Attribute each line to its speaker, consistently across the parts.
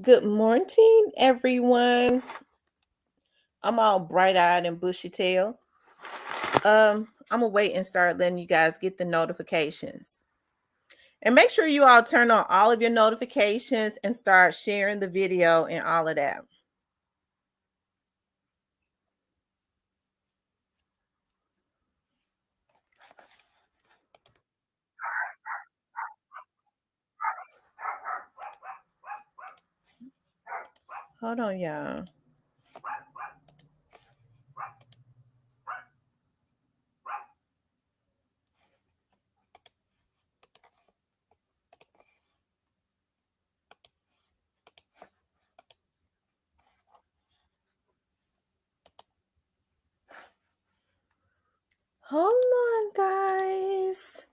Speaker 1: Good morning, everyone. I'm all bright-eyed and bushy-tailed. I'm gonna wait and start letting you guys get the notifications. And make sure you all turn on all of your notifications and start sharing the video and all of that. Hold on, y'all. Hold on, guys.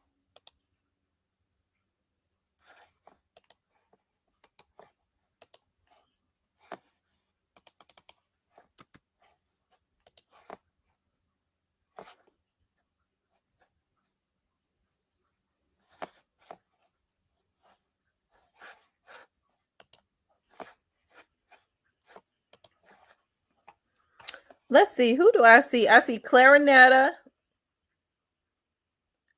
Speaker 1: Let's see. Who do I see? I see Clarinetta.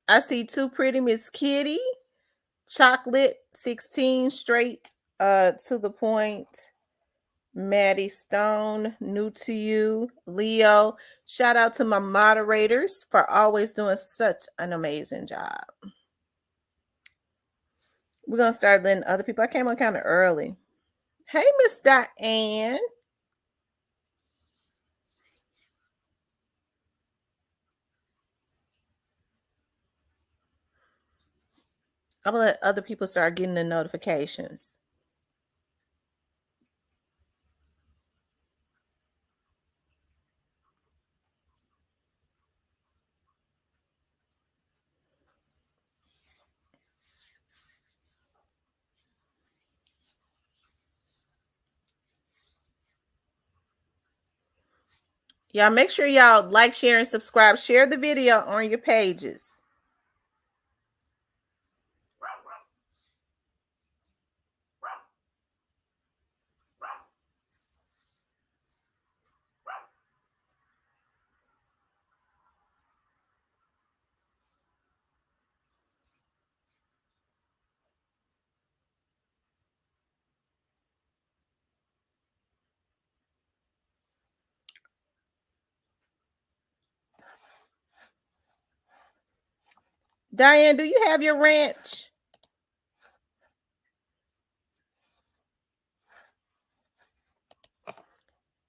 Speaker 1: I see Too Pretty Miss Kitty. Chocolate 16 straight to the point. Maddie Stone, new to you. Leo, shout out to my moderators for always doing such an amazing job. We're going to start letting other people. I came on kind of early. Hey, Miss Diane. I'm going to let other people start getting the notifications. Y'all make sure y'all like, share, and subscribe. Share the video on your pages. Diane, do you have your ranch?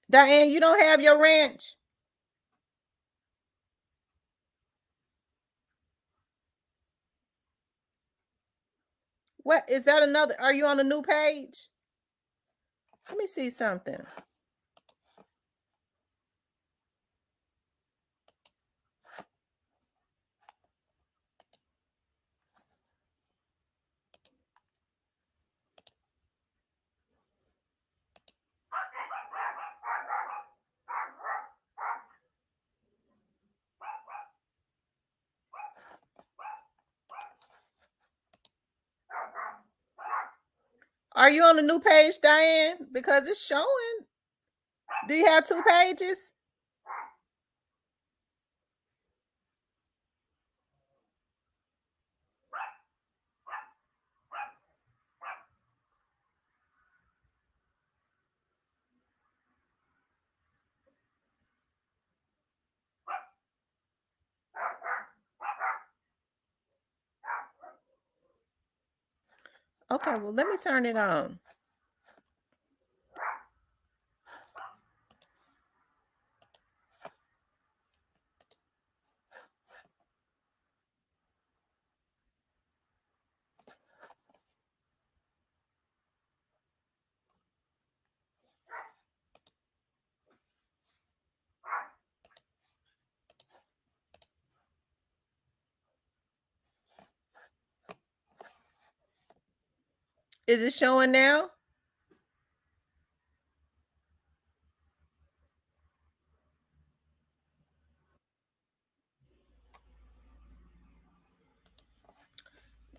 Speaker 1: Diane, you don't have your ranch? What is that? Another? Are you on a new page? Let me see something. Are you on the new page, Diane? Because it's showing. Do you have two pages? Okay, well, let me turn it on. Is it showing now?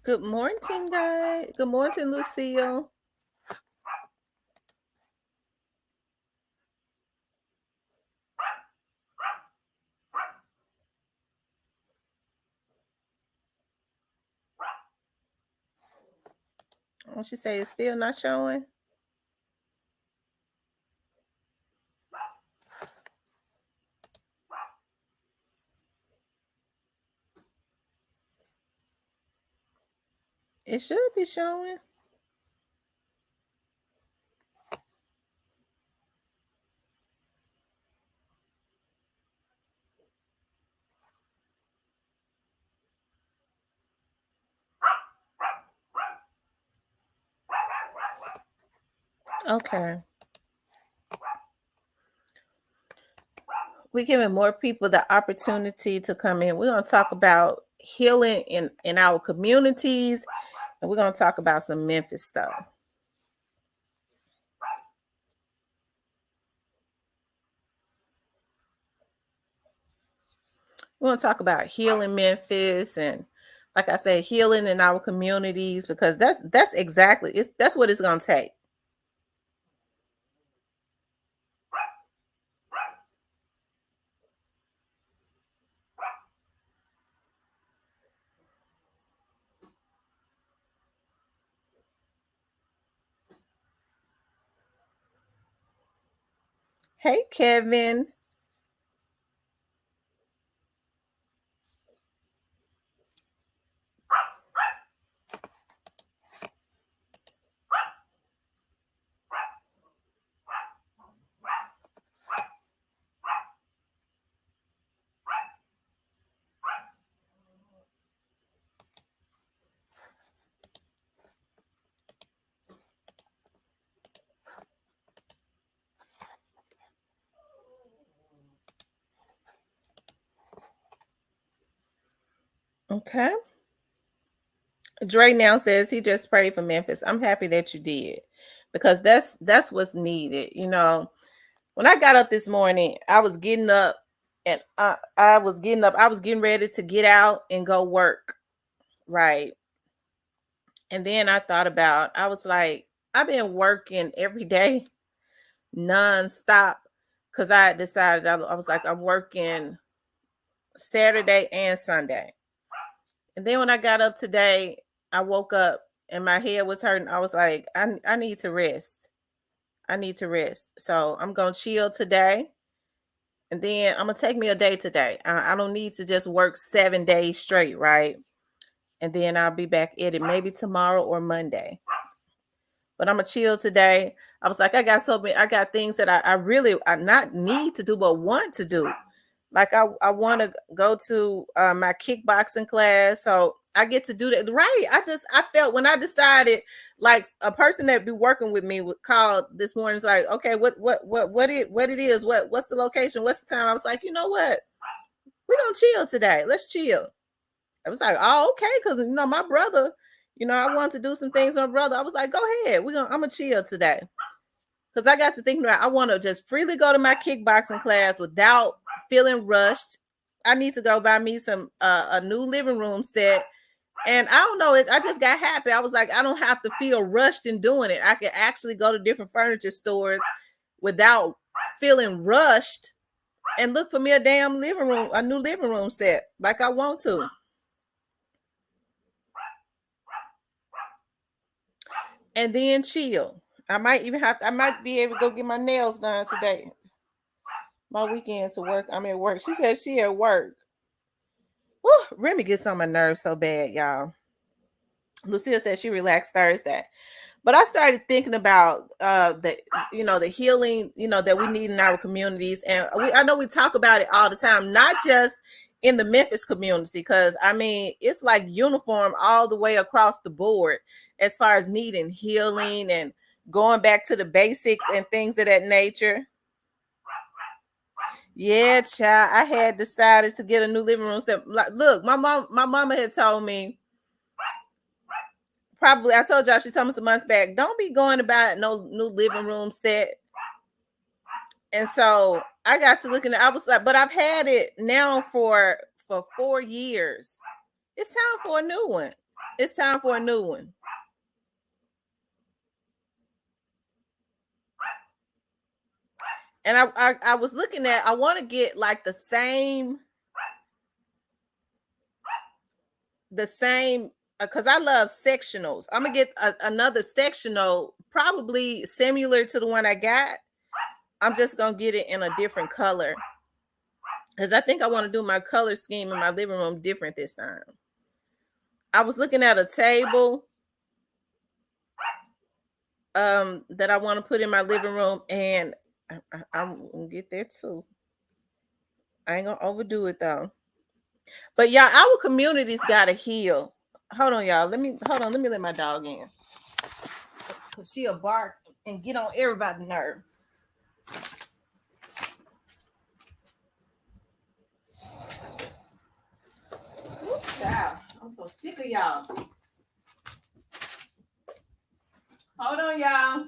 Speaker 1: Good morning, guys. Good morning, Lucille. What she say? It's still not showing. It should be showing. Okay. We're giving more people the opportunity to come in. We're going to talk about healing in our communities, and we're going to talk about some Memphis stuff. We're going to talk about healing Memphis and, like I said, healing in our communities, because that's exactly that's what it's going to take. Hey, Kevin. Okay. Dre now says he just prayed for Memphis. I'm happy that you did, because that's what's needed. When I got up this morning, I was getting up, and I was getting up. I was getting ready to get out and go work, right? And then I was like, I've been working every day nonstop, because I decided I was like, I'm working Saturday and Sunday. And then when I got up today, I woke up and my head was hurting. I was like, I need to rest. I need to rest. So I'm going to chill today. And then I'm going to take me a day today. I don't need to just work 7 days straight, right? And then I'll be back at it maybe tomorrow or Monday. But I'm going to chill today. I was like, I got things that I really not need to do, but want to do. Like I want to go to my kickboxing class, so I get to do that. Right? I felt when I decided, like a person that be working with me would call this morning. It's like, okay, what it is? What's the location? What's the time? I was like, you know what? We're gonna chill today. Let's chill. I was like, oh, okay, because my brother, I wanted to do some things with my brother. I was like, go ahead. I'm gonna chill today. Because I got to thinking about, I want to just freely go to my kickboxing class without feeling rushed. I need to go buy me some a new living room set. And I don't know, I just got happy. I was like, I don't have to feel rushed in doing it. I can actually go to different furniture stores without feeling rushed and look for me a new living room set like I want to. And then chill. I might be able to go get my nails done today. My weekend to work. I'm at work. She said she at work. Woo, Remy gets on my nerves so bad, y'all. Lucille said she relaxed Thursday. But I started thinking about the healing, that we need in our communities. And I know we talk about it all the time, not just in the Memphis community, because I mean, it's like uniform all the way across the board as far as needing healing and going back to the basics and things of that nature. Yeah, child. I had decided to get a new living room set. Look, my mama had told me, probably, I told y'all, she told me some months back, don't be going about no new living room set. And so I got to looking at, I was like, but I've had it now for 4 years. It's time for a new one. It's time for a new one. And I was looking at, I want to get like the same because I love sectionals. I'm gonna get another sectional, probably similar to the one I got. I'm just gonna get it in a different color because I think I want to do my color scheme in my living room different this time. I was looking at a table that I want to put in my living room, and I'm gonna get there too. I ain't gonna overdo it though. But y'all, our communities gotta heal. Hold on, y'all. Let me let my dog in. Cause she'll bark and get on everybody's nerve. Ooh, child. I'm so sick of y'all. Hold on, y'all.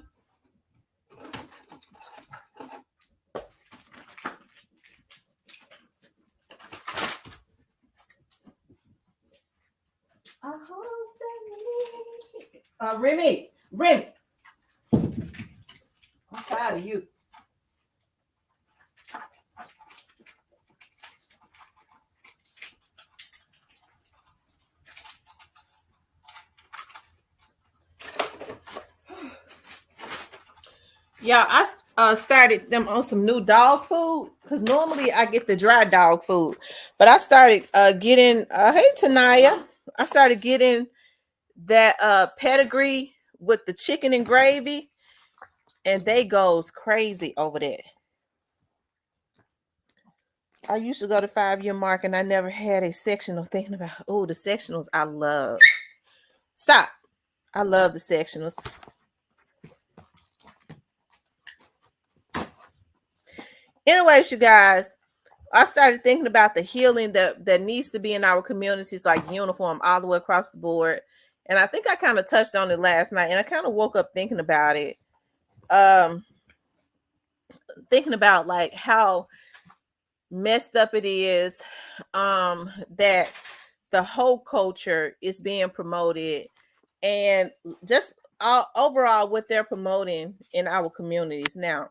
Speaker 1: I hope that Remy. I'm tired of you. Yeah, I started them on some new dog food because normally I get the dry dog food, but I started getting. Hey, Tanaya, I started getting that pedigree with the chicken and gravy, and they goes crazy over that. I used to go to 5 year mark, and I never had a sectional thinking about. Oh, the sectionals I love. Stop. I love the sectionals. Anyways, you guys, I started thinking about the healing that needs to be in our communities, like uniform all the way across the board. And I think I kind of touched on it last night, and I kind of woke up thinking about it. Thinking about like how messed up it is that the whole culture is being promoted, and just overall what they're promoting in our communities. Now,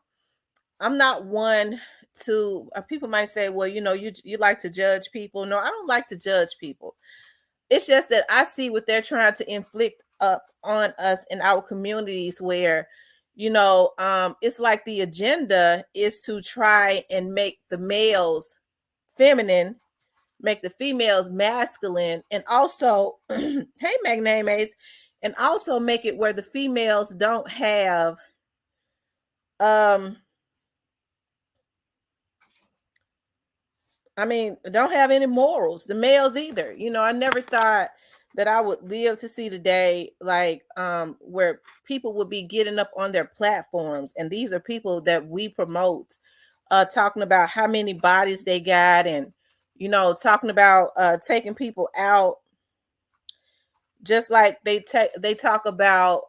Speaker 1: I'm not one to people might say, well, you like to judge people. No, I don't like to judge people. It's just that I see what they're trying to inflict up on us in our communities where it's like the agenda is to try and make the males feminine, make the females masculine, and also hey, magnames, and also make it where the females don't have don't have any morals. The males either. I never thought that I would live to see the day like where people would be getting up on their platforms, and these are people that we promote, talking about how many bodies they got, and talking about taking people out, just like they talk about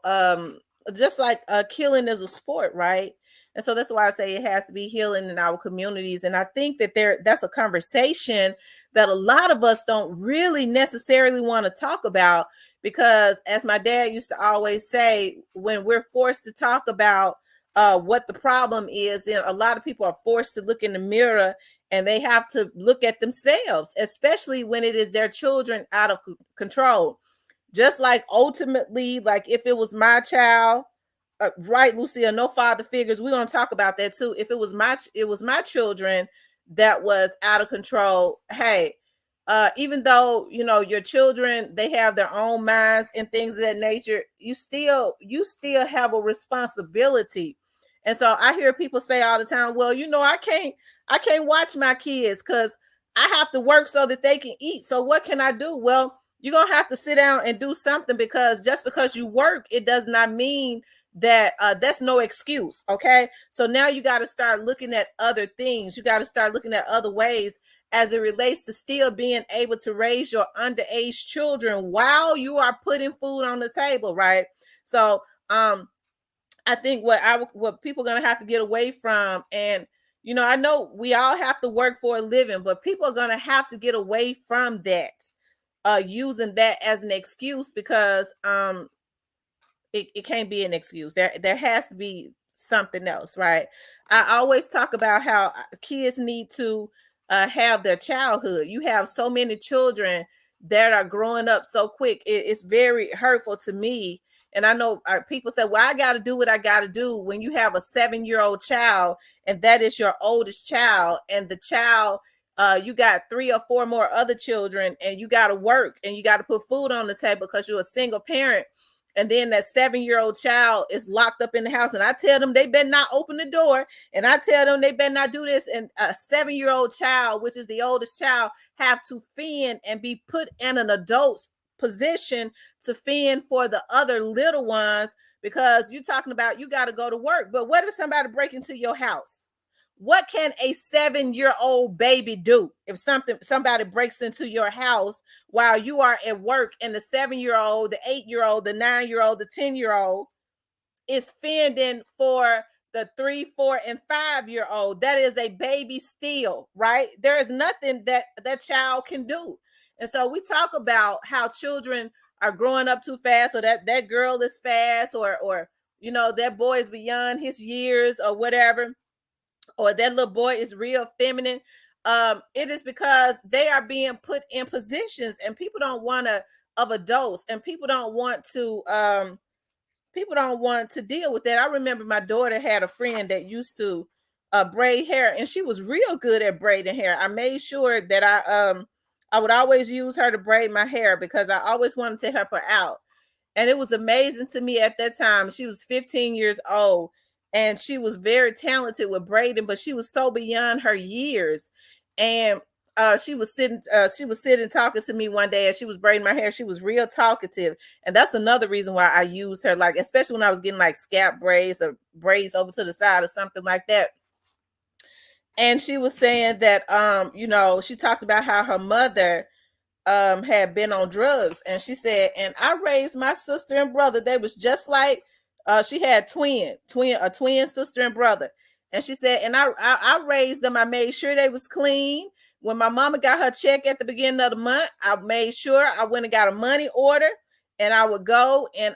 Speaker 1: just like killing as a sport, right? And so that's why I say it has to be healing in our communities. And I think that that's a conversation that a lot of us don't really necessarily want to talk about, because as my dad used to always say, when we're forced to talk about what the problem is, then a lot of people are forced to look in the mirror, and they have to look at themselves, especially when it is their children out of control. Just like ultimately, like if it was my child, right, Lucia, no father figures. We're gonna talk about that too. If it was my children that was out of control. Hey, even though your children, they have their own minds and things of that nature, you still have a responsibility. And so I hear people say all the time, well, I can't watch my kids because I have to work so that they can eat. So what can I do? Well, you're gonna have to sit down and do something, because just because you work, it does not mean that that's no excuse. Okay, so now you got to start looking at other things. You got to start looking at other ways as it relates to still being able to raise your underage children while you are putting food on the table, right? So I think what people are gonna have to get away from, and I know we all have to work for a living, but people are gonna have to get away from that, using that as an excuse, because it can't be an excuse. There has to be something else, right? I always talk about how kids need to have their childhood. You have so many children that are growing up so quick. It's very hurtful to me. And I know people say, well, I got to do what I got to do when you have a 7-year-old child and that is your oldest child, and the child, you got 3 or 4 more other children, and you got to work and you got to put food on the table because you're a single parent. And then that 7-year-old child is locked up in the house, and I tell them they better not open the door, and I tell them they better not do this. And a 7-year-old child, which is the oldest child, have to fend and be put in an adult's position to fend for the other little ones, because you're talking about you got to go to work. But what if somebody break into your house? What can a 7-year-old baby do if somebody breaks into your house while you are at work, and the 7-year-old, the 8-year-old, the 9-year-old, the 10-year-old is fending for the 3, 4, and 5-year-old? That is a baby still, right? There is nothing that that child can do. And so we talk about how children are growing up too fast, or that girl is fast, or that boy is beyond his years, or whatever, or that little boy is real feminine. It is because they are being put in positions, and people don't want to, of adults, and people don't want to deal with that. I remember my daughter had a friend that used to braid hair, and she was real good at braiding hair. I made sure that I would always use her to braid my hair because I always wanted to help her out. And it was amazing to me at that time. She was 15 years old, and she was very talented with braiding, but she was so beyond her years. And she was sitting talking to me one day as she was braiding my hair. She was real talkative. And that's another reason why I used her, like, especially when I was getting like scalp braids or braids over to the side or something like that. And she was saying that she talked about how her mother had been on drugs, and she said, and I raised my sister and brother. They was just like, she had a twin sister and brother. And she said, and I raised them. I made sure they was clean. When my mama got her check at the beginning of the month, I made sure I went and got a money order, and I would go and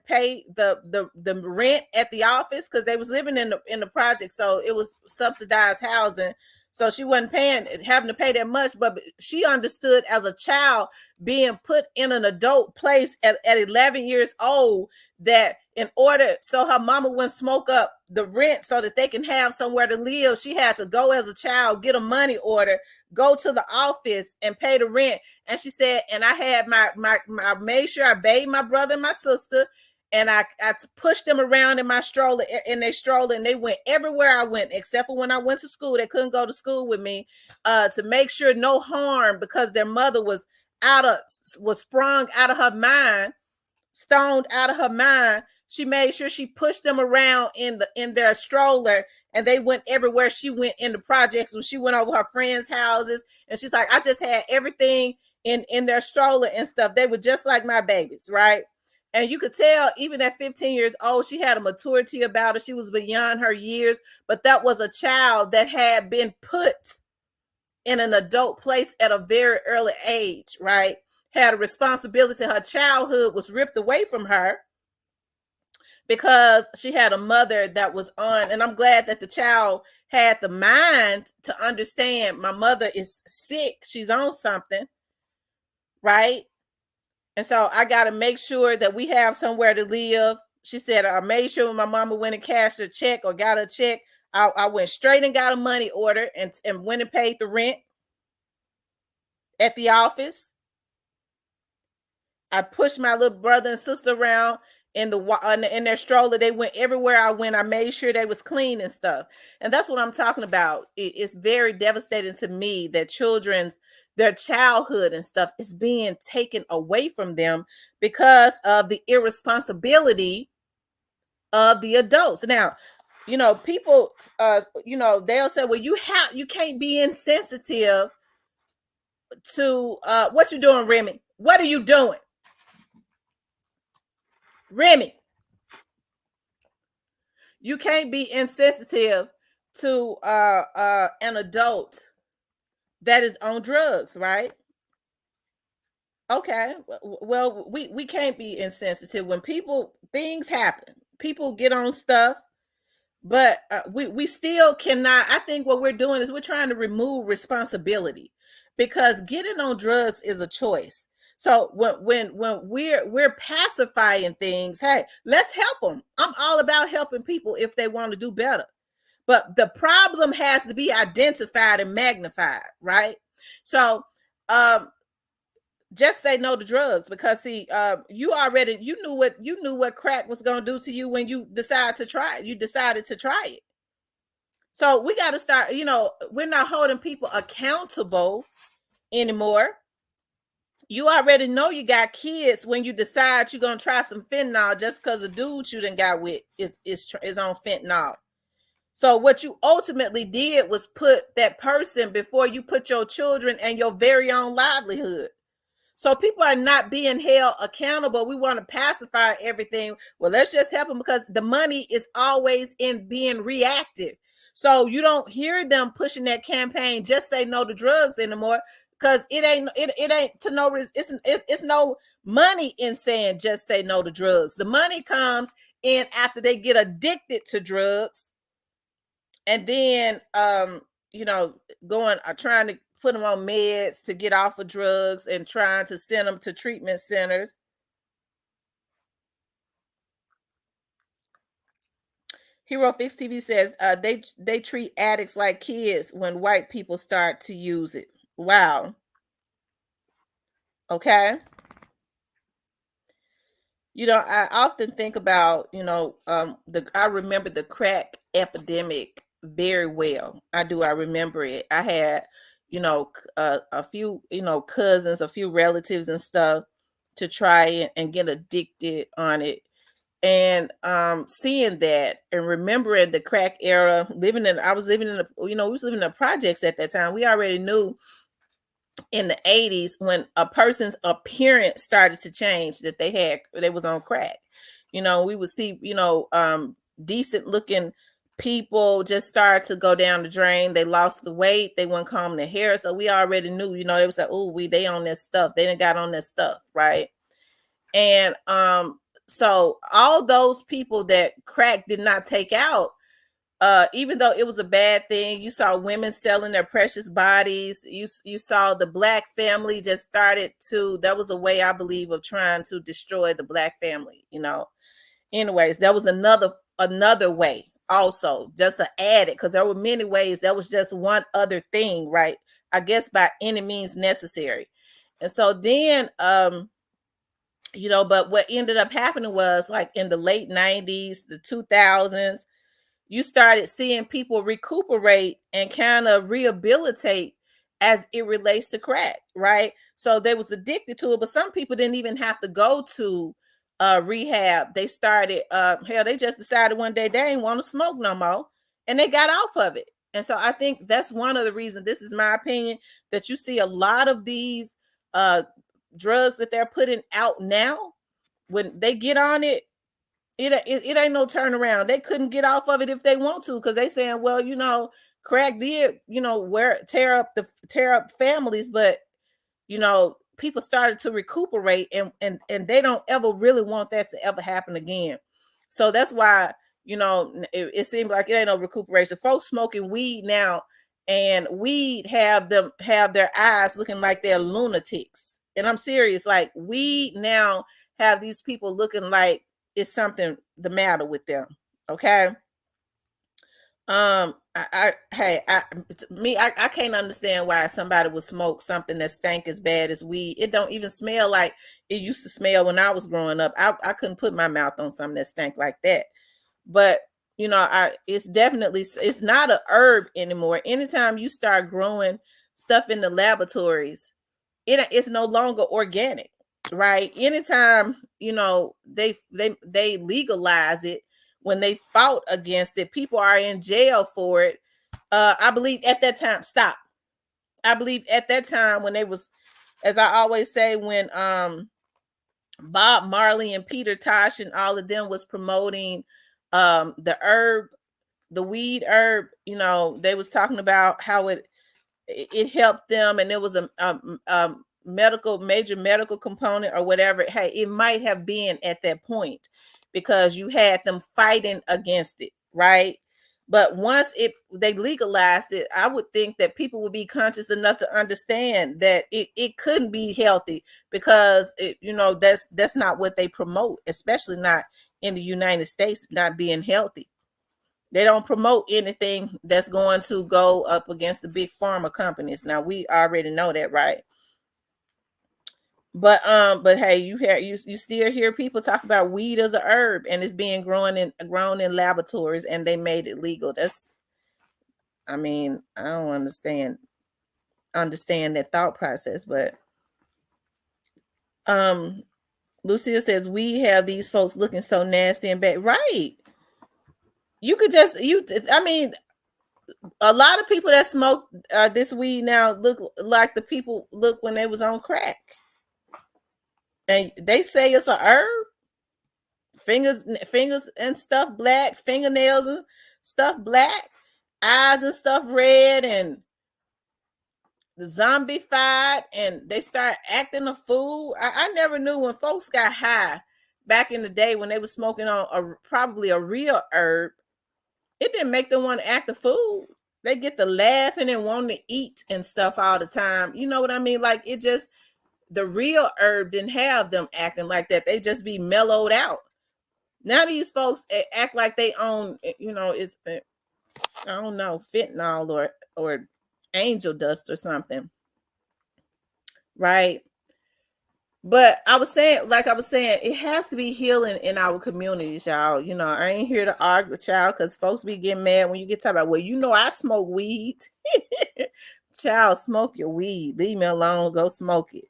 Speaker 1: pay the rent at the office, because they was living in the project, so it was subsidized housing. So she wasn't having to pay that much, but she understood as a child being put in an adult place at 11 years old, that in order so her mama wouldn't smoke up the rent so that they can have somewhere to live, she had to go as a child, get a money order, go to the office and pay the rent. And she said, and I had I made sure I bathed my brother and my sister, and I pushed them around in their stroller, and they went everywhere I went, except for when I went to school. They couldn't go to school with me, to make sure no harm, because their mother was sprung out of her mind, stoned out of her mind. She made sure she pushed them around in their stroller, and they went everywhere she went in the projects. When she went over her friends' houses, and she's like, I just had everything in their stroller and stuff. They were just like my babies, right? And you could tell, even at 15 years old, she had a maturity about her. She was beyond her years, but that was a child that had been put in an adult place at a very early age, right? Had a responsibility. Her childhood was ripped away from her because she had a mother that was on. And I'm glad that the child had the mind to understand, my mother is sick, she's on something, right? And so I got to make sure that we have somewhere to live. She said, I made sure when my mama went and cashed a check or got a check, I went straight and got a money order, and went and paid the rent at the office. I pushed my little brother and sister around in their stroller. They went everywhere I went. I made sure they was clean and stuff. And that's what I'm talking about. It's very devastating to me that their childhood and stuff is being taken away from them because of the irresponsibility of the adults. Now, people, they'll say, well, you can't be insensitive to what you doing, Remy. What are you doing, Remy? You can't be insensitive to an adult that is on drugs, right? Okay. Well, we can't be insensitive when things happen. People get on stuff, but we still cannot. I think what we're doing is we're trying to remove responsibility. because getting on drugs is a choice. So when we're pacifying things, hey, let's help them. I'm all about helping people if they want to do better. But the problem has to be identified and magnified, right? So just say no to drugs, because see, you knew what crack was going to do to you when you decided to try it. You decided to try it. So we got to start, we're not holding people accountable anymore. You already know you got kids when you decide you're gonna try some fentanyl just because the dude you done got with is on fentanyl. So what you ultimately did was put that person before you put your children and your very own livelihood. So people are not being held accountable. We want to pacify everything. Well, let's just help them, because the money is always in being reactive. So you don't hear them pushing that campaign, just say no to drugs anymore, because it ain't to no it's no money in saying just say no to drugs. The money comes in after they get addicted to drugs, and then going trying to put them on meds to get off of drugs and trying to send them to treatment centers. Hero Fix TV says they treat addicts like kids when white people start to use it. Wow. Okay. I often think about, I remember the crack epidemic very well. I do. I remember it. I had, a few, cousins, a few relatives and stuff to try it and get addicted on it. And seeing that and remembering the crack era, I was living in we was living in the projects at that time. We already knew in the 80s when a person's appearance started to change that they was on crack. We would see, decent looking people just start to go down the drain. They lost the weight, they wouldn't comb their hair. So we already knew, it was like, oh, they on this stuff. They done got on this stuff, right? And so all those people that crack did not take out, even though it was a bad thing, you saw women selling their precious bodies. You saw the black family just started to. That was a way, I believe, of trying to destroy the black family. Anyways, that was another way. Also, just to add it, because there were many ways. That was just one other thing, right? I guess by any means necessary. And so then, but what ended up happening was, like, in the late 90s, the 2000s, you started seeing people recuperate and kind of rehabilitate as it relates to crack, right? So they was addicted to it, but some people didn't even have to go to rehab. They started, they just decided one day they didn't want to smoke no more, and they got off of it. And so I think that's one of the reasons, this is my opinion, that you see a lot of these drugs that they're putting out now. When they get on it, it ain't no turnaround. They couldn't get off of it if they want to, because they saying, well, crack did, tear up families, but people started to recuperate, and they don't ever really want that to ever happen again. So that's why, it seems like it ain't no recuperation. Folks smoking weed now, and weed have their eyes looking like they're lunatics. And I'm serious, like, weed now have these people looking like it's something the matter with them. Okay. I can't understand why somebody would smoke something that stank as bad as weed. It don't even smell like it used to smell when I was growing up. I couldn't put my mouth on something that stank like that. But it's not a herb anymore. Anytime you start growing stuff in the laboratories, it's no longer organic, right? Anytime they legalize it, when they fought against it, people are in jail for it. I believe at that time, when they was, as I always say, when Bob Marley and Peter Tosh and all of them was promoting the herb, the weed herb, they was talking about how it helped them, and it was a major medical component or whatever. Hey, it might have been at that point, because you had them fighting against it, right? But once they legalized it, I would think that people would be conscious enough to understand that it couldn't be healthy, because that's not what they promote, especially not in the United States, not being healthy. They don't promote anything that's going to go up against the big pharma companies. Now we already know that, right? But hey, you still hear people talk about weed as a herb, and it's being grown in laboratories, and they made it legal. I mean, I don't understand that thought process. But um Lucia says, we have these folks looking so nasty and bad. Right. You could just I mean, a lot of people that smoke this weed now look like the people look when they was on crack. And they say it's a herb. Fingers and stuff black, fingernails and stuff black, eyes and stuff red, and zombified, and they start acting a fool. I never knew when folks got high back in the day when they were smoking on probably a real herb, it didn't make them want to act a fool. They get to laughing and wanting to eat and stuff all the time. You know what I mean? Like, it just, the real herb didn't have them acting like that. They just be mellowed out. Now these folks act like they own, it's I don't know, fentanyl or angel dust or something, right? But I was saying, it has to be healing in our communities, y'all. I ain't here to argue with y'all, because folks be getting mad when you get talking about, well, I smoke weed. Child, smoke your weed. Leave me alone. Go smoke it.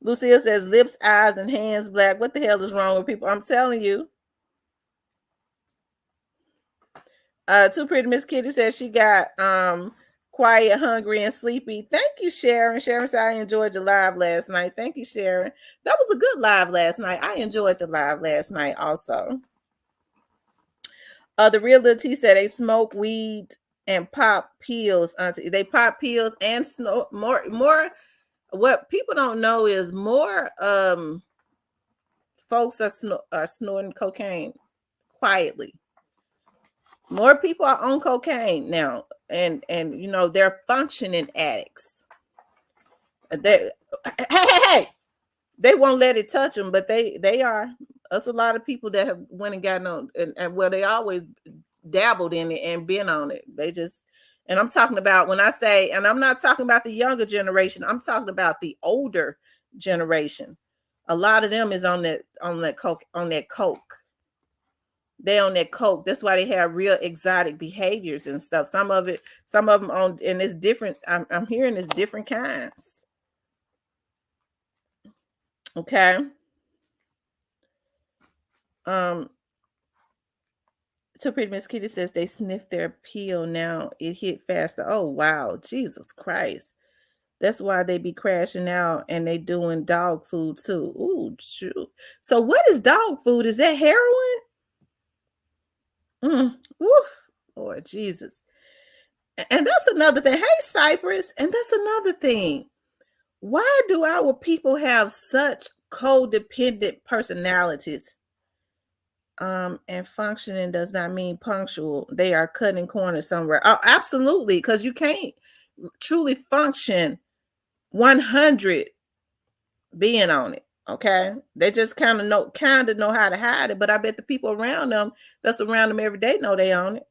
Speaker 1: Lucille says, lips, eyes, and hands black. What the hell is wrong with people? I'm telling you. Too Pretty Miss Kitty says she got quiet, hungry, and sleepy. Thank you, Sharon. Sharon said, I enjoyed your live last night. Thank you, Sharon. That was a good live last night. I enjoyed the live last night also. The Real Little T said they smoke weed and pop pills. They pop pills and snort more. What people don't know is more folks are snorting cocaine quietly. More people are on cocaine now, and they're functioning addicts. Hey, they won't let it touch them, but they are. That's a lot of people that have went and gotten on, and well, they always dabbled in it and been on it. They just, and I'm talking about, when I say, and I'm not talking about the younger generation, I'm talking about the older generation. A lot of them is on that coke. They on that coke. That's why they have real exotic behaviors and stuff. Some of them on, and it's different. I'm hearing it's different kinds. Okay. So Pretty Miss Kitty says they sniff their peel now. It hit faster. Oh wow, Jesus Christ. That's why they be crashing out, and they doing dog food too. Ooh, shoot. So what is dog food? Is that heroin? Lord Jesus. And that's another thing. Hey, Cypress. And that's another thing. Why do our people have such codependent personalities? And functioning does not mean punctual. They are cutting corners somewhere. Oh, absolutely. Because you can't truly function 100 being on it. Okay. They just kind of know how to hide it. But I bet the people around them that's around them every day know they own it.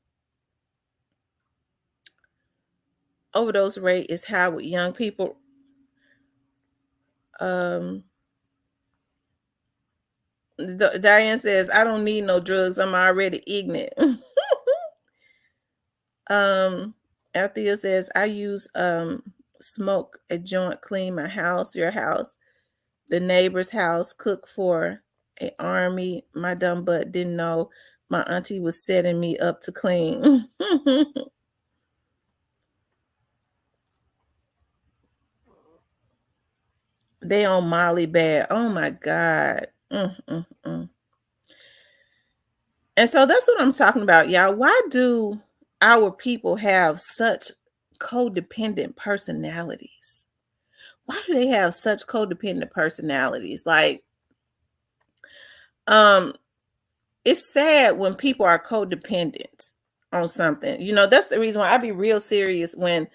Speaker 1: Overdose rate is high with young people. Diane says, I don't need no drugs. I'm already ignorant. Althea says, I use smoke a joint, clean my house, your house, the neighbor's house, cook for a army. My dumb butt didn't know my auntie was setting me up to clean. They on Molly bad. Oh my God. And so that's what I'm talking about, y'all. Why do our people have such codependent personalities? Why do they have such codependent personalities? Like, it's sad when people are codependent on something. That's the reason why I be real serious when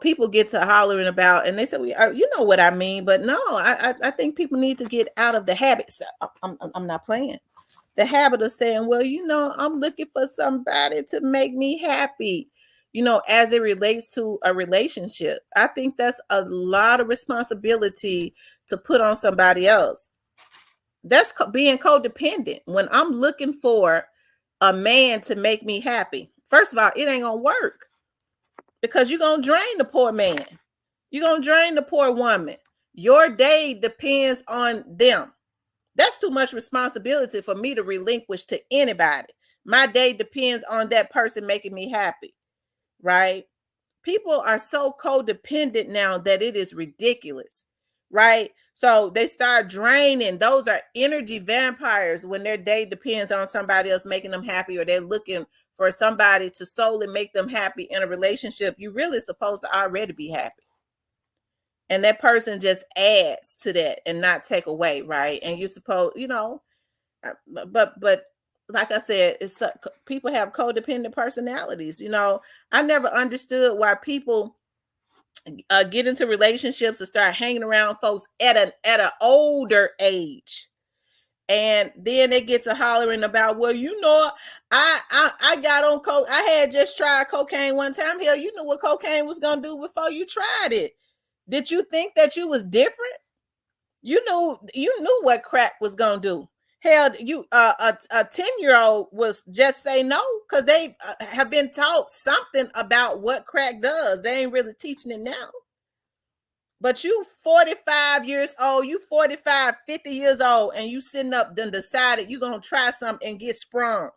Speaker 1: people get to hollering about and they say, you know what I mean, but no, I think people need to get out of the habits. I'm not playing the habit of saying, well, I'm looking for somebody to make me happy, as it relates to a relationship. I think that's a lot of responsibility to put on somebody else. That's being codependent. When I'm looking for a man to make me happy, first of all, it ain't gonna work because you're gonna drain the poor man. You're gonna drain the poor woman. Your day depends on them. That's too much responsibility for me to relinquish to anybody. My day depends on that person making me happy, right? People are so codependent now that it is ridiculous, right? So they start draining. Those are energy vampires when their day depends on somebody else making them happy, or they're looking for somebody to solely make them happy in a relationship. You're really supposed to already be happy. And that person just adds to that and not take away, right? And you're supposed, but like I said, it's people have codependent personalities. I never understood why people get into relationships and start hanging around folks at an older age, and then they get to hollering about, well, I got on coke. I had just tried cocaine one time. Hell, you knew what cocaine was gonna do before you tried it. Did you think that you was different? You knew what crack was gonna do. Hell, you a 10-year-old was just say no because they have been taught something about what crack does. They ain't really teaching it now. But you 45 years old, you 45, 50 years old, and you sitting up done decided you're gonna try something and get sprung.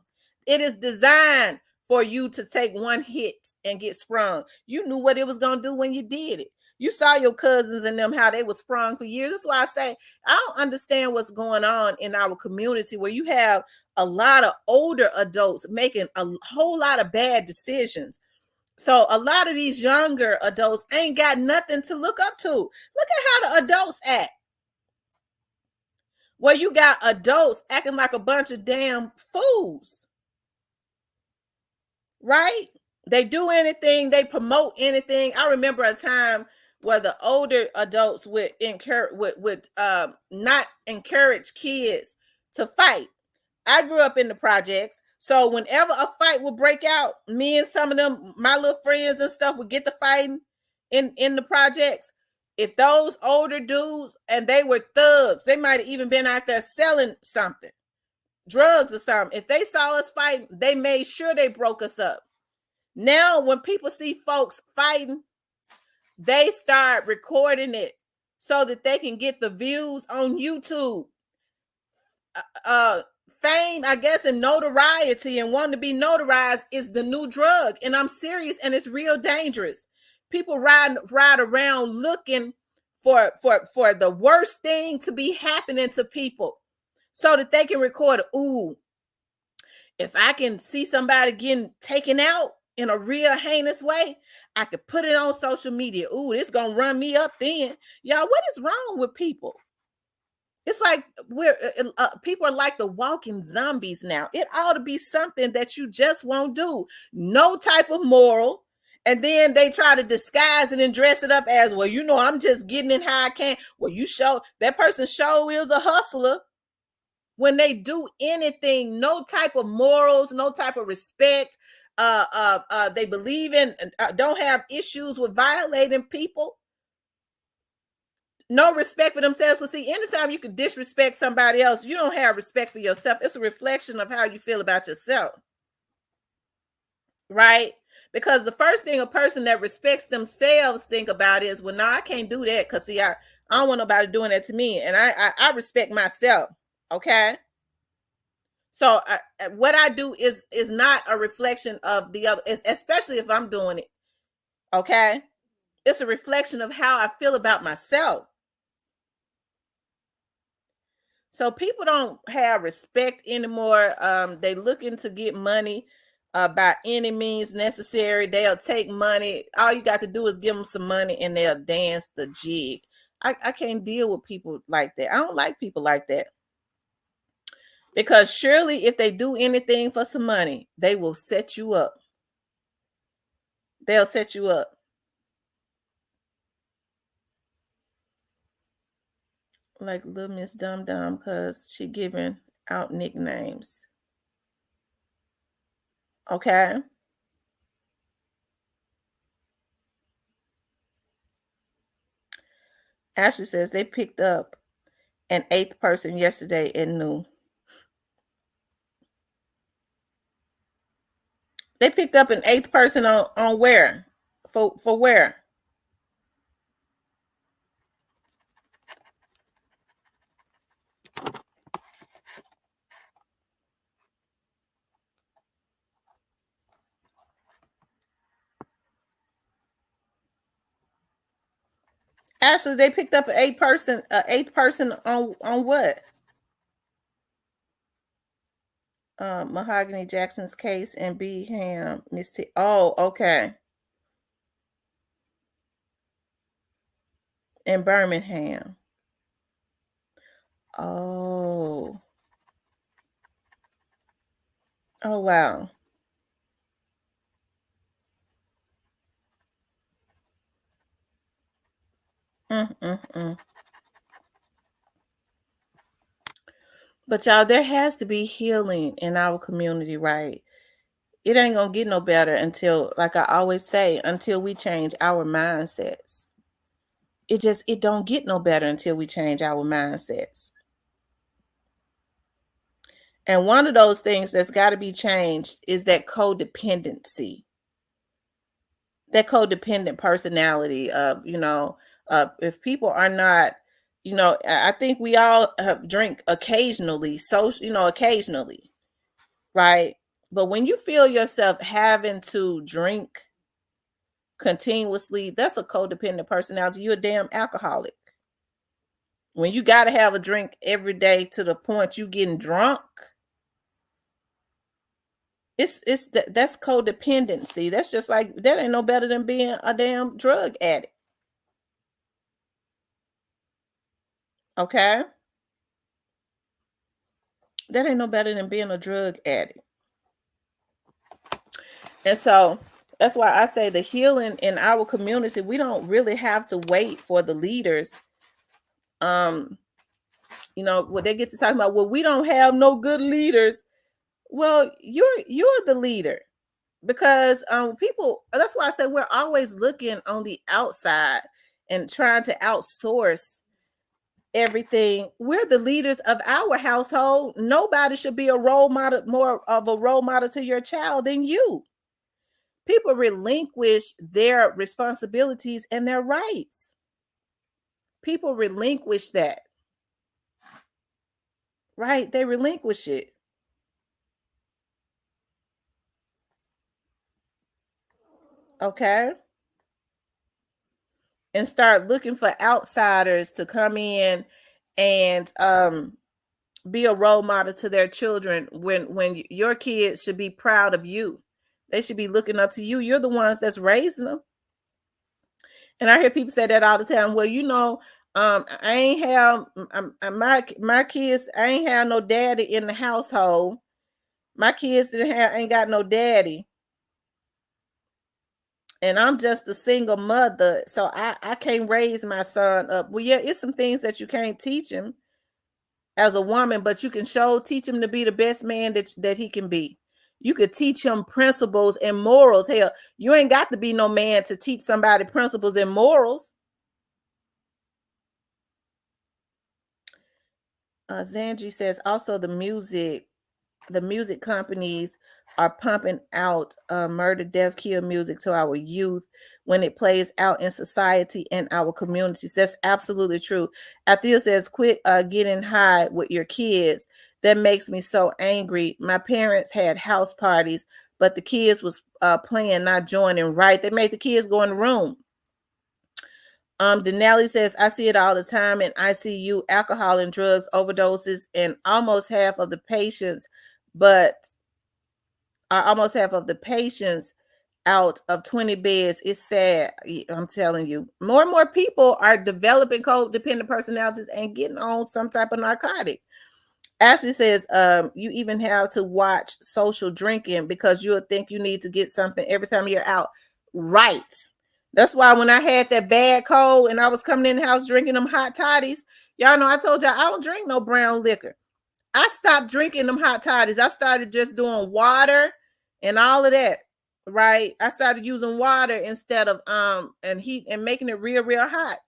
Speaker 1: It is designed for you to take one hit and get sprung. You knew what it was gonna do when you did it. You saw your cousins and them, how they were sprung for years. That's why I say I don't understand what's going on in our community where you have a lot of older adults making a whole lot of bad decisions. So a lot of these younger adults ain't got nothing to look up to. Look at how the adults act. Well, you got adults acting like a bunch of damn fools, right? They do anything, they promote anything. I remember a time where the older adults would not encourage kids to fight. I grew up in the projects, so whenever a fight would break out, me and some of them, my little friends and stuff, would get to fighting in the projects. If those older dudes, and they were thugs, they might have even been out there selling something, drugs or something. If they saw us fighting, they made sure they broke us up. Now, when people see folks fighting, they start recording it so that they can get the views on YouTube. Fame, I guess, and notoriety and wanting to be notarized is the new drug. And I'm serious, and it's real dangerous. People ride around looking for the worst thing to be happening to people so that they can record, ooh, if I can see somebody getting taken out in a real heinous way, I could put it on social media. Ooh, this gonna run me up then. Y'all, what is wrong with people? It's like people are like the walking zombies now. It ought to be something that you just won't do. No type of moral. And then they try to disguise it and dress it up as, well, I'm just getting it how I can. Well, that person show is a hustler. When they do anything, no type of morals, no type of respect. They believe in, don't have issues with violating people. No respect for themselves. So see, anytime you can disrespect somebody else, you don't have respect for yourself. It's a reflection of how you feel about yourself, right? Because the first thing a person that respects themselves think about is, well, no, I can't do that because see, I don't want nobody doing that to me, and I respect myself. Okay. So what I do is not a reflection of the other, especially if I'm doing it. Okay. It's a reflection of how I feel about myself. So people don't have respect anymore. They looking to get money by any means necessary. They'll take money. All you got to do is give them some money and they'll dance the jig. I can't deal with people like that. I don't like people like that. Because surely if they do anything for some money, they will set you up. They'll set you up. Like Little Miss Dum Dum, because she giving out nicknames. Okay. Ashley says they picked up an eighth person yesterday at noon. They picked up an eighth person on where? For where? Ashley, they picked up an eighth person on what? Mahogany Jackson's case and B Ham, Miss T. Oh, okay. In Birmingham. Oh. Oh wow. Mm. But y'all, there has to be healing in our community, right? It ain't gonna get no better until, like I always say, until we change our mindsets. It don't get no better until we change our mindsets. And one of those things that's got to be changed is that codependency. That codependent personality of, if people are not, I think we all drink occasionally, so, occasionally, right? But when you feel yourself having to drink continuously, that's a codependent personality. You're a damn alcoholic. When you got to have a drink every day to the point you getting drunk, that's codependency. That's just like, that ain't no better than being a damn drug addict. Okay? That ain't no better than being a drug addict. And so that's why I say the healing in our community, we don't really have to wait for the leaders. When they get to talking about, well, we don't have no good leaders. Well, you're the leader. Because people, that's why I say we're always looking on the outside and trying to outsource everything. We're the leaders of our household. Nobody should be a role model, more of a role model to your child than you. People relinquish their responsibilities and their rights. People relinquish that, right? They relinquish it. Okay. And start looking for outsiders to come in and be a role model to their children, when your kids should be proud of you. They should be looking up to you. You're the ones that's raising them. And I hear people say that all the time. Well, I ain't have my kids. I ain't have no daddy in the household. My kids ain't got no daddy, and I'm just a single mother, so I can't raise my son up. Well, yeah, it's some things that you can't teach him as a woman, but you can teach him to be the best man that he can be. You could teach him principles and morals. Hell, you ain't got to be no man to teach somebody principles and morals. Zanji says also the music companies are pumping out murder, death, kill music to our youth when it plays out in society and our communities. That's absolutely true. Athea says, quit getting high with your kids. That makes me so angry. My parents had house parties, but the kids was playing, not joining. Right? They made the kids go in the room. Denali says, I see it all the time in ICU, alcohol and drugs overdoses, and almost half of the patients, out of 20 beds. It's sad. I'm telling you, more and more people are developing codependent personalities and getting on some type of narcotic. Ashley says, you even have to watch social drinking because you'll think you need to get something every time you're out. Right. That's why when I had that bad cold and I was coming in the house drinking them hot toddies, y'all know I told y'all I don't drink no brown liquor. I stopped drinking them hot toddies. I started just doing water and all of that. Right. I started using water instead of and heat and making it real, real hot.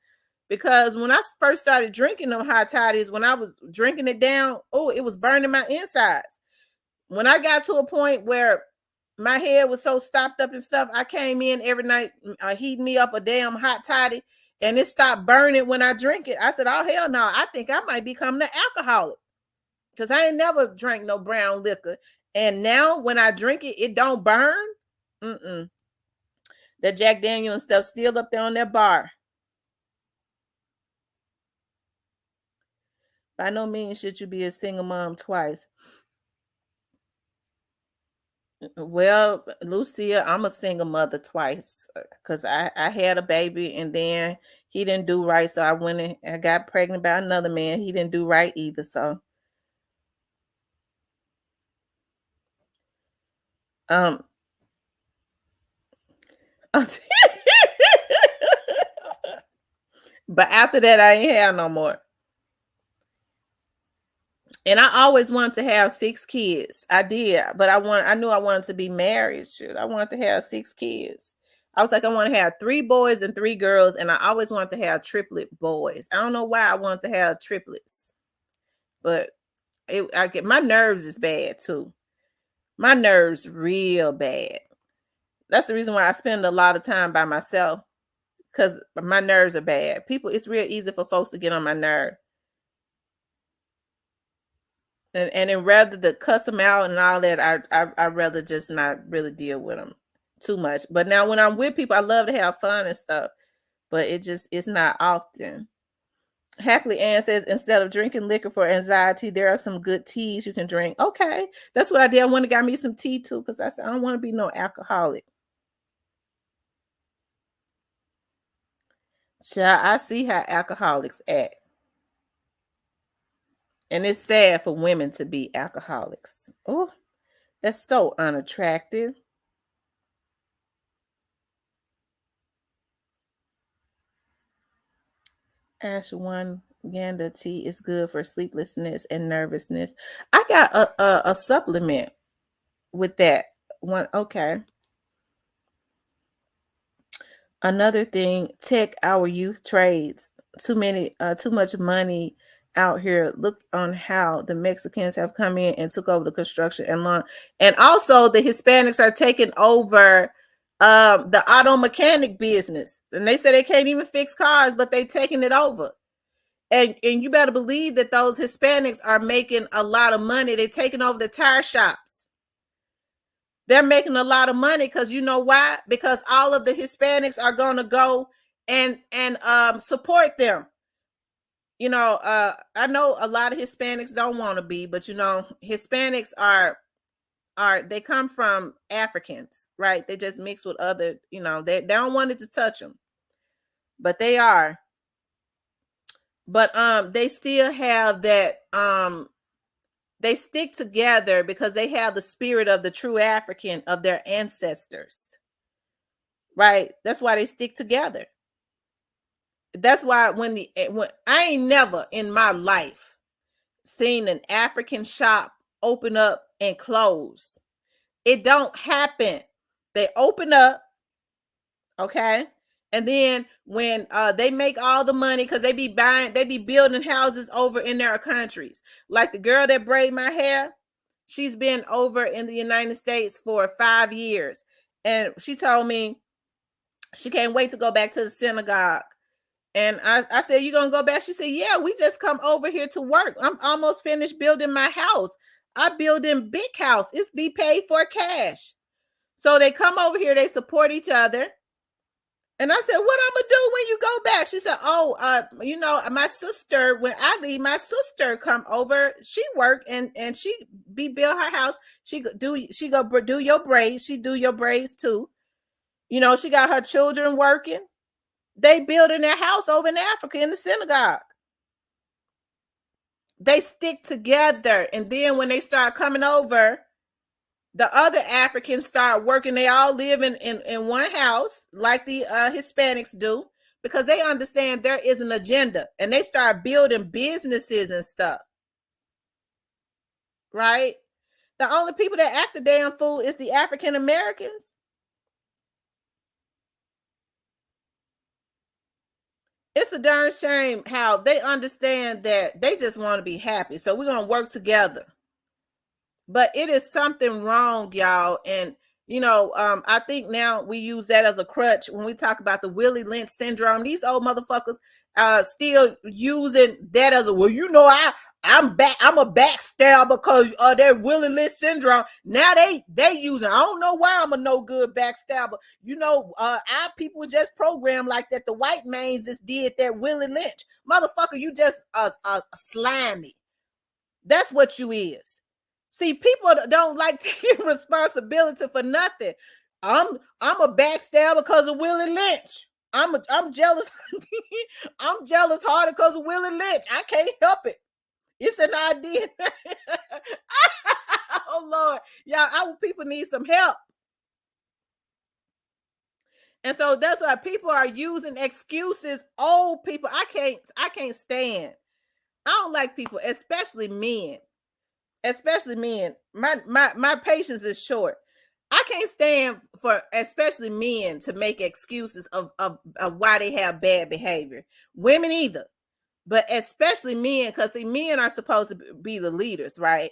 Speaker 1: Because when I first started drinking them hot toddies, when I was drinking it down, oh, it was burning my insides. When I got to a point where my head was so stopped up and stuff, I came in every night heating me up a damn hot toddy, and it stopped burning when I drink it. I said, oh, hell no, I think I might become an alcoholic because I ain't never drank no brown liquor. And now when I drink it, it don't burn. Mm-mm. The Jack Daniel and stuff still up there on that bar. By no means should you be a single mom twice. Well, Lucia, I'm a single mother twice because I had a baby and then he didn't do right. So I went and I got pregnant by another man. He didn't do right either. So um but after that I ain't have no more. And I always wanted to have 6 kids. I did, but I knew I wanted to be married. Shoot, I wanted to have 6 kids. I was like, I want to have 3 boys and 3 girls, and I always wanted to have triplet boys. I don't know why I wanted to have triplets, but I get my nerves is bad too. My nerves real bad. That's the reason why I spend a lot of time by myself because my nerves are bad. People, it's real easy for folks to get on my nerve. And then rather to cuss them out and all that, I rather just not really deal with them too much. But now when I'm with people, I love to have fun and stuff, but it's not often. Happily Ann says instead of drinking liquor for anxiety, there are some good teas you can drink. Okay, that's what I did. I went and got me some tea too because I said I don't want to be no alcoholic. Child, I see how alcoholics act, and it's sad for women to be alcoholics. Oh, that's so unattractive. Ashwagandha tea is good for sleeplessness and nervousness. I got a supplement with that one. Okay. Another thing, tech our youth trades. Too much money out here. Look on how the Mexicans have come in and took over the construction and lawn. And also the Hispanics are taking over the auto mechanic business. And they say they can't even fix cars, but they taking it over. And you better believe that those Hispanics are making a lot of money. They're taking over the tire shops. They're making a lot of money because you know why? Because all of the Hispanics are going to go and support them. I know a lot of Hispanics don't want to be, but Hispanics are they come from Africans, right? They just mix with other, they don't want it to touch them, but they are. But they still have that they stick together because they have the spirit of the true African of their ancestors. Right? That's why they stick together. That's why when I ain't never in my life seen an African shop open up and close. It don't happen. They open up, okay? And then when they make all the money because they be building houses over in their countries. Like the girl that braid my hair, she's been over in the United States for 5 years. And she told me she can't wait to go back to the synagogue. And I said, you gonna go back? She said, yeah, we just come over here to work. I'm almost finished building my house. I build in big house. It's be paid for cash. So they come over here, they support each other. And I said, what I'm gonna do when you go back? She said, my sister, when I leave, my sister come over. She work and she build her house. She go do your braids. She do your braids too. She got her children working. They building their house over in Africa in the synagogue. They stick together. And then when they start coming over, the other Africans start working. They all live in one house like the Hispanics do, because they understand there is an agenda, and they start building businesses and stuff, right? The only people that act the damn fool is the African Americans. It's a darn shame how they understand that they just want to be happy. So we're going to work together. But it is something wrong, y'all. And I think now we use that as a crutch when we talk about the Willie Lynch syndrome. These old motherfuckers still using that as a, well, I'm back. I'm a backstabber because of that Willie Lynch syndrome. Now they using. I don't know why I'm a no good backstabber. Our people were just programmed like that. The white man just did that Willie Lynch. Motherfucker, you just slimy. That's what you is. See, people don't like taking responsibility for nothing. I'm a backstabber because of Willie Lynch. I'm jealous. I'm jealous harder because of Willie Lynch. I can't help it. It's an idea. Oh Lord, y'all, our people need some help. And so that's why people are using excuses. Old people, I can't stand. I don't like people, especially men. Especially men. My patience is short. I can't stand for especially men to make excuses of why they have bad behavior. Women either, but especially men, because men are supposed to be the leaders, right?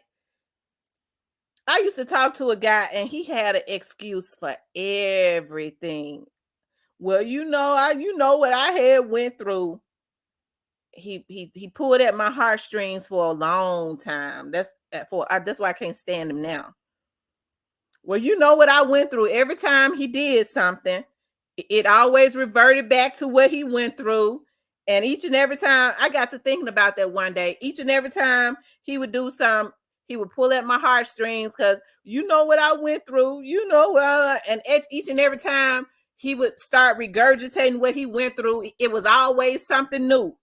Speaker 1: I used to talk to a guy and he had an excuse for everything. Well, you know what I had went through. He pulled at my heartstrings for a long time. That's why I can't stand him now. Well, you know what I went through. Every time he did something, it always reverted back to what he went through. And each and every time, I got to thinking about that one day. Each and every time he would do something, he would pull at my heartstrings because you know what I went through. And each and every time he would start regurgitating what he went through, it was always something new.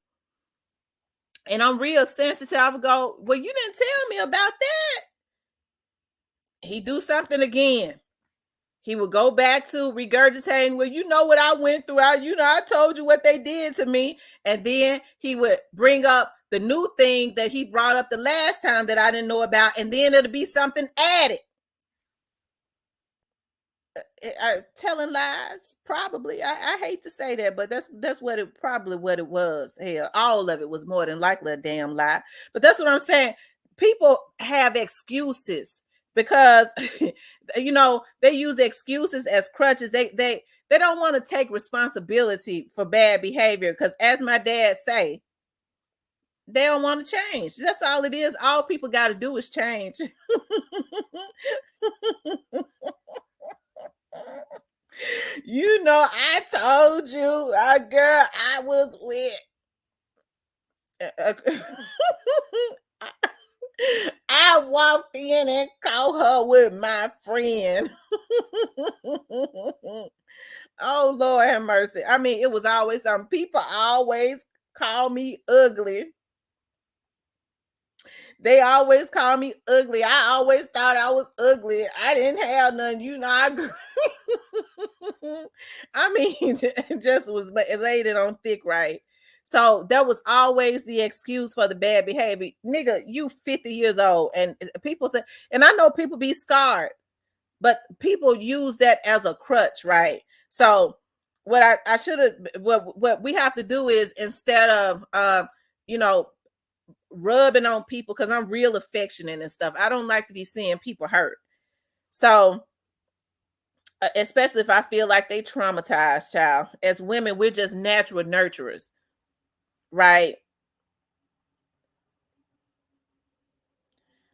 Speaker 1: And I'm real sensitive. I would go, well, you didn't tell me about that. He do something again. He would go back to regurgitating, well, you know what I went through. I told you what they did to me. And then he would bring up the new thing that he brought up the last time that I didn't know about. And then it'll be something added. Telling lies, probably. I hate to say that, but that's what it was. Hell, all of it was more than likely a damn lie. But that's what I'm saying. People have excuses because they use excuses as crutches. They don't want to take responsibility for bad behavior because, as my dad say, they don't want to change. That's all it is. All people got to do is change. I told you, girl, I was with. I walked in and caught her with my friend. Oh Lord have mercy. I mean, it was always some people always call me ugly. They always call me ugly. I always thought I was ugly. I didn't have none. I mean, it just was laid it on thick, right? So that was always the excuse for the bad behavior. Nigga, you 50 years old. And people say, and I know people be scarred, but people use that as a crutch, right? So what I should have, what we have to do is, instead of, rubbing on people, because I'm real affectionate and stuff, I don't like to be seeing people hurt. So especially if I feel like they traumatized, child. As women, we're just natural nurturers, right?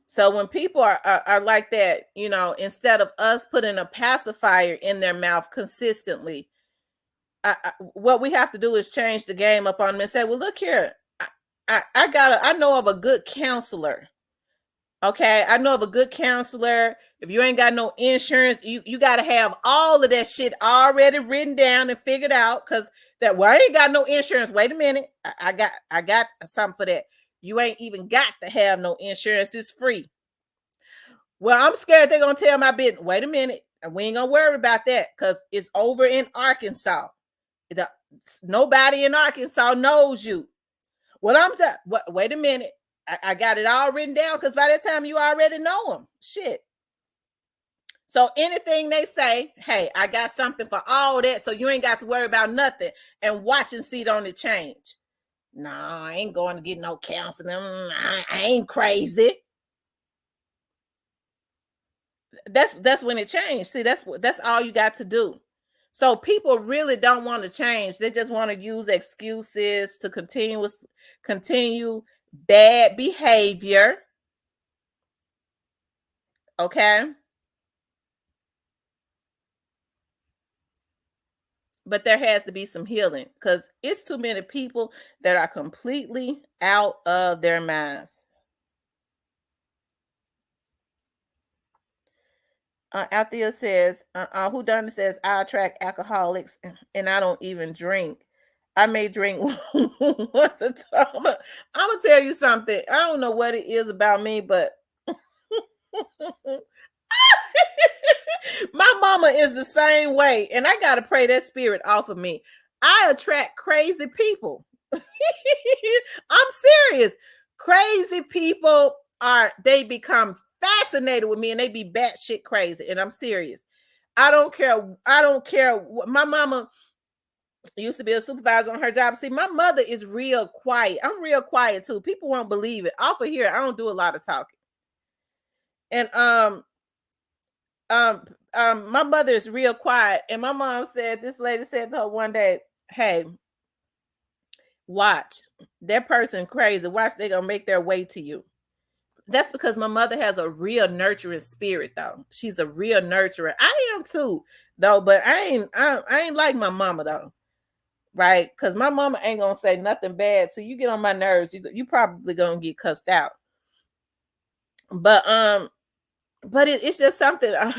Speaker 1: So when people are like that, instead of us putting a pacifier in their mouth consistently, what we have to do is change the game up on them and say, well, look here, I know of a good counselor. Okay, I know of a good counselor. If you ain't got no insurance, you got to have all of that shit already written down and figured out. Because I ain't got no insurance. Wait a minute, I got something for that. You ain't even got to have no insurance. It's free. Well, I'm scared they're gonna tell my business. Wait a minute. And we ain't gonna worry about that because it's over in Arkansas. The, Nobody in Arkansas knows you. What I'm saying, wait a minute. I got it all written down because by that time you already know them. Shit. So anything they say, hey, I got something for all that, so you ain't got to worry about nothing and watch and see don't it change. No, I ain't going to get no counseling. I ain't crazy. That's when it changed. See, that's all you got to do. So people really don't want to change. They just want to use excuses to continue bad behavior. Okay. But there has to be some healing because it's too many people that are completely out of their minds. Althea says, who done says, I attract alcoholics and I don't even drink. I may drink once a time. I'm gonna tell you something. I don't know what it is about me, but my mama is the same way, and I gotta pray that spirit off of me. I attract crazy people. I'm serious. Crazy people they become fascinated with me and they be batshit crazy. And I'm serious. I don't care. My mama used to be a supervisor on her job. See, my mother is real quiet. I'm real quiet too. People won't believe it. Off of here, I don't do a lot of talking. And my mother is real quiet. And my mom said, this lady said to her one day, hey, watch, that person crazy. Watch, they're gonna make their way to you. That's because my mother has a real nurturing spirit, though. She's a real nurturer. I am too, though, but I ain't like my mama though. Right? Because my mama ain't gonna say nothing bad. So you get on my nerves, you probably gonna get cussed out. But it's just something. And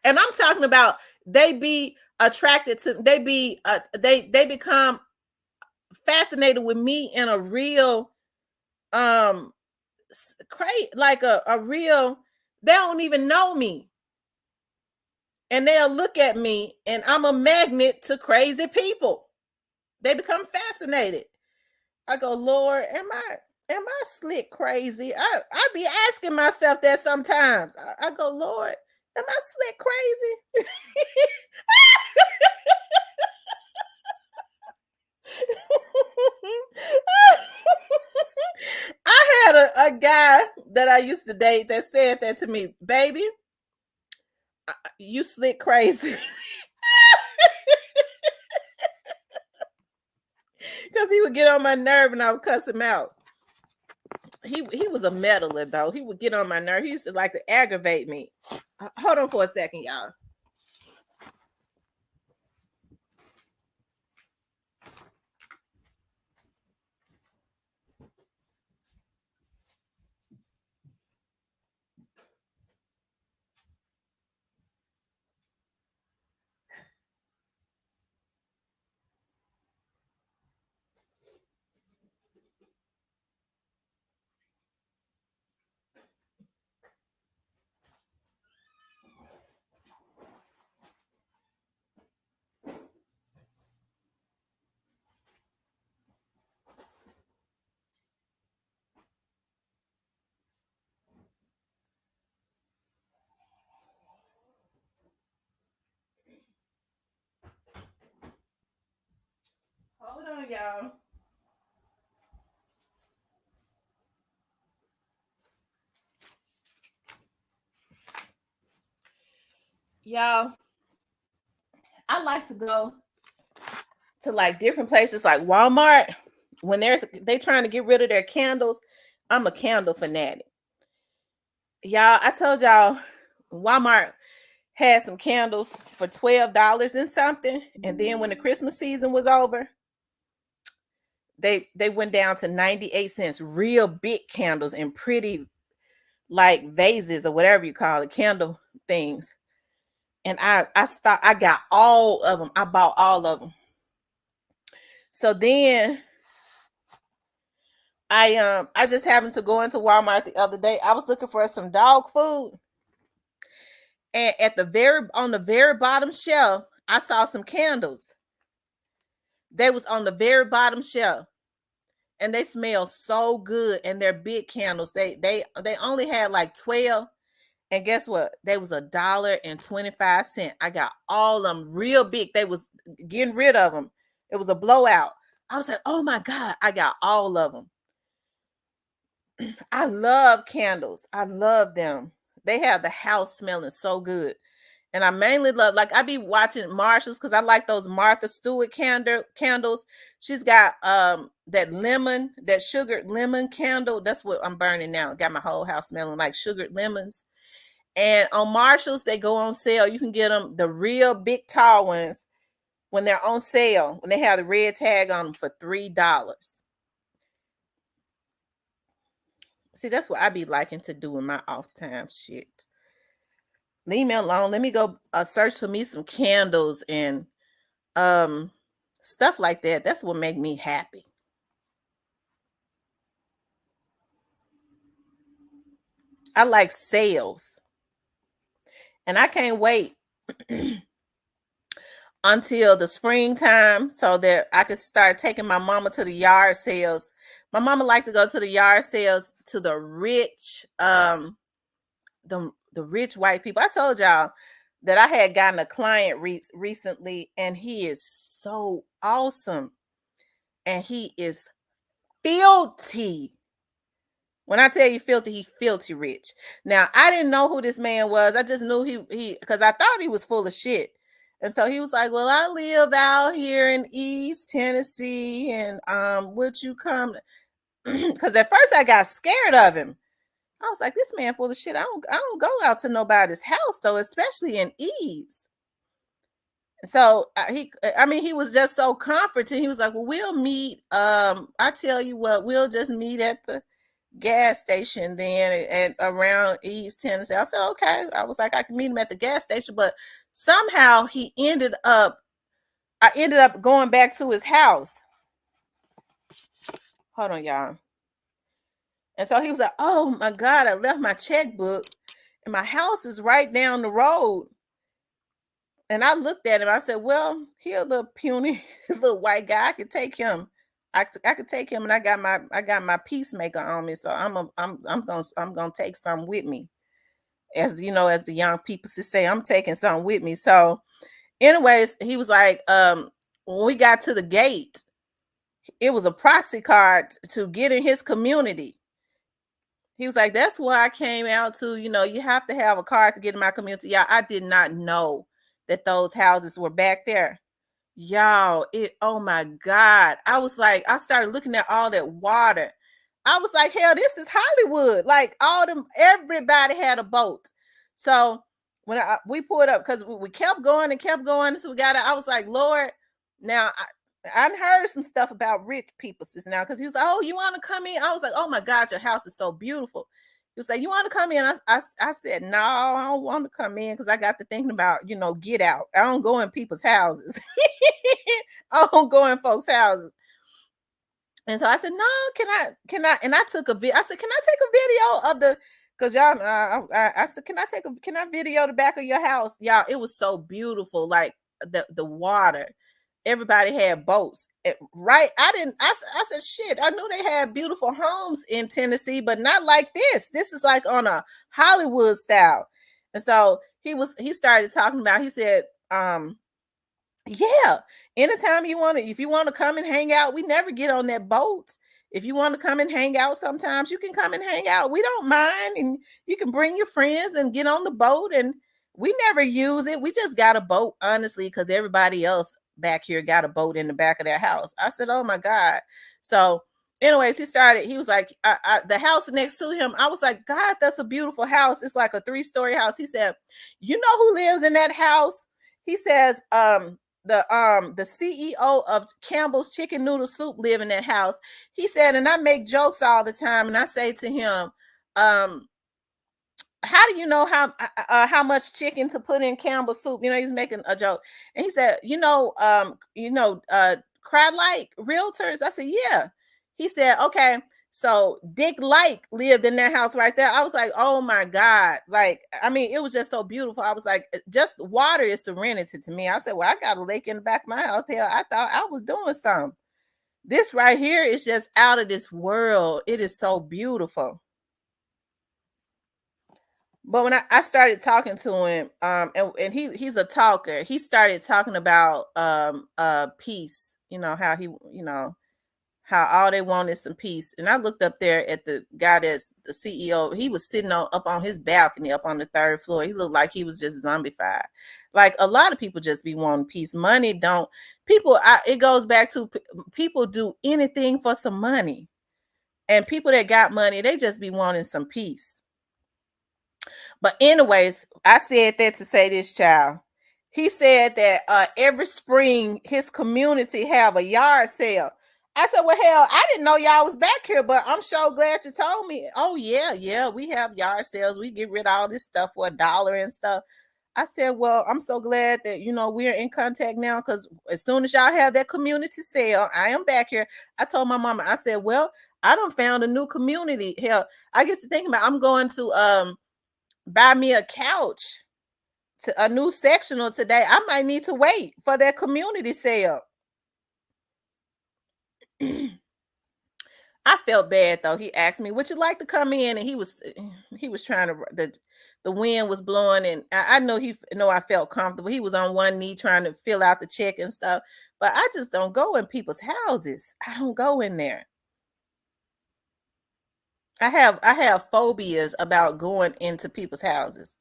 Speaker 1: I'm talking about they be attracted to, they become fascinated with me in a real like a real, they don't even know me, and they'll look at me and I'm a magnet to crazy people. They become fascinated. I go, Lord, am I slick crazy? I be asking myself that sometimes. I go, Lord, am I slick crazy? I had a guy that I used to date that said that to me, baby, you slick crazy. Because he would get on my nerve and I would cuss him out. He was a meddler, though. He would get on my nerve. He used to like to aggravate me. Hold on for a second, y'all. Hold on, y'all. Y'all, I like to go to like different places like Walmart when they trying to get rid of their candles. I'm a candle fanatic. Y'all, I told y'all Walmart had some candles for $12 and something, and then when the Christmas season was over, they went down to 98 cents. Real big candles and pretty like vases or whatever you call it, candle things. And I got all of them. I bought all of them. So then I just happened to go into Walmart the other day. I was looking for some dog food, and at the very bottom shelf, I saw some candles. They was on the very bottom shelf, and they smell so good, and they're big candles. They only had like 12, and guess what? They was $1.25. I got all of them real big. They was getting rid of them. It was a blowout. I was like, oh my God, I got all of them. I love candles. I love them. They have the house smelling so good. And I mainly love, like, I be watching Marshalls because I like those Martha Stewart candles. She's got that sugared lemon candle. That's what I'm burning now. Got my whole house smelling like sugared lemons. And on Marshalls, they go on sale. You can get them, the real big tall ones, when they're on sale, when they have the red tag on them, for $3. See, that's what I be liking to do in my off time. Shit. Leave me alone. Let me go search for me some candles and um stuff like that. That's what make me happy. I like sales. And I can't wait until the springtime so that I could start taking my mama to the yard sales. My mama liked to go to the yard sales to the rich, the rich white people. I told y'all that I had gotten a client recently, and he is so awesome, and he is filthy. When I tell you filthy, he filthy rich. Now, I didn't know who this man was. I just knew he because I thought he was full of shit. And so he was like, well, I live out here in East Tennessee, and would you come? Because at first I got scared of him. I was like, this man full of shit. I don't go out to nobody's house though, especially in East. So he was just so comforting. He was like, well, we'll meet. I tell you what, we'll just meet at the gas station then and around East Tennessee. I said, okay. I was like, I can meet him at the gas station, but somehow I ended up going back to his house. Hold on, y'all. And so he was like, oh my God, I left my checkbook and my house is right down the road. And I looked at him. I said, well, he a little puny little white guy. I could take him. I could take him, and I got my peacemaker on me. So I'm gonna take some with me. As you know, as the young people say, I'm taking something with me. So, anyways, he was like, when we got to the gate, it was a proxy card to get in his community. He was like, that's why I came out to, you have to have a card to get in my community. Yeah, I did not know that those houses were back there. Y'all, oh my God. I was like, I started looking at all that water. I was like, hell, this is Hollywood. Like everybody had a boat. So when we pulled up, because we kept going and kept going. So I was like, Lord, now I heard some stuff about rich people now, because he was like, oh, you want to come in? I was like, oh my God, your house is so beautiful. He was like, you want to come in? I said, no, I don't want to come in, because I got to thinking about, get out. I don't go in people's houses. I don't go in folks' houses. And so I said, no, can I? And I took a video. I said, can I take a video of because y'all, I said, can I video the back of your house? Y'all, it was so beautiful. Like the water. Everybody had boats, right? I said, shit, I knew they had beautiful homes in Tennessee, but not like this. This is like on a Hollywood style. And so he started talking about, he said, yeah, anytime if you want to come and hang out, we never get on that boat. If you want to come and hang out, sometimes you can come and hang out. We don't mind. And you can bring your friends and get on the boat. And we never use it. We just got a boat, honestly, because everybody else back here got a boat in the back of their house. I said, oh my God. So anyways, he was like, the house next to him, I was like, God, that's a beautiful house. It's like a 3-story house. He said, you know who lives in that house? He says, the CEO of Campbell's Chicken Noodle Soup live in that house. He said, and I make jokes all the time, and I say to him, how do you know how much chicken to put in Campbell's soup? He's making a joke. And he said, Cry Like Realtors. I said, yeah. He said, okay. So Dick Like lived in that house right there. I was like, oh my God. Like, I mean, it was just so beautiful. I was like, just water is serenity to me. I said, well, I got a lake in the back of my house. Hell, I thought I was doing something. This right here is just out of this world. It is so beautiful. But when I started talking to him, and he's a talker, he started talking about peace, how he, how all they want is some peace. And I looked up there at the guy that's the CEO. He was sitting up on his balcony up on the third floor. He looked like he was just zombified. Like a lot of people just be wanting peace. Money don't people it goes back to people do anything for some money. And people that got money, they just be wanting some peace. But anyways, I said that to say this, child. He said that every spring his community have a yard sale. I said, well, hell, I didn't know y'all was back here, but I'm sure glad you told me. Oh, yeah, we have yard sales. We get rid of all this stuff for $1 and stuff. I said, well, I'm so glad that, we're in contact now, because as soon as y'all have that community sale, I am back here. I told my mama, I said, well, I done found a new community. Hell, I get to thinking about I'm going to buy me a couch, to a new sectional today. I might need to wait for that community sale. I felt bad though. He asked me, "Would you like to come in?" And he was trying to the wind was blowing, and I know he know I felt comfortable. He was on one knee trying to fill out the check and stuff. But I just don't go in people's houses. I don't go in there. I have phobias about going into people's houses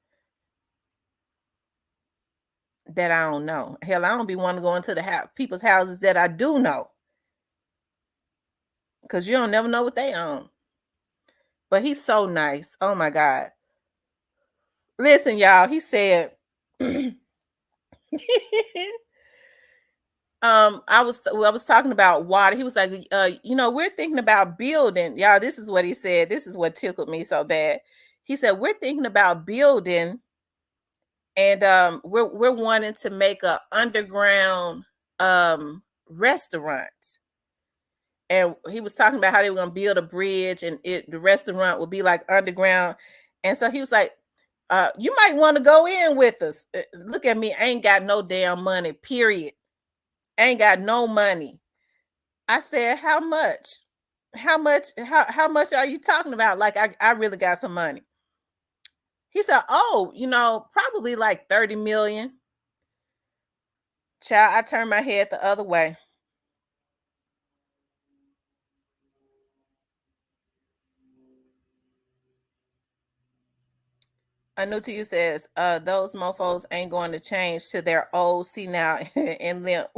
Speaker 1: that I don't know. Hell, I don't be wanting to go into the people's houses that I do know, because you don't never know what they own. But he's so nice. Oh my God. Listen, y'all, he said, I was talking about water. He was like, we're thinking about building. Y'all, this is what he said. This is what tickled me so bad. He said, we're thinking about building, and we're wanting to make a underground restaurant. And he was talking about how they were going to build a bridge, and the restaurant would be like underground. And so he was like, you might want to go in with us. Look at me, I ain't got no damn money, period. I ain't got no money. I said, how much? How much are you talking about? Like, I really got some money. He said, oh, probably like 30 million. Child, I turned my head the other way. I know to you says, those mofos ain't going to change to their old senile and limp.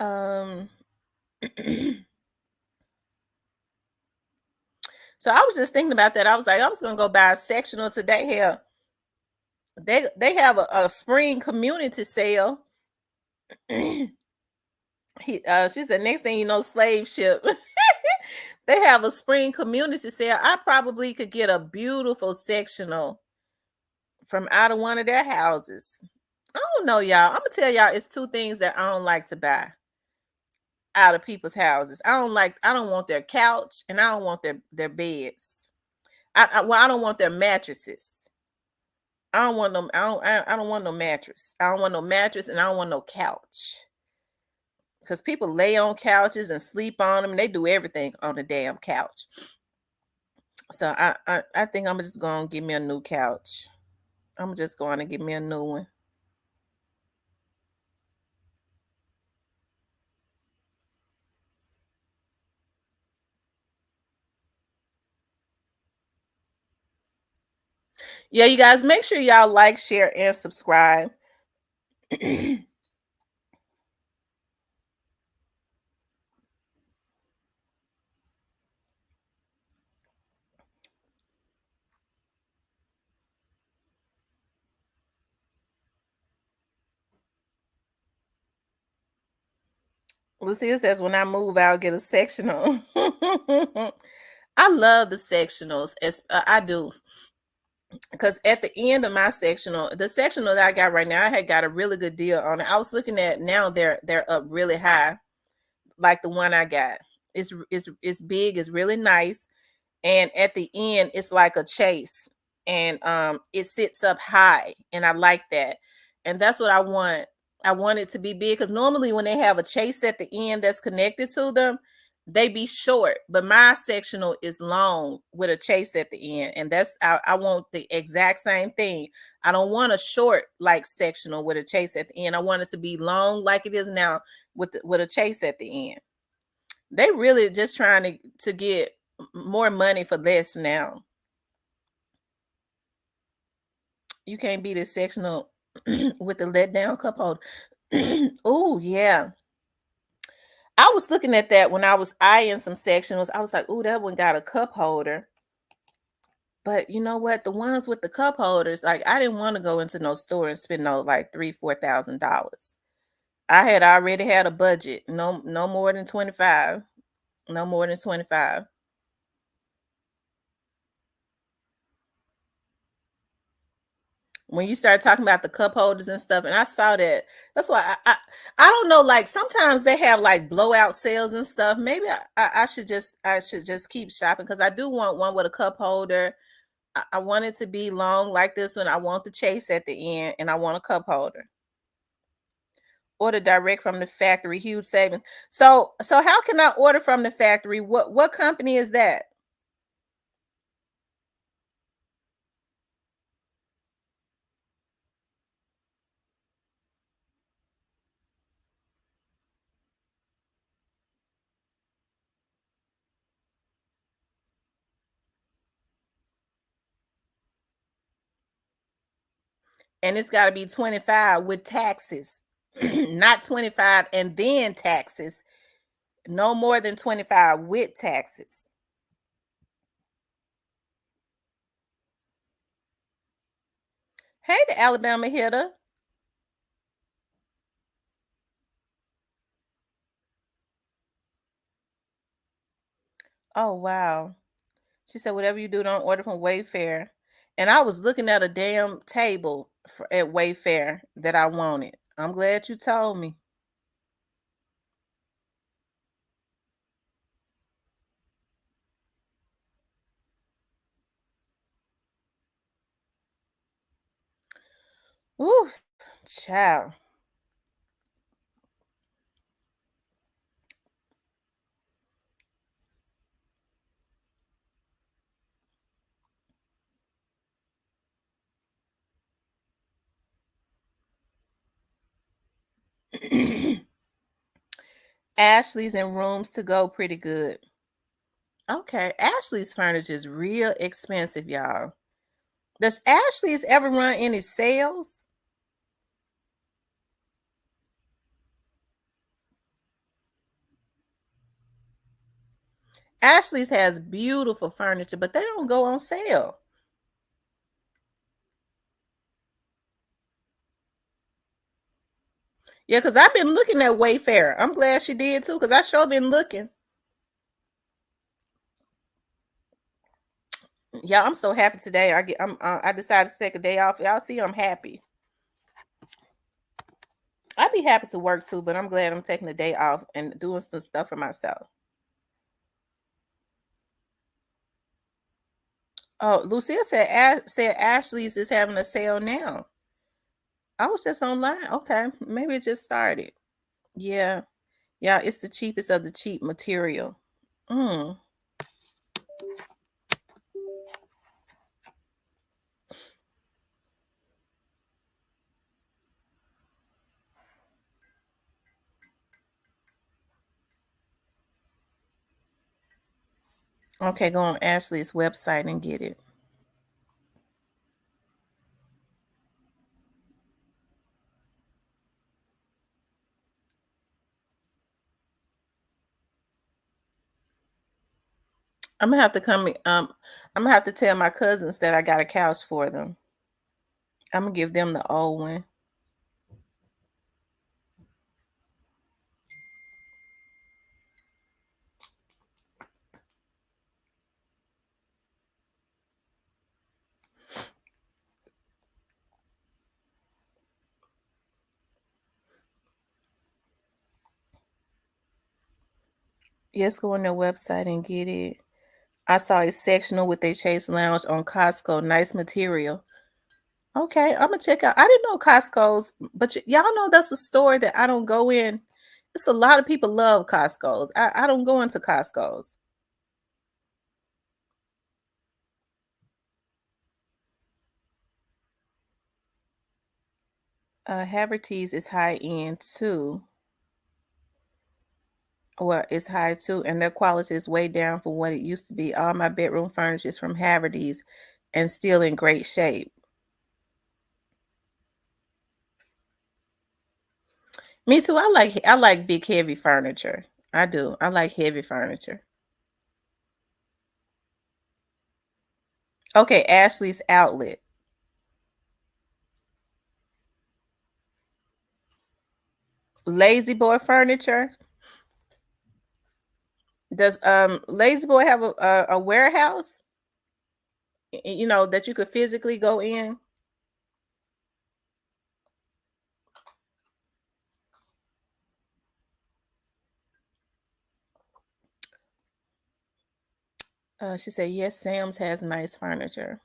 Speaker 1: um so I was just thinking about that. I was like, I was gonna go buy a sectional today here. They have a spring community sale. She said, next thing you know, slave ship. They have a spring community sale. I probably could get a beautiful sectional from out of one of their houses. I don't know, y'all. I'm gonna tell y'all, it's two things that I don't like to buy out of people's houses. I don't want their couch, and I don't want their beds. I don't want their mattresses. I don't want them. I don't want no mattress. I don't want no mattress, and I don't want no couch. Because people lay on couches and sleep on them, and they do everything on the damn couch. So I think I'm just gonna give me a new couch. I'm just going to give me a new one. Yeah, you guys, make sure y'all like, share, and subscribe. Lucia says, when I move, I'll get a sectional. I love the sectionals. I do. Because at the end of my sectional, the sectional that I got right now, I had got a really good deal on it. I was looking at now they're up really high, like the one I got. It's big, it's really nice, and at the end it's like a chase, and it sits up high, and I like that, and that's what I want. I want it to be big because normally when they have a chase at the end that's connected to them, they be short, but my sectional is long with a chase at the end, and I want the exact same thing. I don't want a short like sectional with a chase at the end. I want it to be long like it is now with a chase at the end. They really just trying to get more money for less now. You can't beat a sectional with the let down cup holder. Oh yeah. I was looking at that when I was eyeing some sectionals. I was like, "Ooh, that one got a cup holder." But you know what? The ones with the cup holders, like I didn't want to go into no store and spend no like $3,000, $4,000. I had already had a budget. No more than 25. No more than 25. When you start talking about the cup holders and stuff, and I saw that. That's why I don't know. Like sometimes they have like blowout sales and stuff. Maybe I should just keep shopping because I do want one with a cup holder. I want it to be long like this one. I want the chase at the end, and I want a cup holder. Order direct from the factory, huge savings. So how can I order from the factory? What company is that? And it's got to be 25 with taxes, not 25 and then taxes. No more than 25 with taxes. Hey, the Alabama hitter. Oh, wow. She said, whatever you do, don't order from Wayfair. And I was looking at a damn table at Wayfair that I wanted. I'm glad you told me. Ooh, child. Ashley's and rooms to go pretty good. Okay, Ashley's furniture is real expensive, y'all. Does Ashley's ever run any sales? Ashley's has beautiful furniture, but they don't go on sale. Yeah, because I've been looking at Wayfair. I'm glad she did too, because I sure been looking. Yeah, I'm so happy today. I decided to take a day off. Y'all see, I'm happy. I'd be happy to work too, but I'm glad I'm taking a day off and doing some stuff for myself. Oh, Lucille said Ashley's is having a sale now. I was just online. Okay, maybe it just started. Yeah, yeah, it's the cheapest of the cheap material. Mm. Okay, go on Ashley's website and get it. I'm gonna have to I'm gonna have to tell my cousins that I got a couch for them. I'm gonna give them the old one. Yes, go on their website and get it. I saw a sectional with a Chase Lounge on Costco. Nice material. Okay, I'm gonna check out. I didn't know Costco's, but y'all know that's a store that I don't go in. It's a lot of people love Costco's. I don't go into Costco's. Haverty's is high end too. Well, it's high too, and their quality is way down from what it used to be. All my bedroom furniture is from Haverty's and still in great shape. Me too. I like big heavy furniture. I do. I like heavy furniture. Okay, Ashley's Outlet. Lazy Boy Furniture. Does Lazy Boy have a warehouse? That you could physically go in? She said yes. Sam's has nice furniture.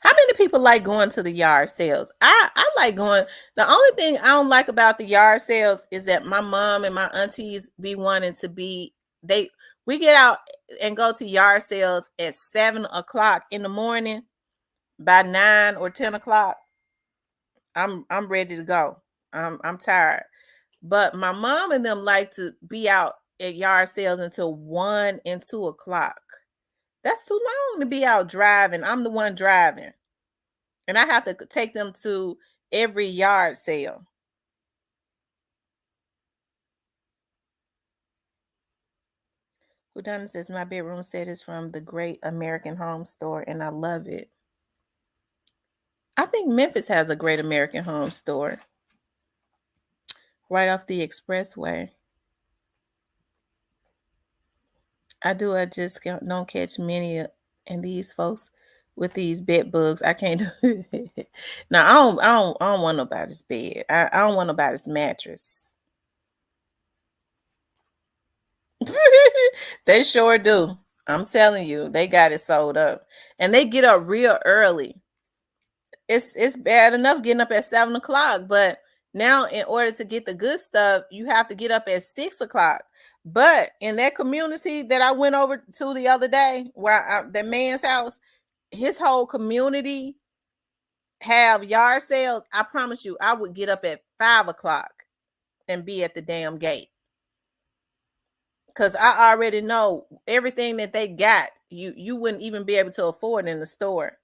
Speaker 1: How many people like going to the yard sales? I like going. The only thing I don't like about the yard sales is that my mom and my aunties be wanting to be they we get out and go to yard sales at 7 o'clock in the morning. By 9 or 10 o'clock, I'm ready to go. I'm tired. But my mom and them like to be out at yard sales until 1 and 2 o'clock. That's too long to be out driving. I'm the one driving. And I have to take them to every yard sale. Who done says my bedroom set is from the Great American Home Store, and I love it. I think Memphis has a Great American Home Store right off the expressway. I do. I just don't catch many, and these folks with these bed bugs, I can't do it. No, I don't want nobody's bed. I don't want nobody's mattress. They sure do. I'm telling you, they got it sold up, and they get up real early. It's bad enough getting up at 7 o'clock, but now in order to get the good stuff, you have to get up at 6 o'clock. But in that community that I went over to the other day, the man's house, his whole community have yard sales. I promise you, I would get up at 5 o'clock and be at the damn gate because I already know everything that they got. You wouldn't even be able to afford in the store.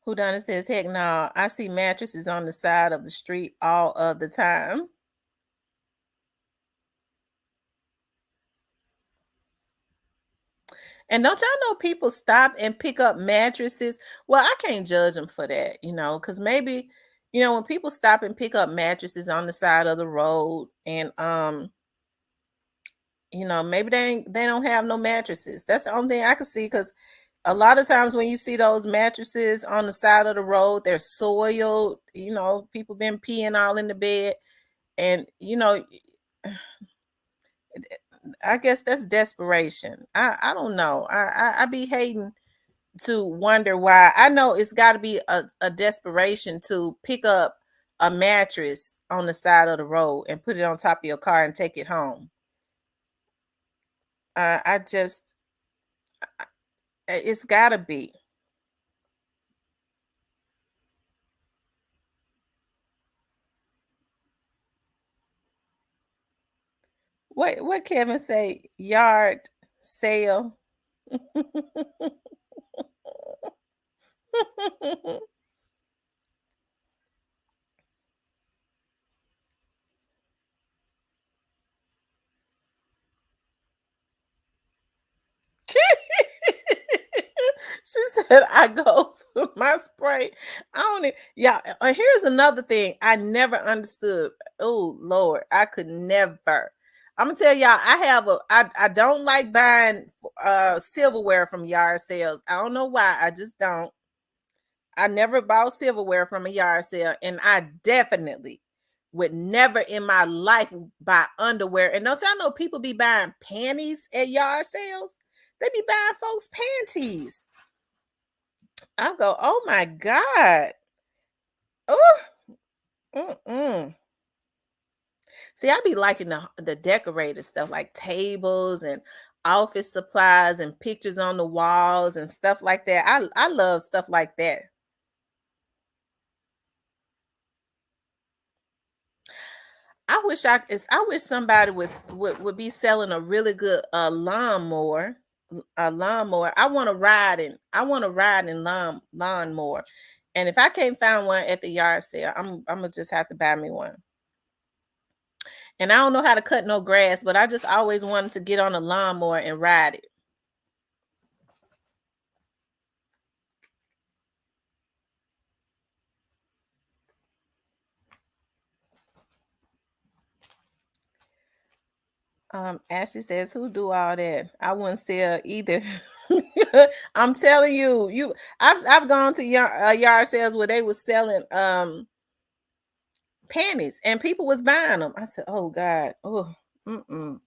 Speaker 1: Who done it says, heck no, I see mattresses on the side of the street all of the time. And don't y'all know people stop and pick up mattresses? Well, I can't judge them for that, because maybe, when people stop and pick up mattresses on the side of the road and maybe they don't have no mattresses. That's the only thing I can see because a lot of times when you see those mattresses on the side of the road, they're soiled, people been peeing all in the bed. And I guess that's desperation. I don't know. I be hating to wonder why. I know it's got to be a desperation to pick up a mattress on the side of the road and put it on top of your car and take it home. I just, it's got to be. What Kevin say? Yard sale. She said, I go to my spray. I don't yeah. Here's another thing I never understood. Oh Lord, I could never I'm gonna tell y'all, I don't like buying silverware from yard sales. I don't know why. I just don't. I never bought silverware from a yard sale, and I definitely would never in my life buy underwear. And don't y'all know people be buying panties at yard sales? They be buying folks panties. I go, oh my God. Oh, mm-mm. See, I be liking the decorative stuff like tables and office supplies and pictures on the walls and stuff like that. I love stuff like that. I wish somebody would be selling a really good lawnmower. A lawnmower. I want to ride in lawnmower. And if I can't find one at the yard sale, I'm gonna just have to buy me one. And I don't know how to cut no grass, but I just always wanted to get on a lawnmower and ride it. Ashley says, "Who do all that? I wouldn't sell either." I'm telling you, I've gone to yard sales where they were selling panties and people was buying them. I said, "Oh God, oh, mm-mm."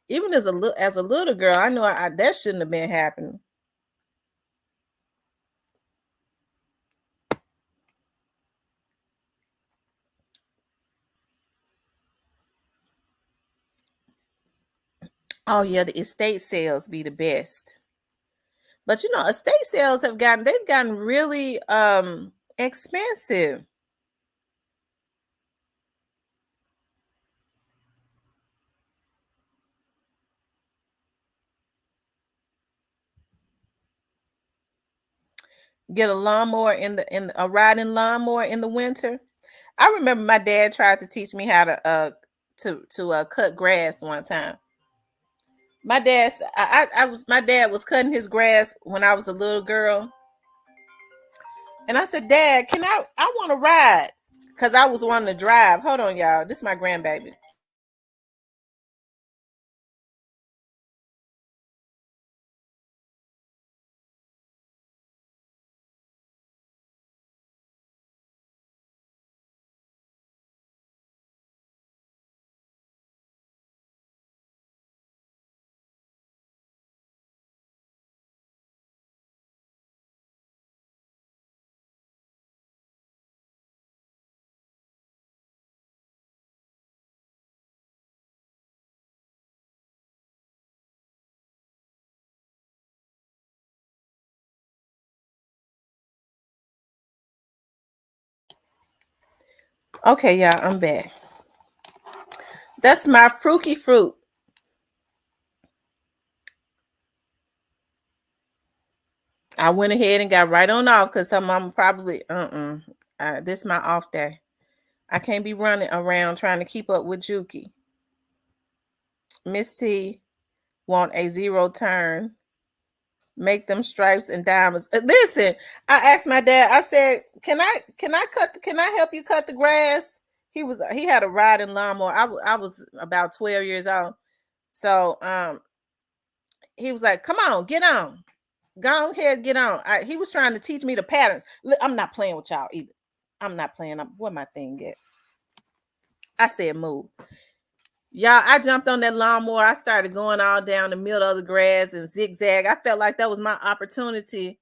Speaker 1: Even as a little girl, I know that shouldn't have been happening. Oh yeah, the estate sales be the best. But estate sales they've gotten really expensive. Get a lawnmower in a riding lawnmower in the winter. I remember my dad tried to teach me how to cut grass one time. My dad was cutting his grass when I was a little girl, and I said, "Dad, I want to ride?" Because I was wanting to drive. Hold on, y'all. This is my grandbaby. Okay, y'all, I'm back. That's my fruity fruit. I went ahead and got right on off because some mama probably this my off day. I can't be running around trying to keep up with Juki. Miss T want a zero turn. Make them stripes and diamonds. Listen, I asked my dad. I said, Can I help you cut the grass?" He had a riding lawnmower. I was about 12 years old. So he was like, "Come on, get on. Go ahead, get on." He was trying to teach me the patterns. I'm not playing with y'all either. I'm not playing. What my thing at? I said move. Y'all, I jumped on that lawnmower. I started going all down the middle of the grass and zigzag. I felt like that was my opportunity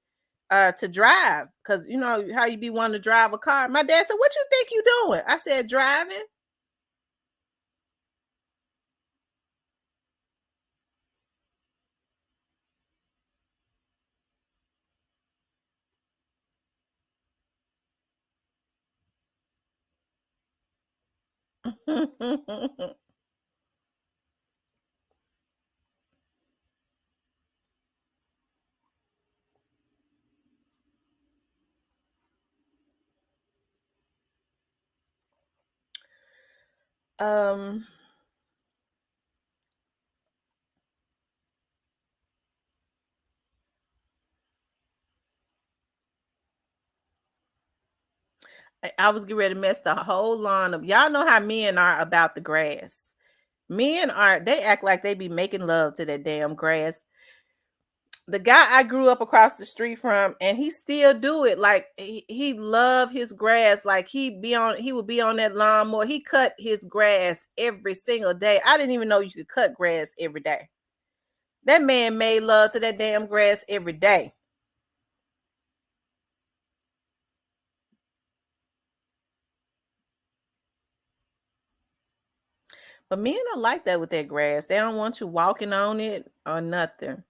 Speaker 1: to drive. Because you know how you be wanting to drive a car. My dad said, "What you think you doing?" I said, "Driving." um I was getting ready to mess the whole lawn up. Y'all know how men are about the grass. Men are they act like they be making love to that damn grass. The guy I grew up across the street from, and he still do it. Like he love his grass. Like he would be on that lawnmower. He cut his grass every single day. I didn't even know you could cut grass every day. That man made love to that damn grass every day. But men are like that with that grass. They don't want you walking on it or nothing.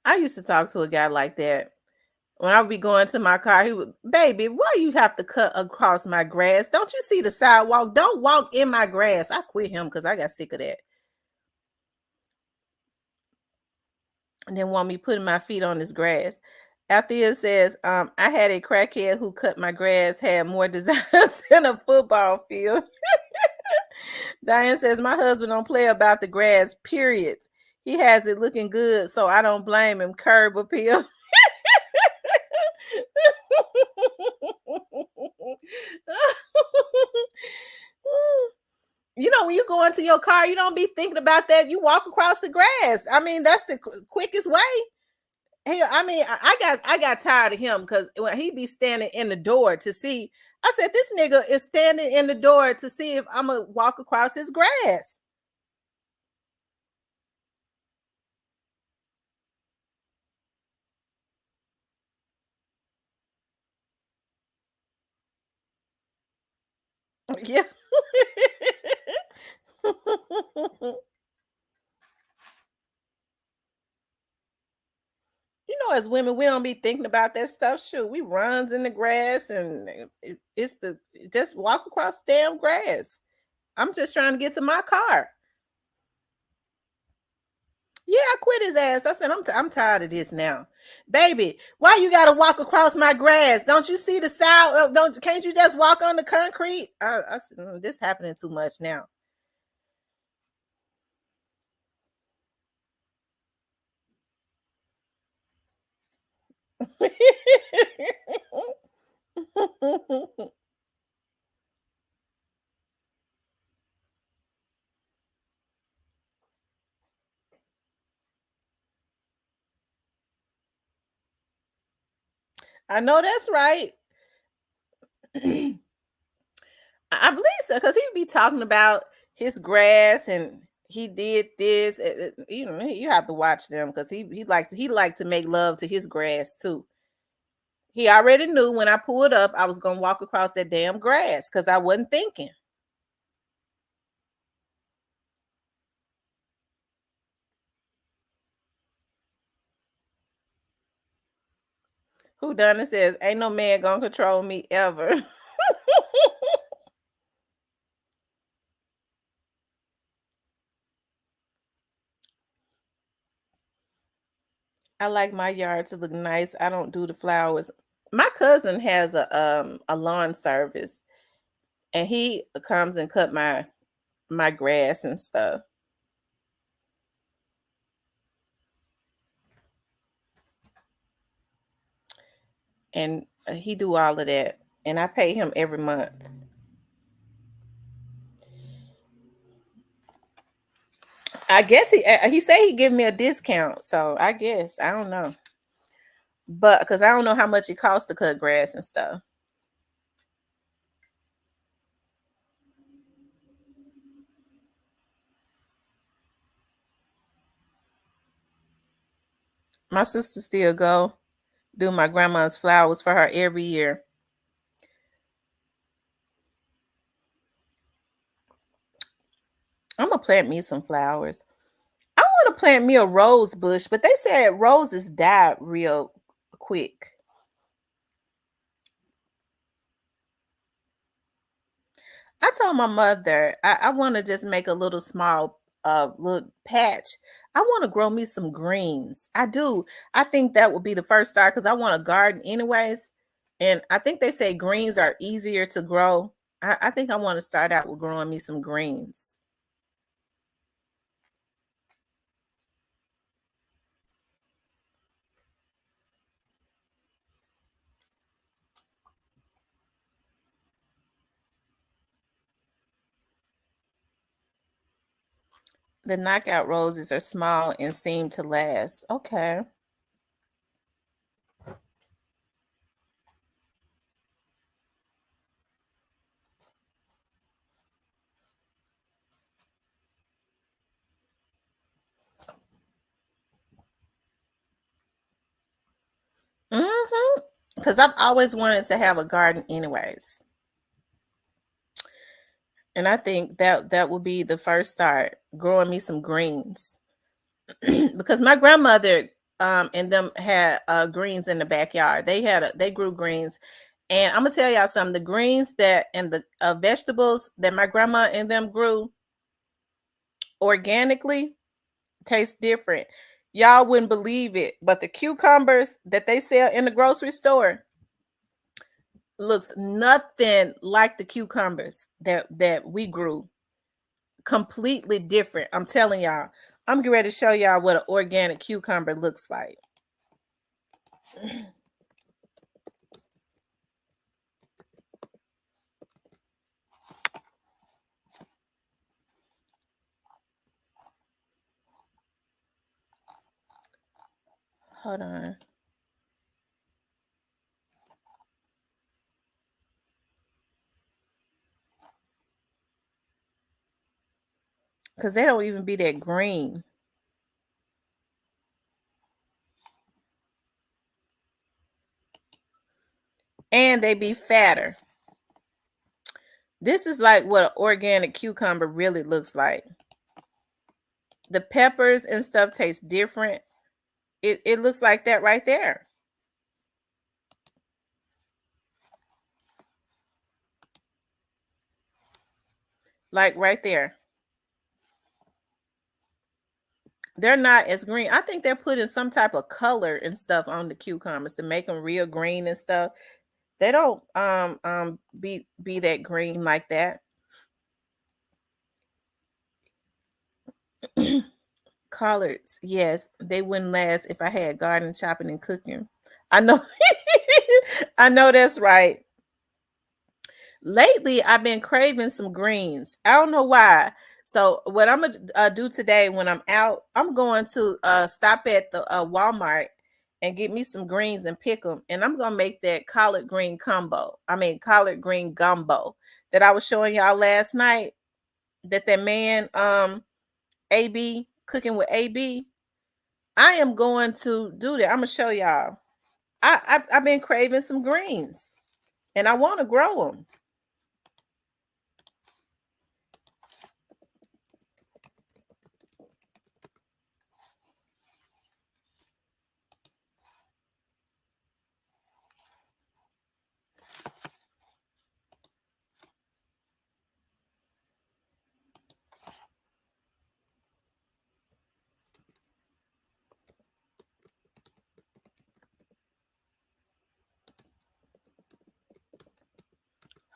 Speaker 1: I used to talk to a guy like that. When I would be going to my car, he would, baby, why you have to cut across my grass? Don't you see the sidewalk? Don't walk in my grass. I quit him because I got sick of that. And then want me putting my feet on this grass. After it says, I had a crackhead who cut my grass, had more designs than a football field. Diane says, my husband don't play about the grass, periods. He has it looking good, so I don't blame him. Curb appeal. When you go into your car, you don't be thinking about that. You walk across the grass. I mean, that's the quickest way. Hey, I mean, I got tired of him because when he be standing in the door to see, I said, this nigga is standing in the door to see if I'm gonna walk across his grass. Yeah. As women, we don't be thinking about that stuff. Shoot, we runs in the grass and it's the just walk across the damn grass. I'm just trying to get to my car. Yeah, I quit his ass. I said, I'm tired of this now. Baby, why you got to walk across my grass? Don't you see the side? Can't you just walk on the concrete? I said, this happening too much now. I know that's right. I believe so because he'd be talking about his grass and he did this. You have to watch them because he liked to make love to his grass too. He already knew when I pulled up, I was gonna walk across that damn grass because I wasn't thinking. Who done it says, ain't no man gonna control me ever. I like my yard to look nice. I don't do the flowers. My cousin has a lawn service and he comes and cut my grass and stuff. And he do all of that. And I pay him every month. I guess he said he give me a discount. So I guess I don't know. But because I don't know how much it costs to cut grass and stuff. My sister still go do my grandma's flowers for her every year. I'm gonna plant me some flowers. I want to plant me a rose bush, but they said roses die real quick. I told my mother I want to just make a little small little patch. I want to grow me some greens. I do. I think that would be the first start because I want a garden anyways. And I think they say greens are easier to grow. I think I want to start out with growing me some greens. The knockout roses are small and seem to last. Okay. Mm-hmm. Because I've always wanted to have a garden anyways. And I think that would be the first start, growing me some greens. Because my grandmother and them had greens in the backyard. They grew greens. And I'm gonna tell y'all something. The greens that and the vegetables that my grandma and them grew organically taste different. Y'all wouldn't believe it, but the cucumbers that they sell in the grocery store looks nothing like the cucumbers that we grew. Completely different. I'm telling y'all. I'm getting ready to show y'all what an organic cucumber looks like. Hold on. Because they don't even be that green. And they be fatter. This is like what an organic cucumber really looks like. The peppers and stuff taste different. It looks like that right there. Like right there. They're not as green. I think they're putting some type of color and stuff on the cucumbers to make them real green and stuff. They don't be that green like that. Collards, yes, they wouldn't last if I had garden chopping and cooking. I know. I know that's right. Lately, I've been craving some greens. I don't know why. So what I'm gonna do today when I'm out, I'm going to stop at the Walmart and get me some greens and pick them, and I'm gonna make that collard green combo. I mean collard green gumbo that I was showing y'all last night. That man AB cooking with AB. I am going to do that. I'm gonna show y'all. I've been craving some greens, and I want to grow them.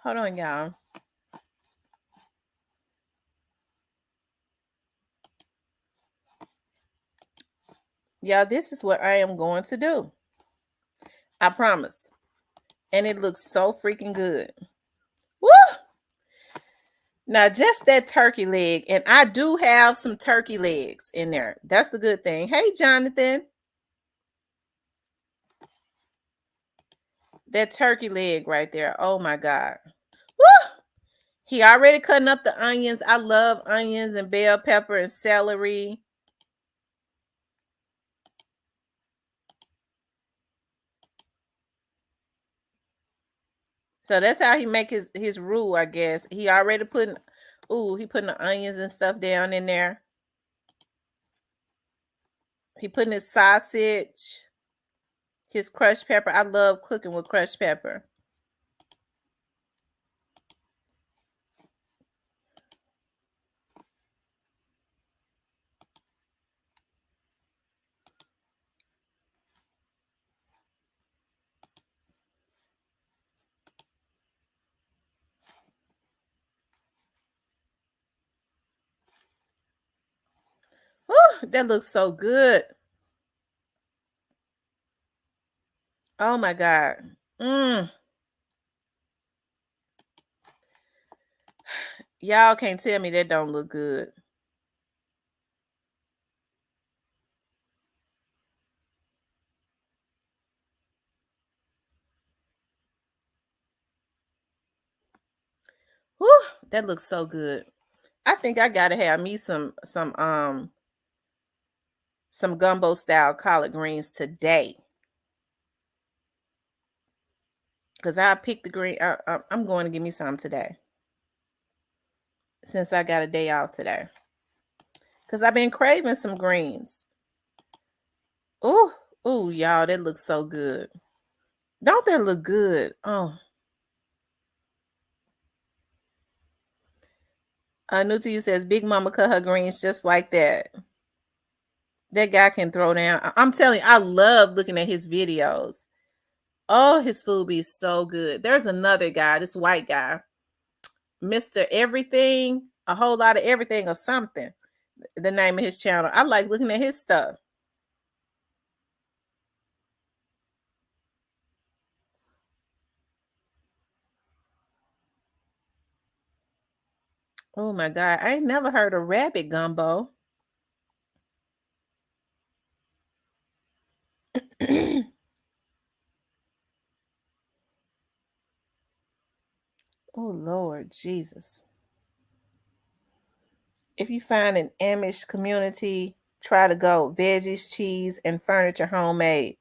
Speaker 1: Hold on, y'all. Y'all, this is what I am going to do. I promise. And it looks so freaking good. Woo! Now, just that turkey leg, and I do have some turkey legs in there. That's the good thing. Hey, Jonathan. That turkey leg right there. Oh my God. Woo! He already cutting up the onions. I love onions and bell pepper and celery. So that's how he make his roux, I guess. He already putting, he putting the onions and stuff down in there. He putting his sausage, his crushed pepper. I love cooking with crushed pepper. That looks so good. Oh my God. Mm. Y'all can't tell me that don't look good. Whew, that looks so good. I think I gotta have me some gumbo style collard greens today. Cause I picked the green. I'm going to give me some today since I got a day off today. Cause I've been craving some greens. Oh, oh, y'all, that looks so good. Don't that look good? Oh, new to you says Big Mama cut her greens just like that. That guy can throw down. I'm telling you, I love looking at his videos. Oh, his food be so good. There's another guy, this white guy, Mr. Everything, a whole lot of everything or something. The name of his channel. I like looking at his stuff. Oh my God. I ain't never heard of rabbit gumbo. Oh Lord Jesus. If you find an Amish community, try to go veggies, cheese, and furniture homemade.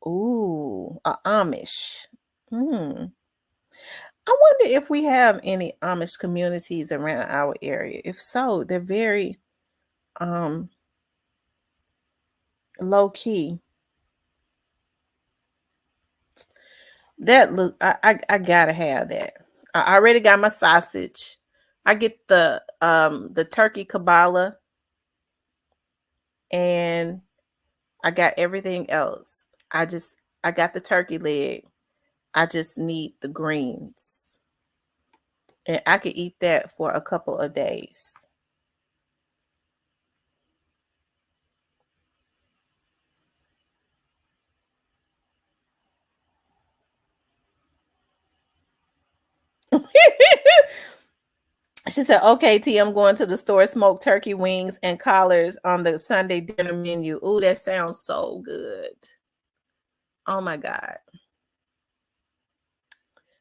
Speaker 1: Ooh, a Amish. Hmm. I wonder if we have any Amish communities around our area. If so, they're very um low key. That look, I gotta have that. I already got my sausage. I get the turkey kabbalah, and I got everything else. I got the turkey leg. I just need the greens. And I could eat that for a couple of days. She said, okay, T, I'm going to the store, smoke turkey wings and collars on the Sunday dinner menu. Ooh, that sounds so good. Oh my God.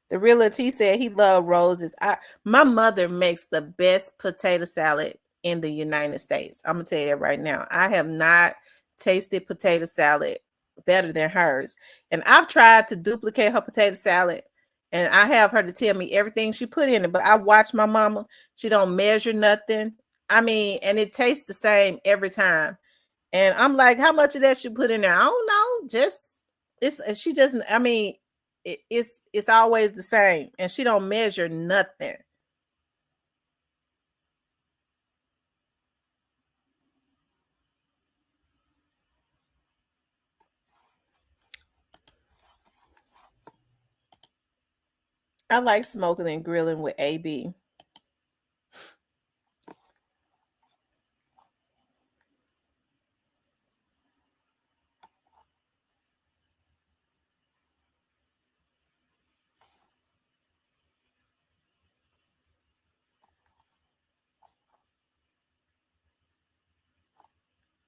Speaker 1: The realtor T said he loved roses. My mother makes the best potato salad in the United States. I'm gonna tell you that right now. I have not tasted potato salad better than hers. And I've tried to duplicate her potato salad, and I have her to tell me everything she put in it. But I watch my mama, she don't measure nothing. I mean, and it tastes the same every time. And I'm like, how much of that she put in there? I don't know. Just she doesn't. I mean, it's always the same, and she don't measure nothing. I like smoking and grilling with AB.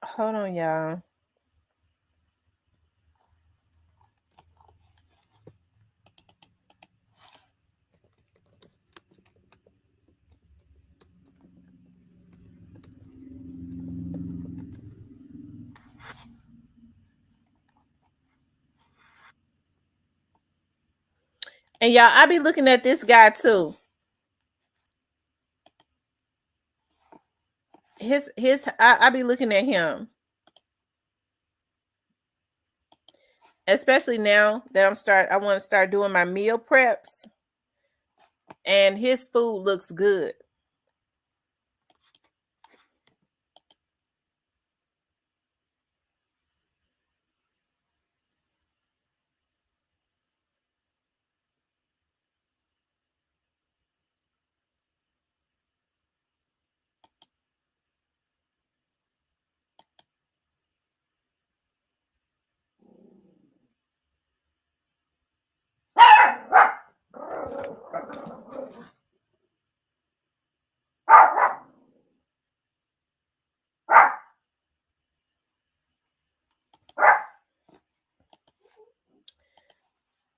Speaker 1: Hold on, y'all. And y'all, I be looking at this guy too. I be looking at him, especially now that I want to start doing my meal preps, and his food looks good.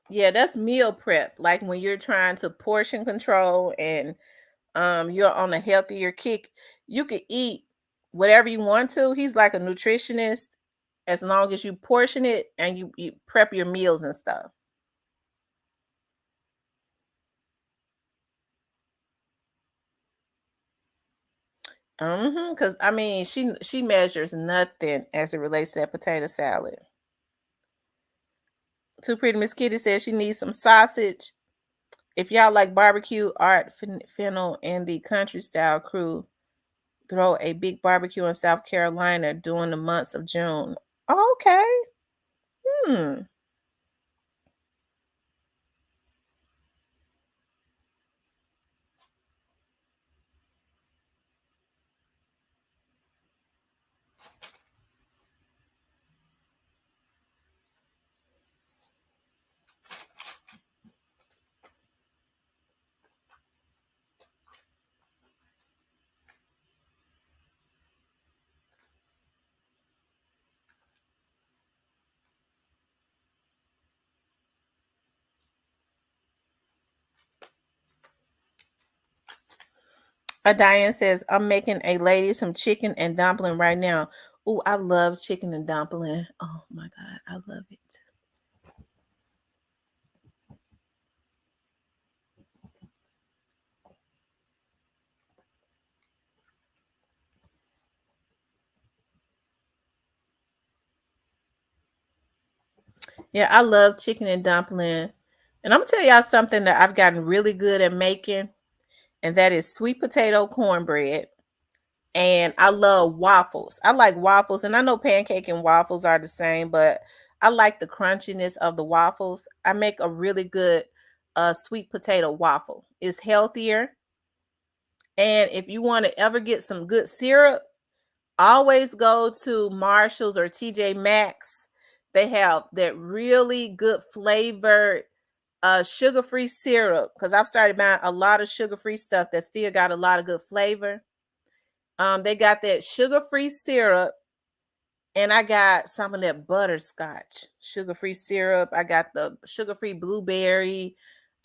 Speaker 1: Yeah, that's meal prep. Like when you're trying to portion control and you're on a healthier kick, you could eat whatever you want to. He's like a nutritionist as long as you portion it and you prep your meals and stuff. Because I mean, she measures nothing as it relates to that potato salad. Too Pretty Miss Kitty says she needs some sausage. If y'all like barbecue, Art Fennel and the Country Style crew throw a big barbecue in South Carolina during the months of June. Okay. Hmm. Diane says, I'm making a lady some chicken and dumpling right now. Oh, I love chicken and dumpling. Oh my God, I love it. Yeah, I love chicken and dumpling. And I'm gonna tell y'all something that I've gotten really good at making, and that is sweet potato cornbread. And I love waffles. I like waffles, and I know pancake and waffles are the same, but I like the crunchiness of the waffles. I make a really good sweet potato waffle. It's healthier. And if you want to ever get some good syrup, always go to Marshall's or TJ Maxx. They have that really good flavored sugar-free syrup because I've started buying a lot of sugar-free stuff that still got a lot of good flavor. They got that sugar-free syrup, and I got some of that butterscotch sugar-free syrup. I got the sugar-free blueberry.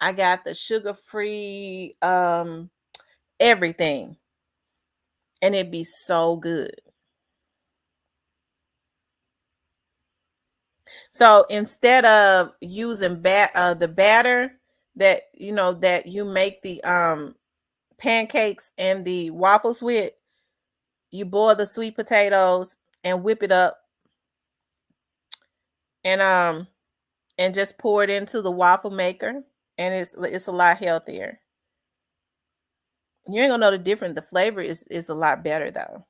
Speaker 1: I got the sugar-free everything, and it'd be so good. So instead of using the batter that that you make the pancakes and the waffles with, you boil the sweet potatoes and whip it up and just pour it into the waffle maker, and it's a lot healthier. You ain't gonna know the difference. The flavor is a lot better though.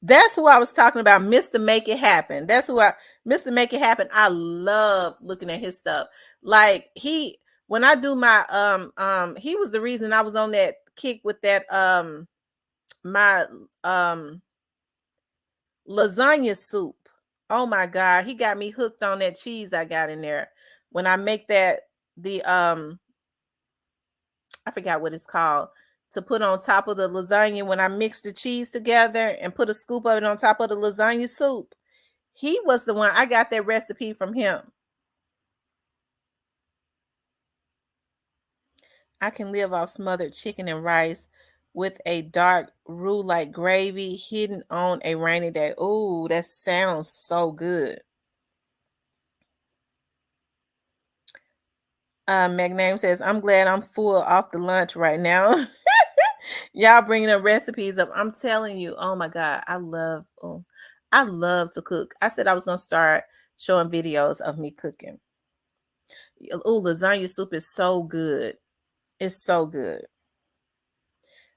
Speaker 1: That's who I was talking about, Mr. Make It Happen. That's who I Mr. Make It Happen. I love looking at his stuff. Like when I do my he was the reason I was on that kick with that my um lasagna soup. Oh my God, he got me hooked on that cheese I got in there. When I make that the I forgot what it's called, to put on top of the lasagna when I mix the cheese together and put a scoop of it on top of the lasagna soup. He was the one I got that recipe from him. I can live off smothered chicken and rice with a dark roux like gravy hidden on a rainy day. Ooh, that sounds so good. Magname says, I'm glad I'm full off the lunch right now. Y'all bringing the recipes up. I'm telling you, oh my God, I love to cook. I said I was going to start showing videos of me cooking. Oh, lasagna soup is so good. It's so good.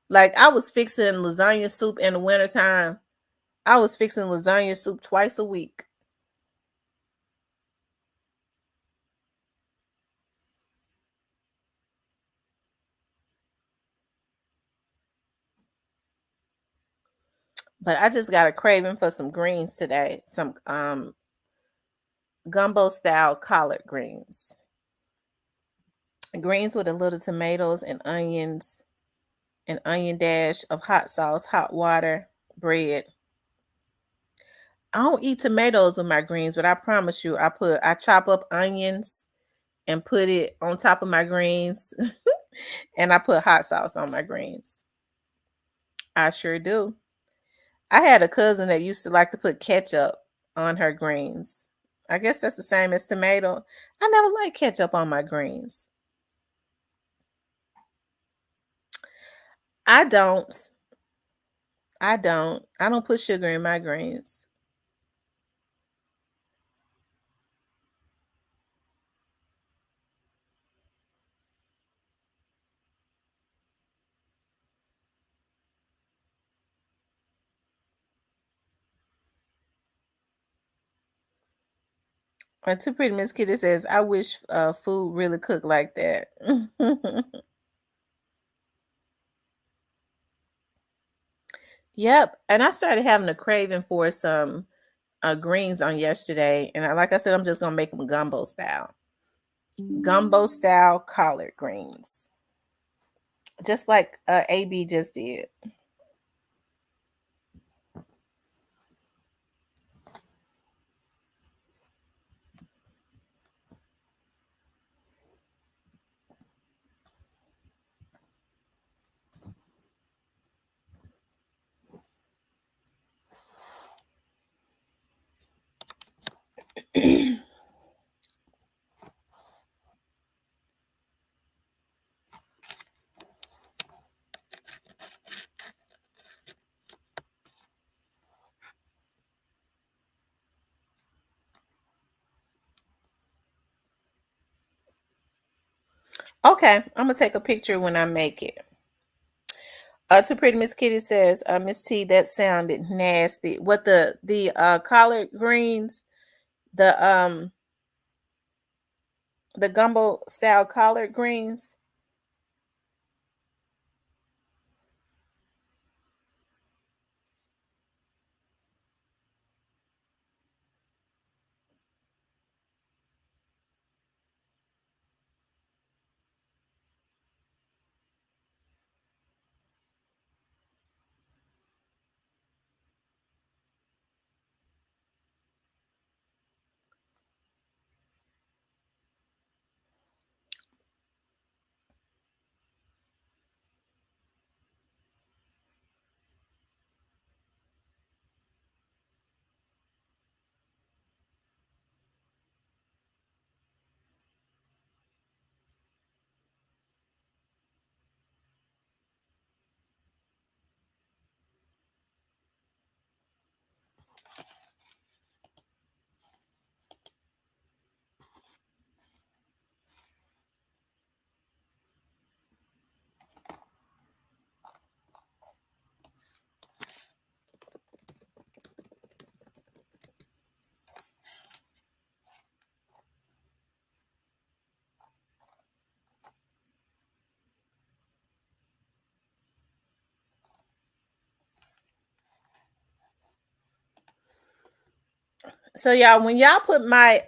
Speaker 1: Like I was fixing lasagna soup in the wintertime. I was fixing lasagna soup twice a week. But I just got a craving for some greens today. Some gumbo style collard greens. Greens with a little tomatoes and onions, an onion dash of hot sauce, hot water, bread. I don't eat tomatoes with my greens, but I promise you, I chop up onions and put it on top of my greens, and I put hot sauce on my greens. I sure do. I had a cousin that used to like to put ketchup on her greens. I guess that's the same as tomato. I never liked ketchup on my greens. I don't. I don't. I don't put sugar in my greens. And Too Pretty Miss Kitty says, I wish food really cooked like that. Yep. And I started having a craving for some greens on yesterday. And like I said, I'm just going to make them gumbo style. Gumbo style collard greens. Just like AB just did. Okay, I'm gonna take a picture when I make it. Too Pretty Miss Kitty says, Miss T, that sounded nasty. What the collard greens, the the gumbo style collard greens. So y'all, when y'all put my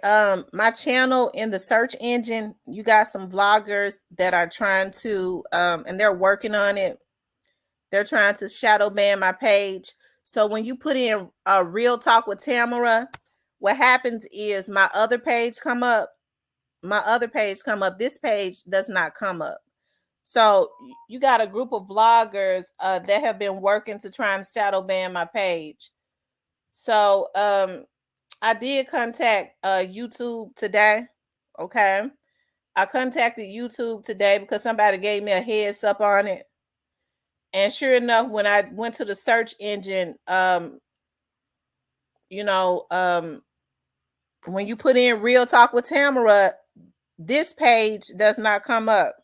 Speaker 1: channel in the search engine, you got some vloggers that are trying to and they're working on it. They're trying to shadow ban my page. So when you put in a real talk with Tamara, what happens is my other page come up. My other page come up. This page does not come up. So you got a group of vloggers that have been working to try and shadow ban my page. So I did contact YouTube today. Okay. I contacted YouTube today because somebody gave me a heads up on it. And sure enough, when I went to the search engine, you know, when you put in Real Talk with Tamara, this page does not come up.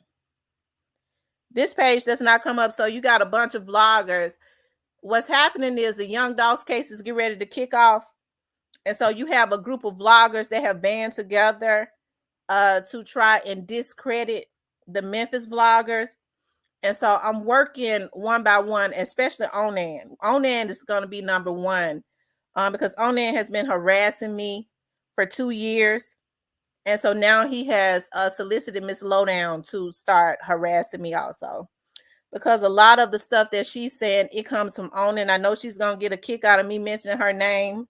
Speaker 1: This page does not come up. So you got a bunch of vloggers. What's happening is the Young Dogs cases get ready to kick off. And so you have a group of vloggers that have band together to try and discredit the Memphis vloggers. And so I'm working one by one, especially Onan. Onan is going to be number one, because Onan has been harassing me for 2 years. And so now he has solicited Miss Lowdown to start harassing me also. Because a lot of the stuff that she's saying, it comes from Onan. I know she's going to get a kick out of me mentioning her name.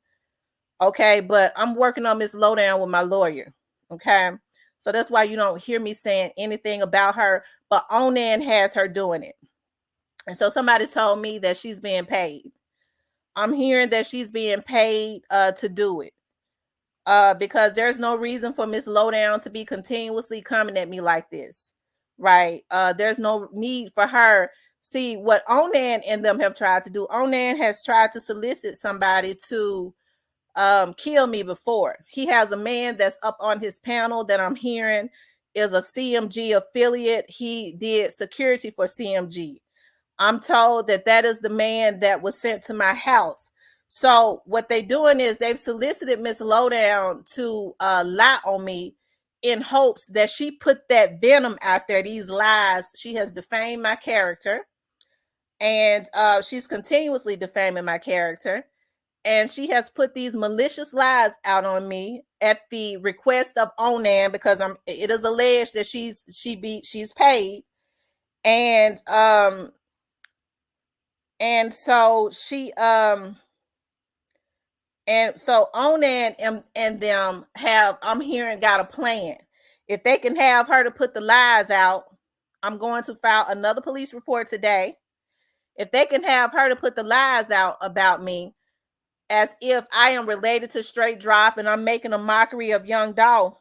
Speaker 1: Okay, but I'm working on Miss Lowdown with my lawyer. Okay. So that's why you don't hear me saying anything about her. But Onan has her doing it. And so somebody told me that she's being paid. I'm hearing that she's being paid to do it. Because there's no reason for Miss Lowdown to be continuously coming at me like this. Right. There's no need for her. See what Onan and them have tried to do. Onan has tried to solicit somebody to kill me before. He has a man that's up on his panel that I'm hearing is a CMG affiliate. He did security for CMG. I'm told that that is the man that was sent to my house. So what they doing is they've solicited Miss Lowdown to lie on me in hopes that she put that venom out there, these lies. She has defamed my character, and she's continuously defaming my character. And she has put these malicious lies out on me at the request of Onan, because it is alleged that she's paid. And so she and so Onan and them have, I'm hearing, got a plan. If they can have her to put the lies out, I'm going to file another police report today. If they can have her to put the lies out about me, as if I am related to Straight Drop and I'm making a mockery of Young Dolph,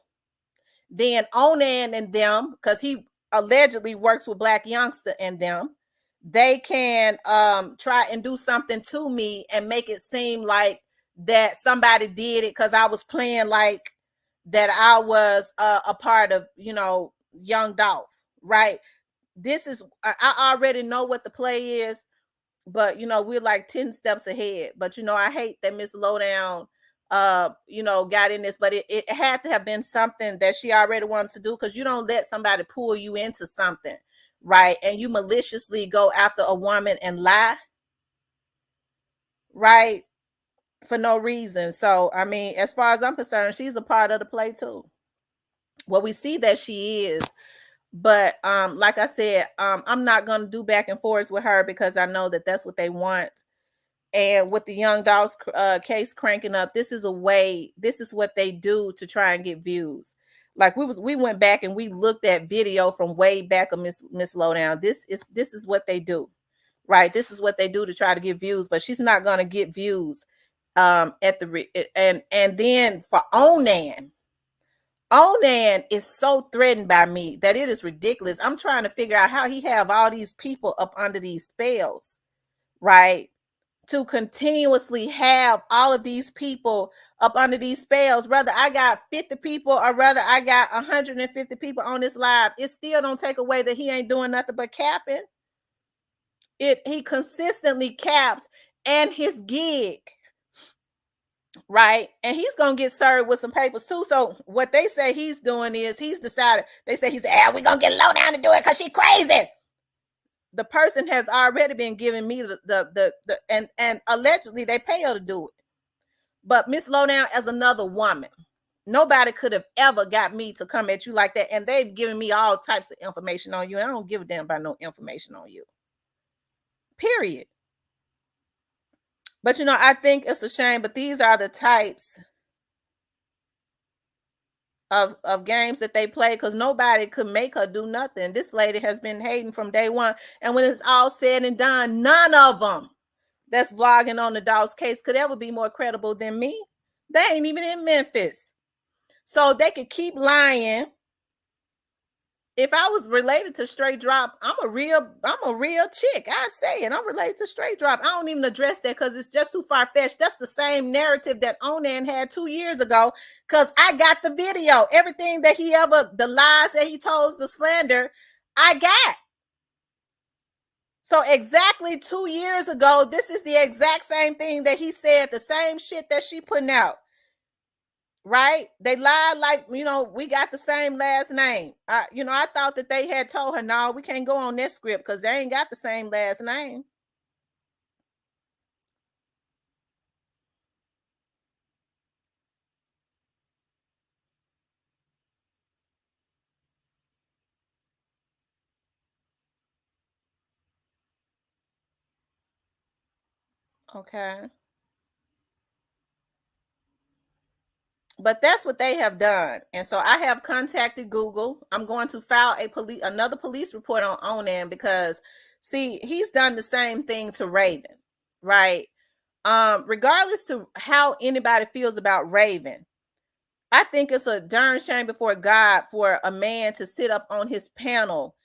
Speaker 1: then Onan and them, because he allegedly works with Black Youngster and them, they can try and do something to me and make it seem like that somebody did it because I was playing like that I was a part of, Young Dolph, right? This is, I already know what the play is, but we're like 10 steps ahead. But I hate that Miss Lowdown got in this, but it had to have been something that she already wanted to do, because you don't let somebody pull you into something, right? And you maliciously go after a woman and lie, right, for no reason. So I mean, as far as I'm concerned, she's a part of the play too. Well, we see that she is, but like I said, I'm not going to do back and forth with her, because I know that that's what they want. And with the Young Dolph's case cranking up, this is what they do to try and get views. Like we went back and we looked at video from way back of Miss Lowdown. This is what they do, right? This is what they do to try to get views, but she's not going to get views at the and then for Onan is so threatened by me that it is ridiculous. I'm trying to figure out how he have all these people up under these spells, right? To continuously have all of these people up under these spells, whether I got 50 people or whether I got 150 people on this live, it still don't take away that he ain't doing nothing but capping. He consistently caps, and his gig, right? And he's gonna get served with some papers too. So what they say he's doing is he's decided. They say he's we're gonna get Lowdown to do it because she's crazy. The person has already been giving me the and allegedly they pay her to do it. But Miss Lowdown, as another woman, nobody could have ever got me to come at you like that. And they've given me all types of information on you. And I don't give a damn about no information on you. Period. But I think it's a shame, but these are the types of games that they play, because nobody could make her do nothing. This lady has been hating from day one. And when it's all said and done, none of them that's vlogging on the Dawes case could ever be more credible than me. They ain't even in Memphis. So they could keep lying. If I was related to Straight Drop, I'm a real chick. I say it. I'm related to Straight Drop. I don't even address that because it's just too far-fetched. That's the same narrative that Onan had 2 years ago, because I got the video. Everything that the lies that he told, the slander, I got. So exactly 2 years ago, this is the exact same thing that he said, the same shit that she putting out. right? They lied like, we got the same last name. I thought that they had told her, no, we can't go on this script because they ain't got the same last name. Okay. But that's what they have done. And so I have contacted Google. I'm going to file another police report on Onan because see, he's done the same thing to Raven, right? Regardless to how anybody feels about Raven, I think it's a darn shame before God for a man to sit up on his panel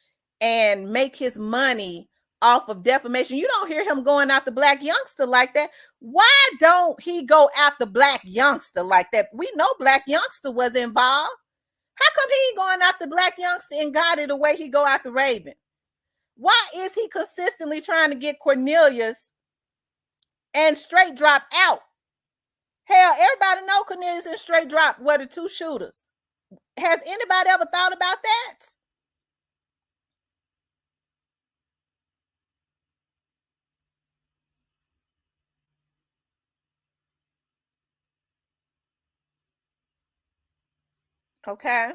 Speaker 1: and make his money off of defamation. You don't hear him going after Black youngster like that. Why don't he go after Black youngster like that? We know Black youngster was involved. How come he ain't going after Black youngster and got it the way he go after Raven? Why is he consistently trying to get Cornelius and Straight Drop out? Hell, everybody know Cornelius and Straight Drop were the two shooters. Has anybody ever thought about that? Okay.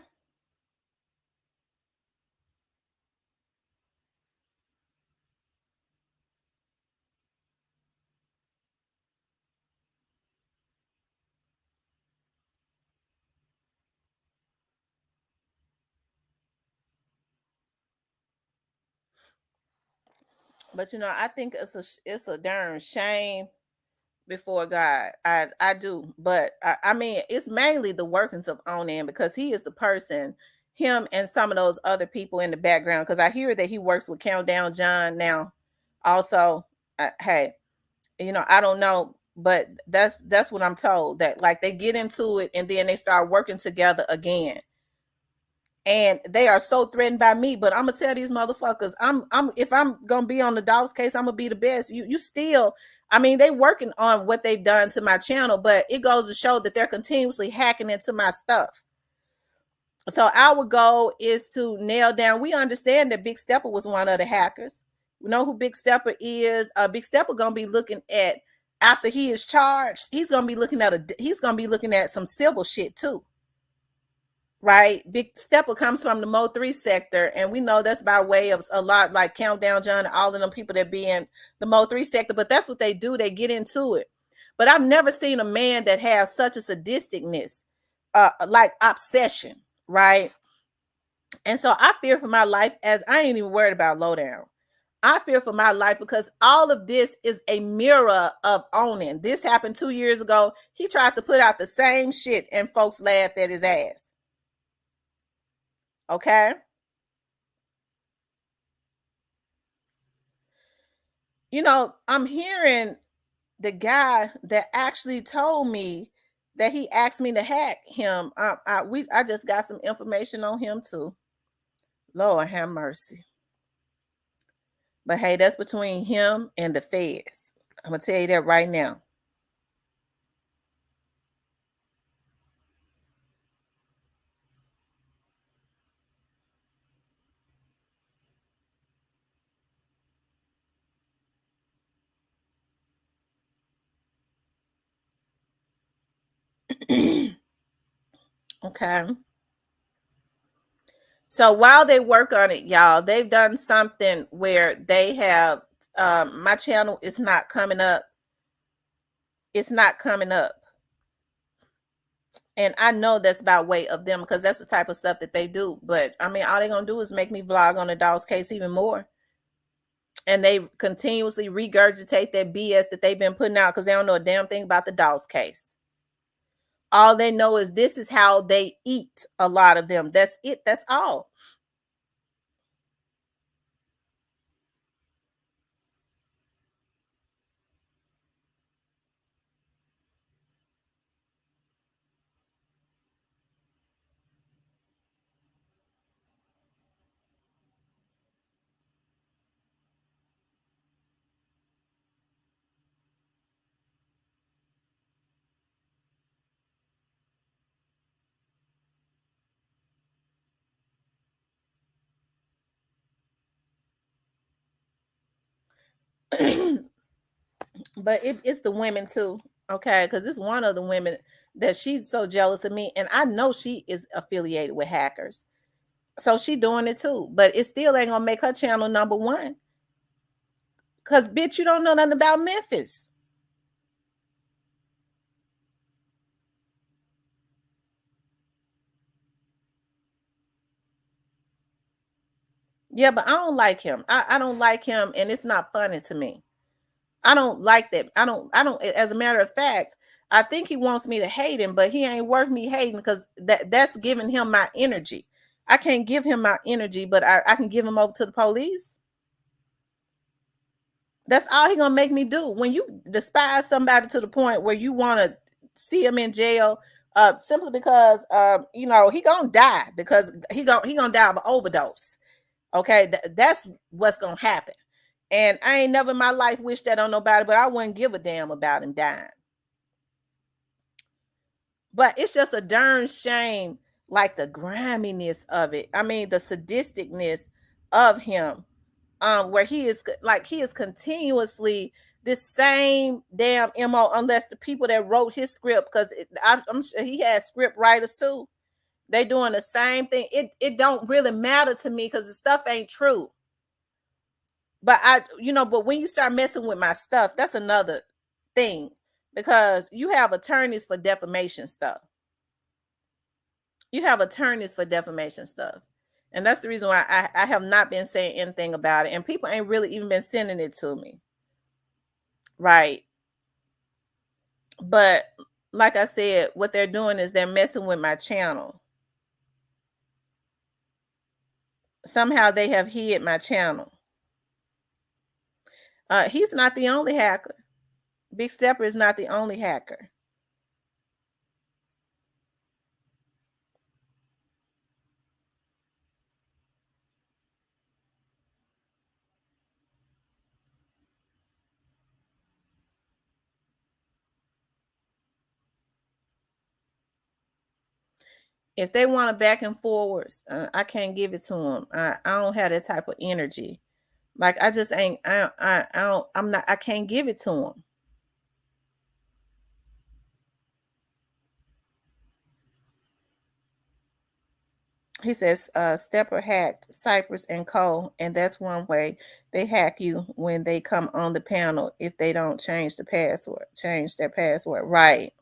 Speaker 1: But I think it's a darn shame before God. I do, but I mean, it's mainly the workings of Onan because he is the person, him and some of those other people in the background. Because I hear that he works with Countdown John now. Also, hey, I don't know, but that's what I'm told, that like they get into it and then they start working together again. And they are so threatened by me, but I'm gonna tell these motherfuckers, I'm if I'm gonna be on the dogs case, I'm gonna be the best. You still, I mean, they working on what they've done to my channel, but it goes to show that they're continuously hacking into my stuff. So our goal is to nail down. We understand that Big Stepper was one of the hackers. We know who Big Stepper is. Big Stepper gonna be looking at, after he is charged, he's gonna be looking at some civil shit too. Right? Big Stepper comes from the Mo 3 sector, and we know that's by way of a lot like Countdown John and all of them people that be in the Mo 3 sector, but that's what they do. They get into it. But I've never seen a man that has such a sadisticness, like obsession, right? And so I fear for my life, as I ain't even worried about Lowdown. I fear for my life because all of this is a mirror of Onan. This happened 2 years ago. He tried to put out the same shit and folks laughed at his ass. Okay. I'm hearing the guy that actually told me that he asked me to hack him. I just got some information on him too. Lord have mercy. But hey, that's between him and the feds. I'm gonna tell you that right now. Okay. So while they work on it, y'all, they've done something where they have my channel is not coming up. It's not coming up. And I know that's by way of them because that's the type of stuff that they do. But I mean, all they're gonna do is make me vlog on the dog's case even more. And they continuously regurgitate that BS that they've been putting out because they don't know a damn thing about the dog's case. All they know is this is how they eat, a lot of them. That's it. That's all. But it's the women too, okay? Because it's one of the women that she's so jealous of me, and I know she is affiliated with hackers, so she doing it too. But it still ain't gonna make her channel number one, cause bitch, you don't know nothing about Memphis. Yeah, but I don't like him. I don't like him, and it's not funny to me. I don't like that. I don't as a matter of fact, I think he wants me to hate him, but he ain't worth me hating because that's giving him my energy. I can't give him my energy, but I can give him over to the police. That's all he gonna make me do. When you despise somebody to the point where you want to see him in jail, simply because he gonna die because he gonna die of an overdose. Okay, that's what's gonna happen. And I ain't never in my life wished that on nobody, but I wouldn't give a damn about him dying. But it's just a darn shame, like the griminess of it. I mean, the sadisticness of him, where he is continuously this same damn mo. Unless the people that wrote his script, because I'm sure he has script writers too. They doing the same thing. It don't really matter to me because the stuff ain't true. But but when you start messing with my stuff, that's another thing, because you have attorneys for defamation stuff. You have attorneys for defamation stuff. And that's the reason why I have not been saying anything about it. And people ain't really even been sending it to me. Right. But like I said, what they're doing is they're messing with my channel. Somehow they have hid my channel. He's not the only hacker. Big Stepper is not the only hacker. If they want to back and forwards, I can't give it to them. I don't have that type of energy. Like I just ain't. I don't. I'm not. I can't give it to them. He says, Stepper hacked Cypress and Co. And that's one way they hack you when they come on the panel if they don't change their password. Right.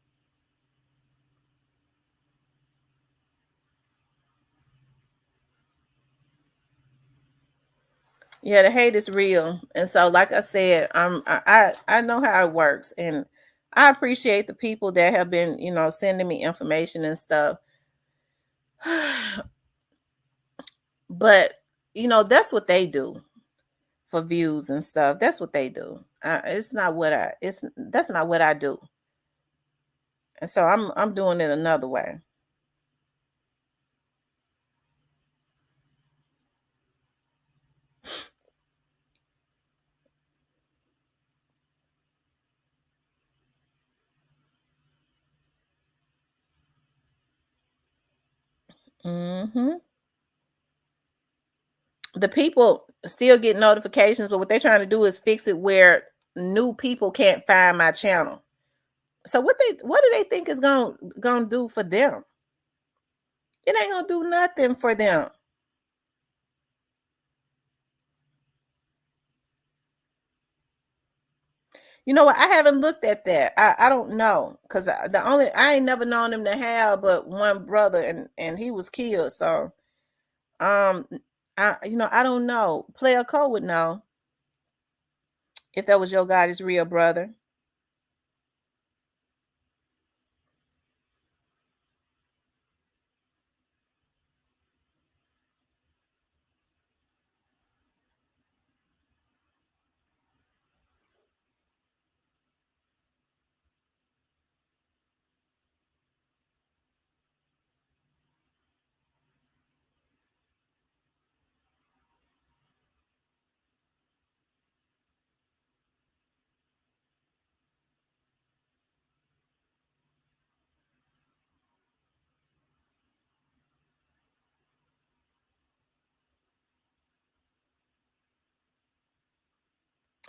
Speaker 1: Yeah, the hate is real. And so, like I said, I know how it works. And I appreciate the people that have been, sending me information and stuff. But, that's what they do for views and stuff. That's what they do. That's not what I do. And so I'm doing it another way. Hmm. The people still get notifications, but what they're trying to do is fix it where new people can't find my channel. So what do they think is gonna do for them? It ain't gonna do nothing for them. You know what? I haven't looked at that. I don't know, because I ain't never known him to have but one brother, and he was killed. So um I don't know. Player Code would know if that was your God's real brother.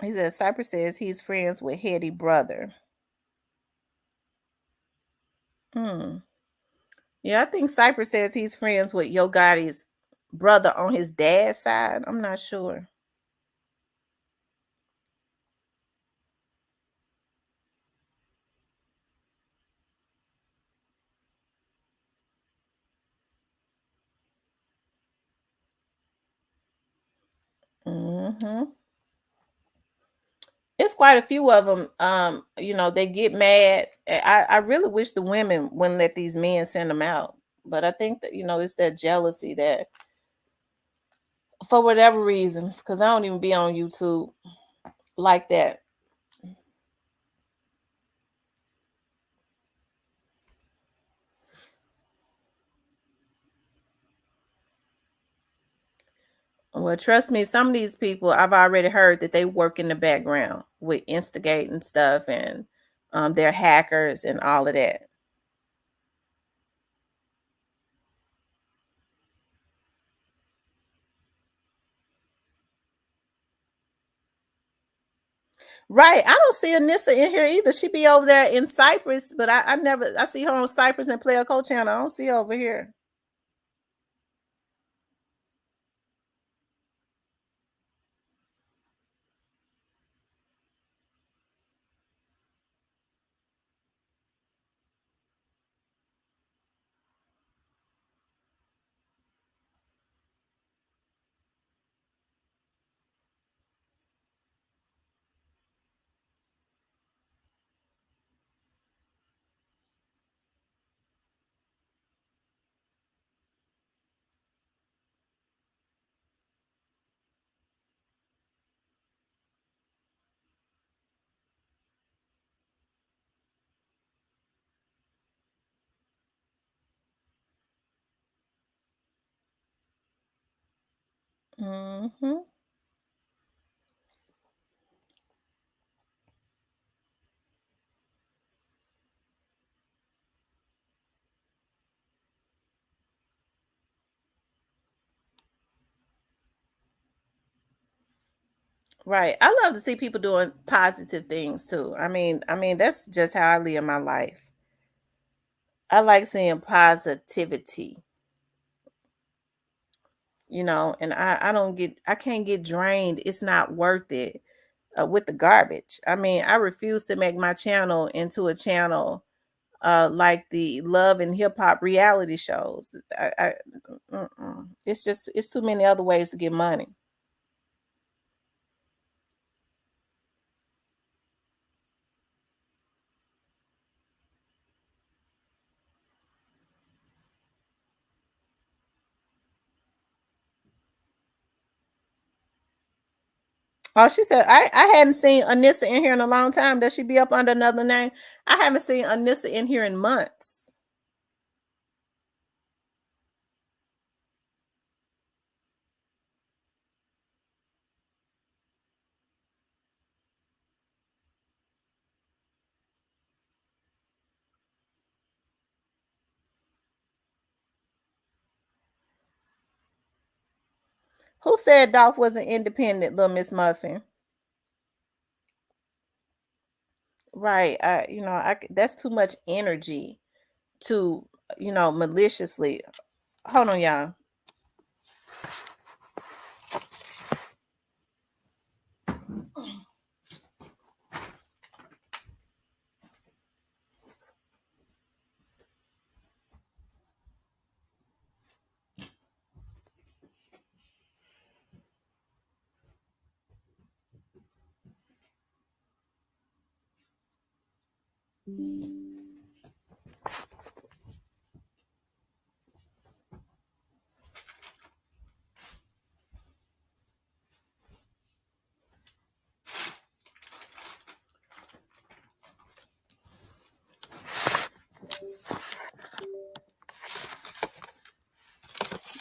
Speaker 1: He said Cypress says he's friends with Hetty brother. Hmm. Yeah, I think Cypress says he's friends with Yo Gotti's brother on his dad's side. I'm not sure. Hmm. It's quite a few of them. They get mad. I really wish the women wouldn't let these men send them out. But I think that, it's that jealousy that for whatever reasons, because I don't even be on YouTube like that. Well, trust me, some of these people I've already heard that they work in the background with instigating stuff and they're hackers and all of that. Right. I don't see Anissa in here either. She be over there in Cyprus, but I never I see her on Cyprus and Player Co channel. I don't see her over here. Hmm. Right. I love to see people doing positive things too. I mean that's just how I live my life. I like seeing positivity, and I can't get drained. It's not worth it with the garbage. I mean, I refuse to make my channel into a channel like the love and hip hop reality shows. It's too many other ways to get money. Oh, she said I hadn't seen Anissa in here in a long time. Does she be up under another name? I haven't seen Anissa in here in months. Who said Dolph wasn't independent, little Miss Muffin? Right. That's too much energy to, maliciously. Hold on, y'all.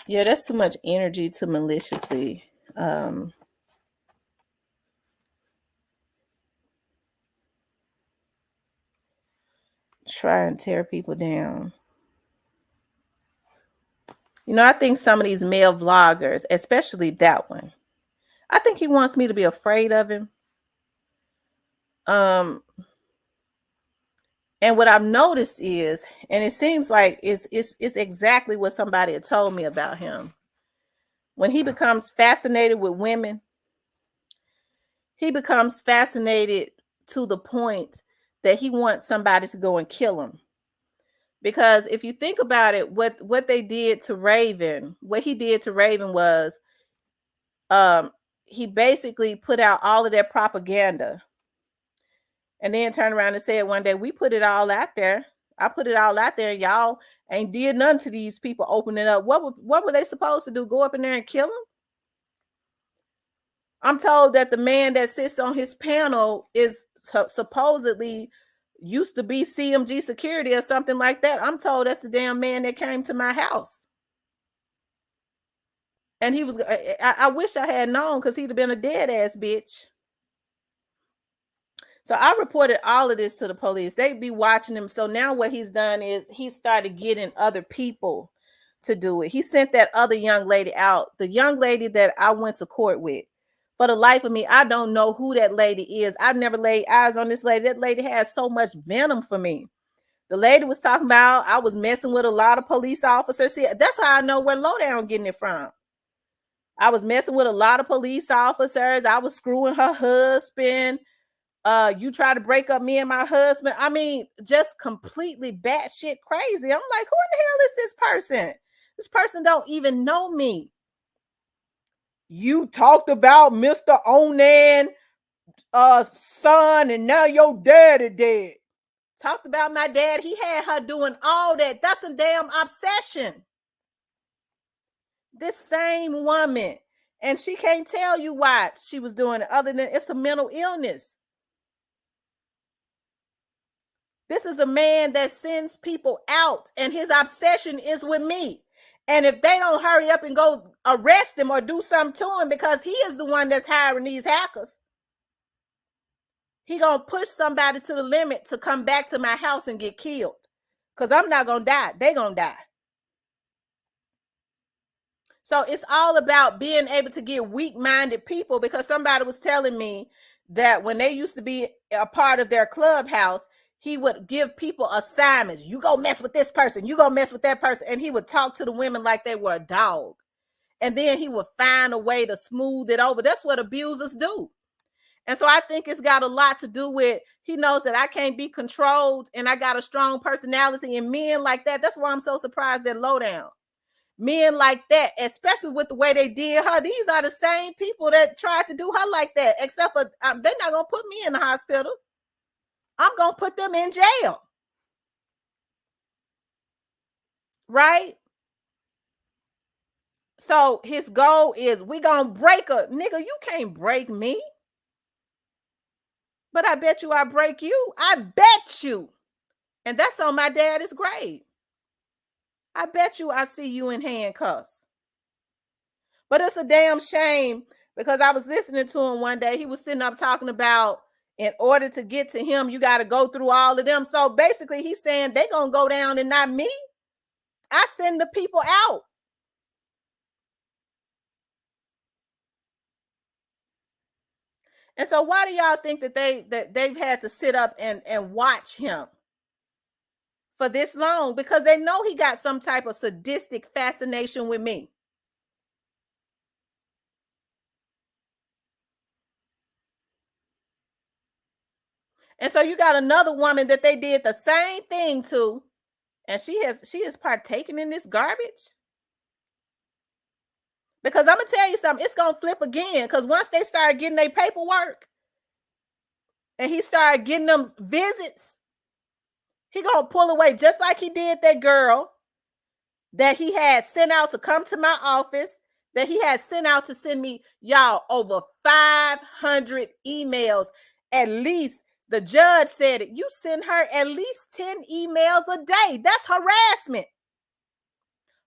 Speaker 1: Yeah, that's too much energy to maliciously um try and tear people down. I think some of these male vloggers, especially that one, I think he wants me to be afraid of him. Um, and what I've noticed is, and it seems like it's exactly what somebody had told me about him. When he becomes fascinated with women, he becomes fascinated to the point that he wants somebody to go and kill him. Because if you think about it, what they did to Raven, what he did to Raven was, um, he basically put out all of their propaganda, and then turned around and said one day, "We put it all out there. I put it all out there. Y'all ain't did nothing to these people. Open it up. What were they supposed to do? Go up in there and kill them?" I'm told that the man that sits on his panel is supposedly used to be CMG security or something like that. I'm told that's the damn man that came to my house. And he was, I wish I had known, because he'd have been a dead ass bitch. So I reported all of this to the police. They'd be watching him. So now what he's done is he started getting other people to do it. He sent that other young lady out, the young lady that I went to court with. For the life of me, I don't know who that lady is. I've never laid eyes on this lady. That lady has so much venom for me. The lady was talking about I was messing with a lot of police officers. See, that's how I know where Lowdown getting it from. I was messing with a lot of police officers. I was screwing her husband. You try to break up me and my husband. I mean, just completely batshit crazy. I'm like, who in the hell is this person? This person don't even know me. You talked about Mr. Onan son, and now your daddy dead. Talked about my dad. He had her doing all that. That's a damn obsession. This same woman. And she can't tell you why she was doing it, other than it's a mental illness. This is a man that sends people out, and his obsession is with me. And if they don't hurry up and go arrest him or do something to him, because he is the one that's hiring these hackers, he gonna push somebody to the limit to come back to my house and get killed. Because I'm not gonna die. They gonna die. So it's all about being able to get weak-minded people, because somebody was telling me that when they used to be a part of their clubhouse, he would give people assignments. You go mess with this person. You go mess with that person. And he would talk to the women like they were a dog. And then he would find a way to smooth it over. That's what abusers do. And so I think it's got a lot to do with, he knows that I can't be controlled, and I got a strong personality, and men like that. That's why I'm so surprised at Lowdown. Men like that, especially with the way they did her, these are the same people that tried to do her like that, except for they're not going to put me in the hospital. I'm going to put them in jail. Right? So his goal is, we going to break her. Nigga, you can't break me. But I bet you I break you. I bet you. And that's on my daddy's grave. I bet you I see you in handcuffs. But it's a damn shame, because I was listening to him one day. He was sitting up talking about, in order to get to him, you got to go through all of them. So basically he's saying they going to go down and not me. I send the people out. And so why do y'all think that they've had to sit up and watch him for this long? Because they know he got some type of sadistic fascination with me. And so you got another woman that they did the same thing to, and she is partaking in this garbage. Because I'm gonna tell you something, it's gonna flip again. Because once they start getting their paperwork, and he started getting them visits, he gonna pull away, just like he did that girl that he had sent out to come to my office, that he had sent out to send me, y'all, over 500 emails. At least the judge said it. You send her at least 10 emails a day. That's harassment.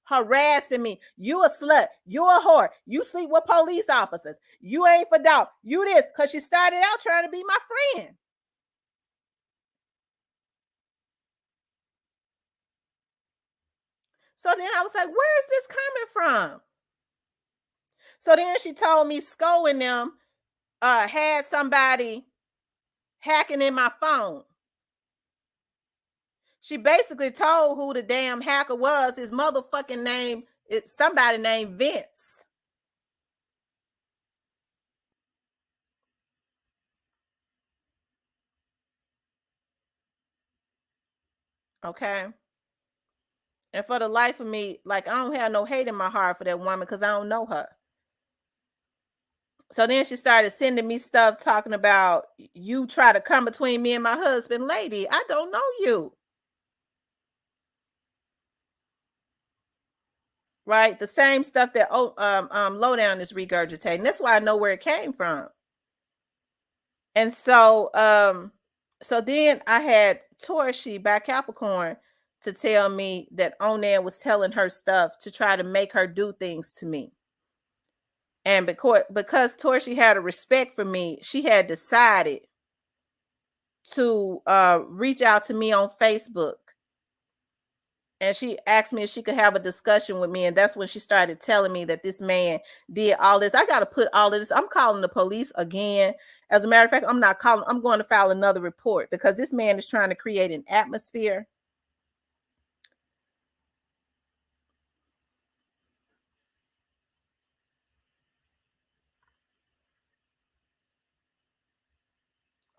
Speaker 1: Harassing me. You a slut. You a whore. You sleep with police officers. You ain't for dog. You this. Because she started out trying to be my friend. So then I was like, where is this coming from? So then she told me Sco and them had somebody hacking in my phone. She basically told who the damn hacker was. His motherfucking name is somebody named Vince. Okay. And for the life of me, like, I don't have no hate in my heart for that woman because I don't know her. So then she started sending me stuff talking about you try to come between me and my husband. Lady, I don't know you. Right? The same stuff that Lowdown is regurgitating. That's why I know where it came from. And so then I had Torshi by Capricorn to tell me that Onan was telling her stuff to try to make her do things to me. And because Torshi had a respect for me, she had decided to reach out to me on Facebook. And she asked me if she could have a discussion with me. And that's when she started telling me that this man did all this. I got to put all of this. I'm calling the police again. As a matter of fact, I'm not calling. I'm going to file another report because this man is trying to create an atmosphere.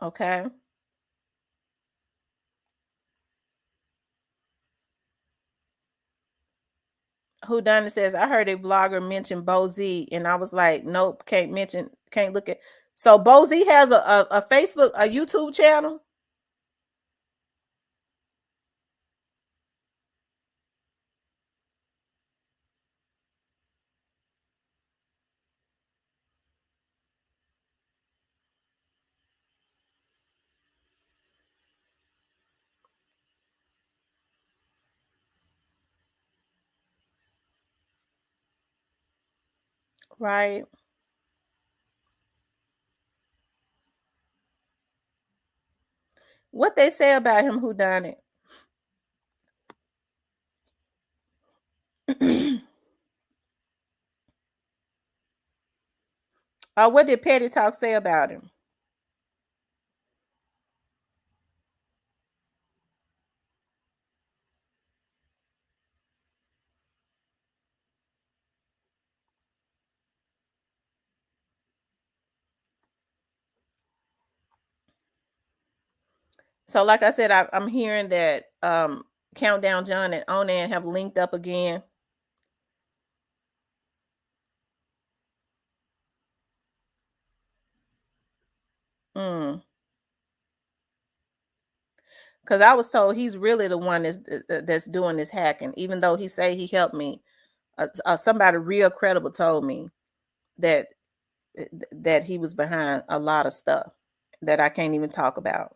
Speaker 1: Okay. Who done it says, I heard a vlogger mention Bo Z, and I was like, nope, can't look at. So Bo Z has a Facebook, a YouTube channel. Right. What they say about him, who done it? What did Petty Talk say about him? So, like I said, I'm hearing that Countdown John and Onan have linked up again. Mm. Because I was told he's really the one that's doing this hacking, even though he say he helped me. Somebody real credible told me that that he was behind a lot of stuff that I can't even talk about.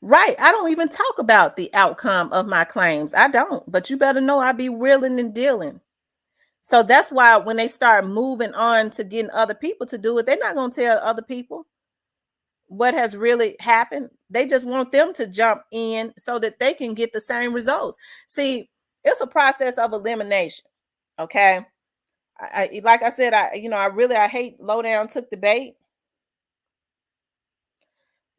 Speaker 1: Right. I don't even talk about the outcome of my claims. I don't. But you better know I be willing and dealing. So that's why when they start moving on to getting other people to do it, they're not going to tell other people what has really happened. They just want them to jump in so that they can get the same results. See, it's a process of elimination. Okay. Like I said, I hate Lowdown took the bait.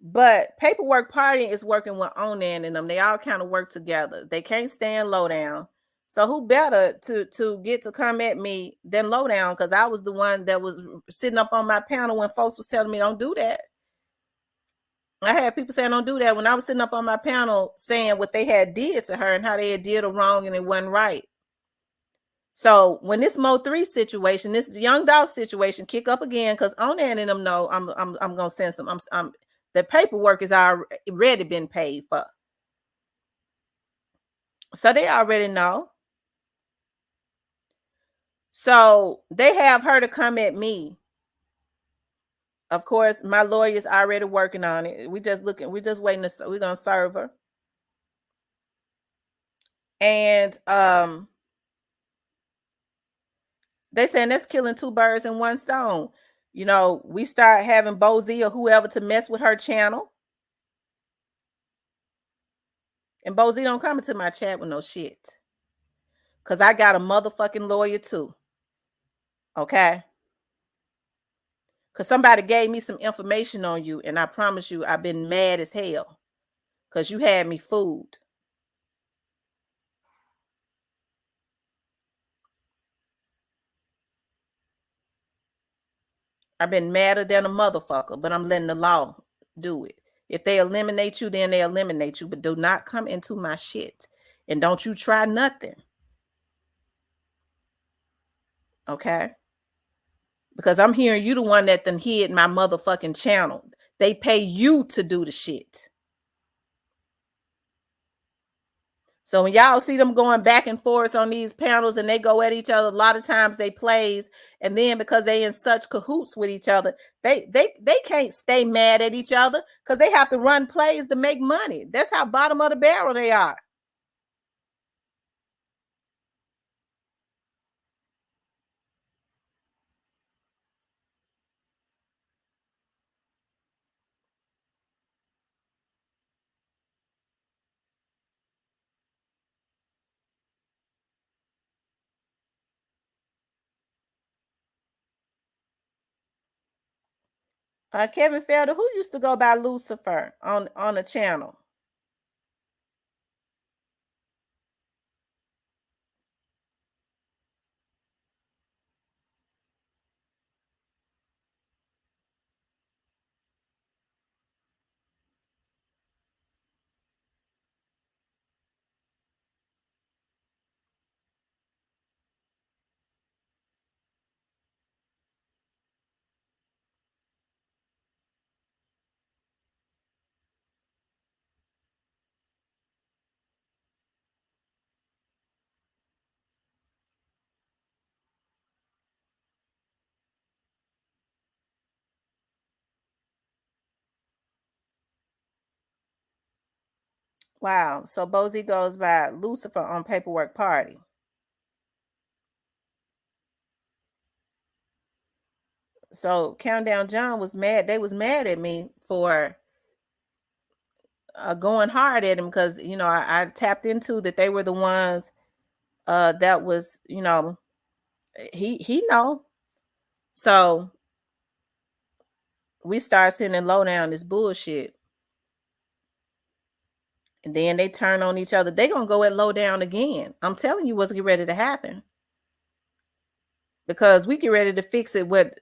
Speaker 1: But Paperwork Party is working with Onan and them. They all kind of work together. They can't stand Lowdown. So who better to get to come at me than Lowdown? Because I was the one that was sitting up on my panel when folks was telling me don't do that. I had people saying don't do that when I was sitting up on my panel saying what they had did to her and how they had did her wrong and it wasn't right. So when this Mo3 situation, this Young Dolph situation kick up again, because Onan and them know I'm gonna send some. The paperwork is already been paid for, so they already know. So they have her to come at me. Of course, my lawyer's already working on it. We're just waiting to. We're gonna serve her, and they saying that's killing two birds in one stone. We start having Bozy or whoever to mess with her channel. And Bozy don't come into my chat with no shit. Cause I got a motherfucking lawyer too. Okay? Because somebody gave me some information on you, and I promise you, I've been mad as hell because you had me fooled. I've been madder than a motherfucker, but I'm letting the law do it. If they eliminate you, then they eliminate you. But do not come into my shit. And don't you try nothing. Okay? Because I'm hearing you the one that done hid my motherfucking channel. They pay you to do the shit. So when y'all see them going back and forth on these panels and they go at each other, a lot of times they plays, and then because they in such cahoots with each other, they can't stay mad at each other because they have to run plays to make money. That's how bottom of the barrel they are. Kevin Felder, who used to go by Lucifer on the channel. Wow. So Bozy goes by Lucifer on Paperwork Party. So Countdown John was mad. They was mad at me for going hard at him because I tapped into that they were the ones that was he know. So we start sending low down this bullshit, and then they turn on each other. They gonna go at low down again. I'm telling you what's getting ready to happen because we get ready to fix it. What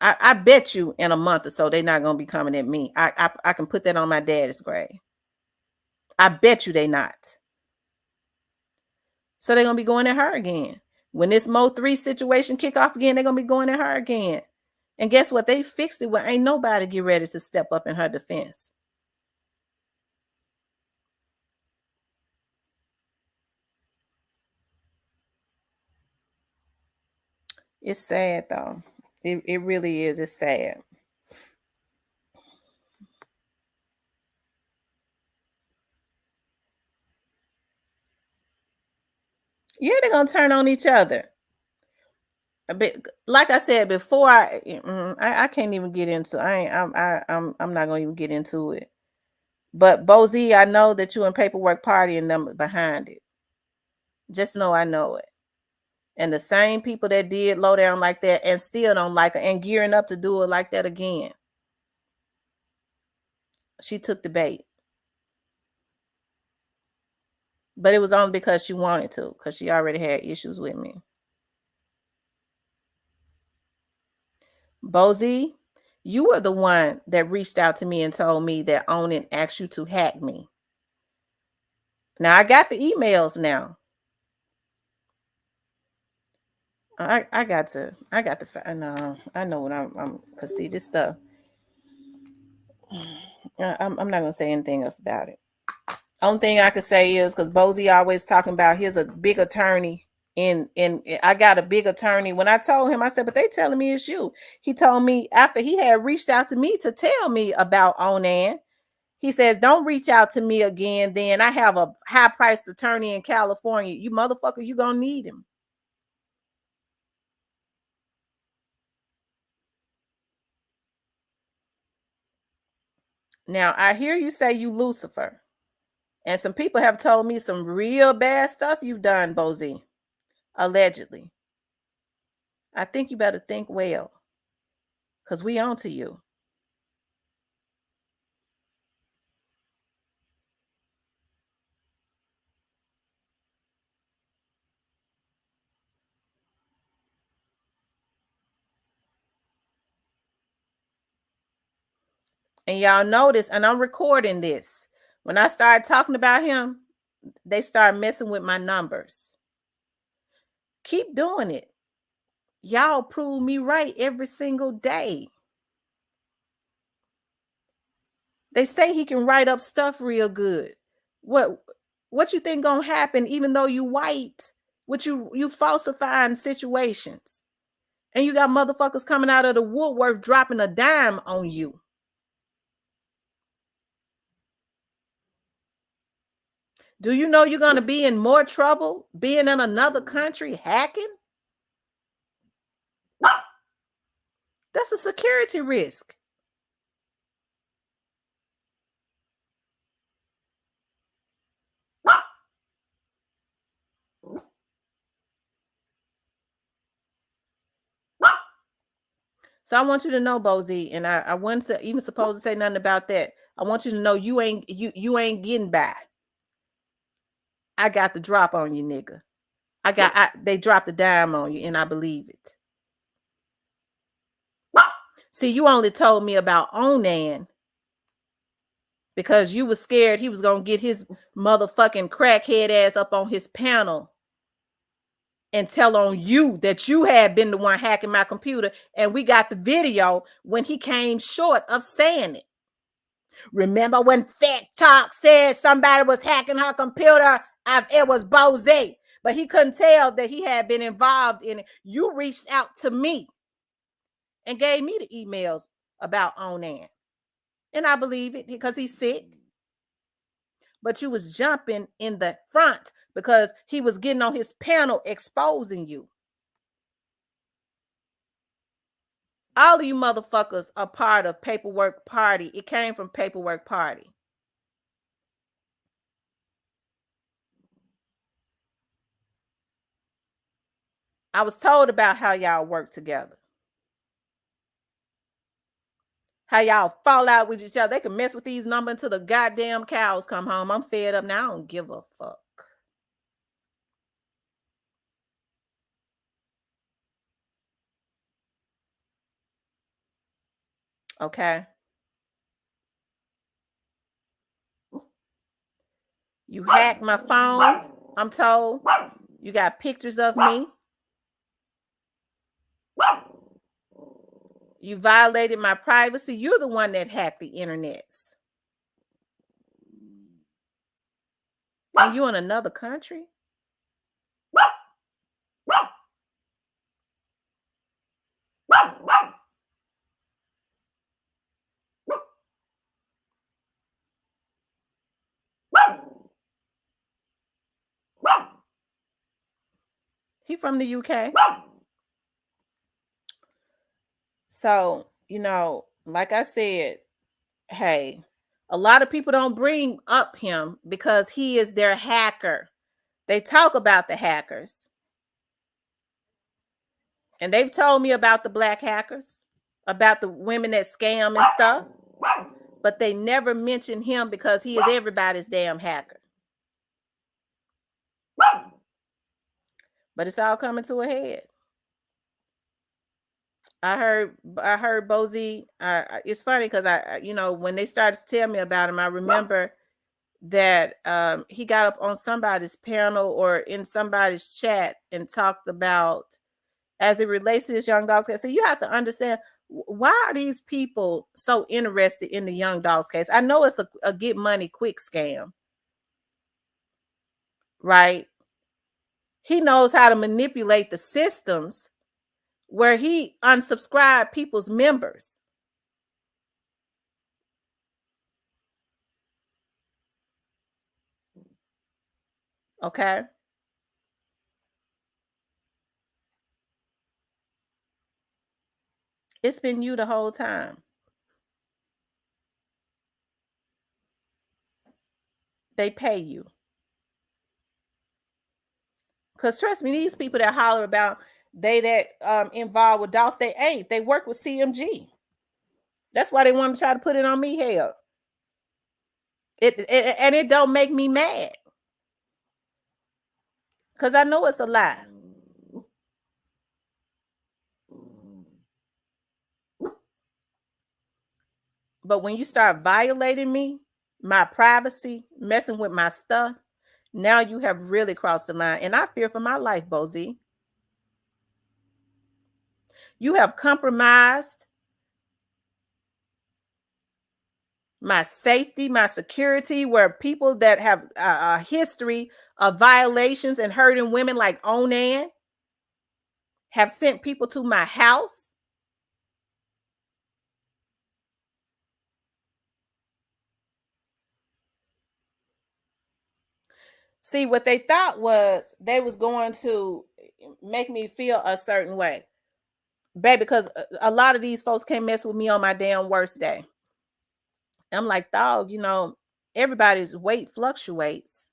Speaker 1: I bet you in a month or so they're not gonna be coming at me. I can put that on my daddy's grave. I bet you they not. So they're gonna be going at her again. When this Mo3 situation kick off again, they're gonna be going at her again. And guess what? They fixed it where ain't nobody get ready to step up in her defense. It's sad though. It really is. It's sad. Yeah, they're gonna turn on each other. A bit, like I said before, I can't even get into. I ain't. I'm not gonna even get into it. But Bozy, I know that you in Paperwork Party and them behind it. Just know I know it. And the same people that did low down like that and still don't like her and gearing up to do it like that again. She took the bait. But it was only because she wanted to, because she already had issues with me. Bozy, you were the one that reached out to me and told me that Onan asked you to hack me. Now I got the emails now. I got to no, I know what I'm cause see this stuff. I'm not gonna say anything else about it. Only thing I could say is because Bozy always talking about here's a big attorney in I got a big attorney. When I told him, I said, but they telling me it's you. He told me after he had reached out to me to tell me about Onan. He says, don't reach out to me again. Then I have a high priced attorney in California. You motherfucker, you gonna need him. Now I hear you say you Lucifer. And some people have told me some real bad stuff you've done, Bozy. allegedly. I think you better think well, because we on to you. And y'all notice, and I'm recording this. When I started talking about him, they started messing with my numbers. Keep doing it. Y'all prove me right every single day. They say he can write up stuff real good. What what you think gonna happen even though you white? What you falsifying situations? And you got motherfuckers coming out of the woodwork dropping a dime on you. Do you know you're gonna be in more trouble being in another country hacking? That's a security risk. So I want you to know, Bozy, and I wasn't even supposed to say nothing about that. I want you to know you ain't getting by. I got the drop on you, nigga. They dropped a dime on you, and I believe it. See, you only told me about Onan because you was scared he was gonna get his motherfucking crackhead ass up on his panel and tell on you that you had been the one hacking my computer, and we got the video when he came short of saying it. Remember when Fat Talk said somebody was hacking her computer? It was Bozy, but he couldn't tell that he had been involved in it. You reached out to me and gave me the emails about Onan, and I believe it because he's sick. But you was jumping in the front because he was getting on his panel exposing you. All of you motherfuckers are part of Paperwork Party. It came from Paperwork Party. I was told about how y'all work together. How y'all fall out with each other. They can mess with these numbers until the goddamn cows come home. I'm fed up now. I don't give a fuck. Okay? You hacked my phone, I'm told. You got pictures of me. You violated my privacy. You're the one that hacked the internet. And you in another country? He from the UK. So, like I said, hey, a lot of people don't bring up him because he is their hacker. They talk about the hackers. And they've told me about the black hackers, about the women that scam and stuff. But they never mention him because he is everybody's damn hacker. But it's all coming to a head. I heard Bozy. It's funny because when they started to tell me about him, I remember that he got up on somebody's panel or in somebody's chat and talked about as it relates to this young dogs case. So you have to understand, why are these people so interested in the young dogs case? I know it's a get money quick scam, right? He knows how to manipulate the systems where he unsubscribed people's members. Okay. It's been you the whole time. They pay you. Because trust me, these people that holler about they that involved with Dolph, they ain't. They work with CMG. That's why they want to try to put it on me. Hell, and it don't make me mad because I know it's a lie. But when you start violating me, my privacy, messing with my stuff, now you have really crossed the line. And I fear for my life, Bozy. You have compromised my safety, my security, where people that have a history of violations and hurting women like Onan have sent people to my house. See, what they thought was they was going to make me feel a certain way. Baby, because a lot of these folks can't mess with me on my damn worst day. I'm like, dog, everybody's weight fluctuates,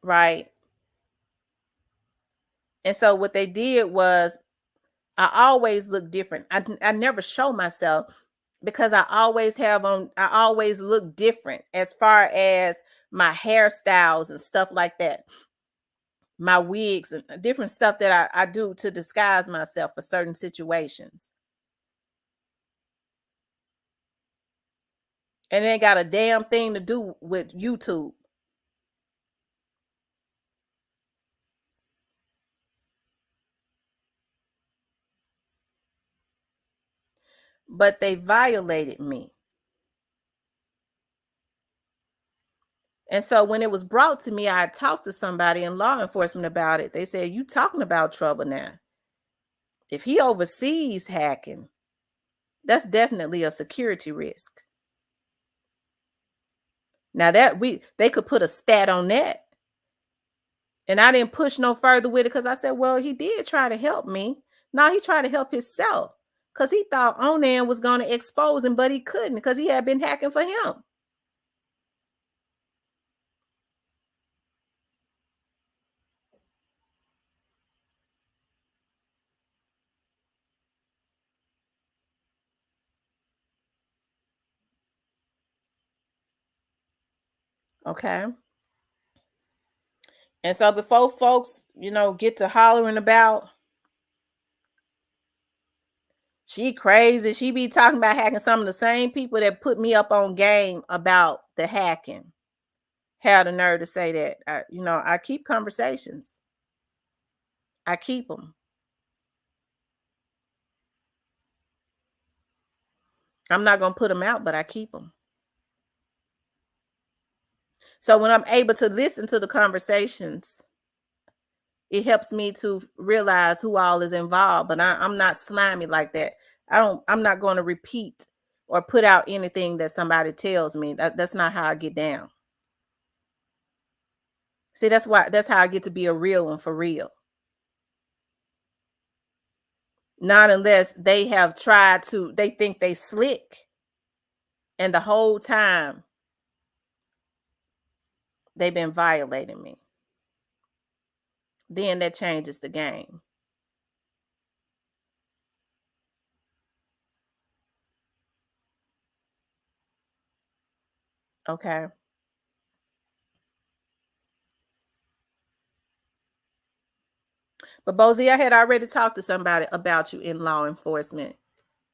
Speaker 1: right? And so what they did was I always look different. I never show myself because I always look different as far as my hairstyles and stuff like that. My wigs and different stuff that I do to disguise myself for certain situations. And it ain't got a damn thing to do with YouTube. But they violated me. And so when it was brought to me, I talked to somebody in law enforcement about it. They said, you talking about trouble now. If he oversees hacking, that's definitely a security risk. Now they could put a stat on that. And I didn't push no further with it because I said, well, he did try to help me. No, he tried to help himself because he thought Onan was going to expose him, but he couldn't because he had been hacking for him. Okay. And so before folks, get to hollering about she crazy, she be talking about hacking, some of the same people that put me up on game about the hacking had the nerve to say that. I keep conversations. I keep them. I'm not going to put them out, but I keep them. So when I'm able to listen to the conversations, it helps me to realize who all is involved. But I'm not slimy like that. I'm not going to repeat or put out anything that somebody tells me. That's not how I get down. See, that's how I get to be a real one for real. Not unless they have they think they slick. And the whole time they've been violating me. Then that changes the game. Okay. But Bozy, I had already talked to somebody about you in law enforcement,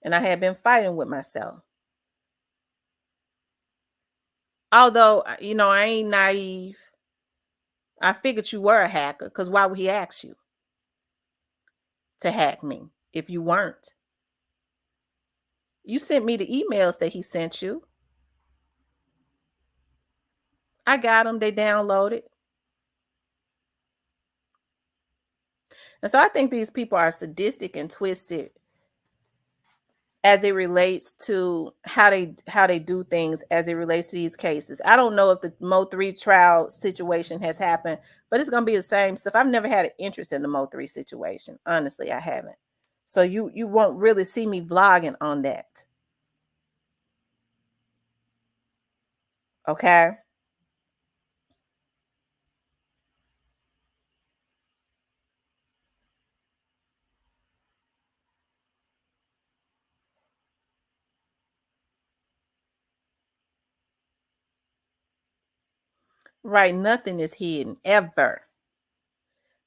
Speaker 1: and I had been fighting with myself. Although, I ain't naive. I figured you were a hacker because why would he ask you to hack me if you weren't? You sent me the emails that he sent you. I got them. They downloaded. And so I think these people are sadistic and twisted as it relates to how they do things as it relates to these cases. I don't know if the Mo3 trial situation has happened, but it's going to be the same stuff. I've never had an interest in the Mo3 situation. Honestly, I haven't. So you won't really see me vlogging on that. Okay? Right, nothing is hidden ever.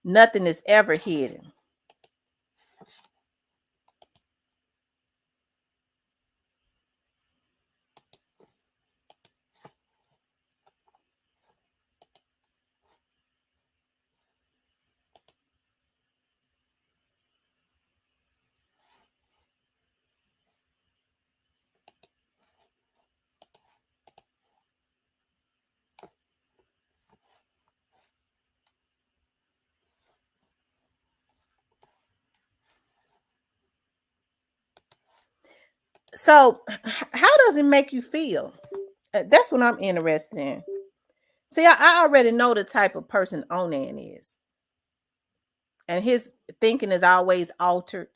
Speaker 1: Nothing is ever hidden. So, how does it make you feel? That's what I'm interested in. See, I already know the type of person Onan is, and his thinking is always altered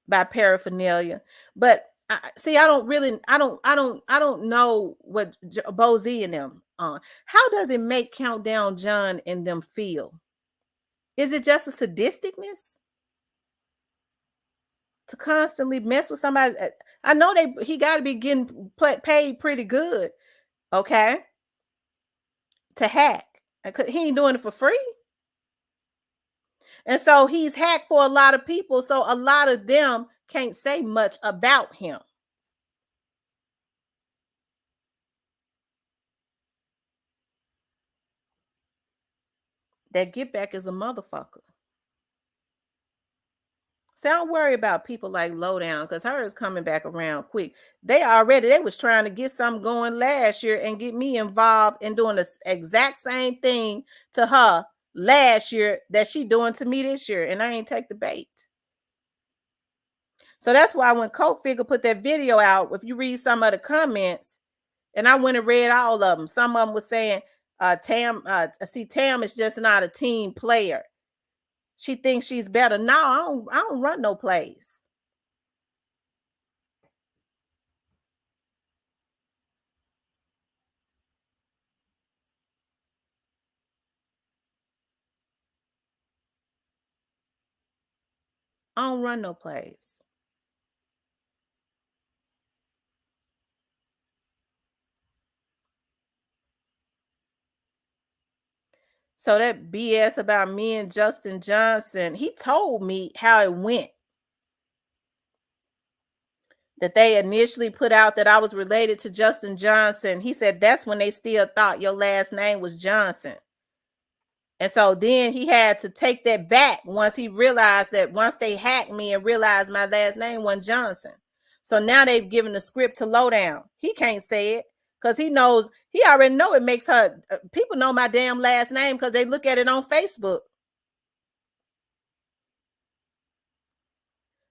Speaker 1: by paraphernalia. But see, I don't know what Bozy and them. How does it make Countdown John and them feel? Is it just a sadisticness to constantly mess with somebody? I know he got to be getting paid pretty good, okay, to hack. He ain't doing it for free. And so he's hacked for a lot of people. So a lot of them can't say much about him. That get back is a motherfucker. So don't worry about people like Lowdown because her is coming back around quick. They was trying to get something going last year and get me involved in doing the exact same thing to her last year that she doing to me this year. And I ain't take the bait. So that's why when Coke Figure put that video out, if you read some of the comments, and I went and read all of them. Some of them was saying, Tam is just not a team player. She thinks she's better. No, I don't run no plays. I don't run no plays. So that BS about me and Justin Johnson, he told me how it went. That they initially put out that I was related to Justin Johnson. He said that's when they still thought your last name was Johnson. And so then he had to take that back once he realized that once they hacked me and realized my last name wasn't Johnson. So now they've given the script to Lowdown. He can't say it because he already know it makes her, people know my damn last name because they look at it on Facebook.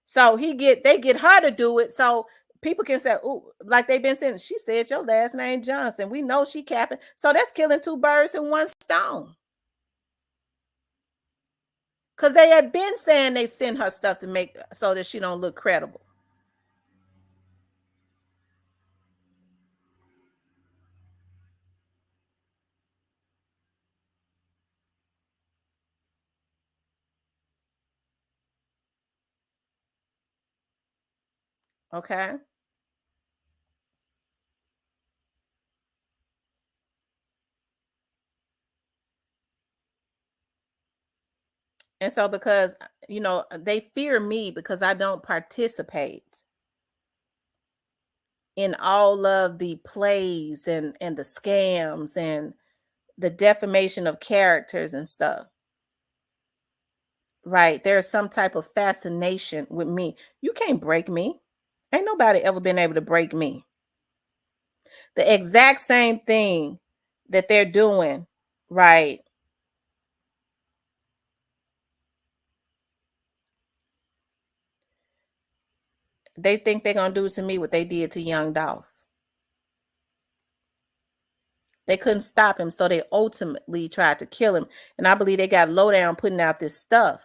Speaker 1: So they get her to do it. So people can say, oh, like they've been saying, she said your last name Johnson. We know she capping. So that's killing two birds in one stone. Because they had been saying they send her stuff to make so that she don't look credible. Okay. And so because they fear me because I don't participate in all of the plays and the scams and the defamation of characters and stuff. Right. There's some type of fascination with me. You can't break me. Ain't nobody ever been able to break me. The exact same thing that they're doing, right? They think they're gonna do to me what they did to Young Dolph. They couldn't stop him, so they ultimately tried to kill him. And I believe they got Lowdown putting out this stuff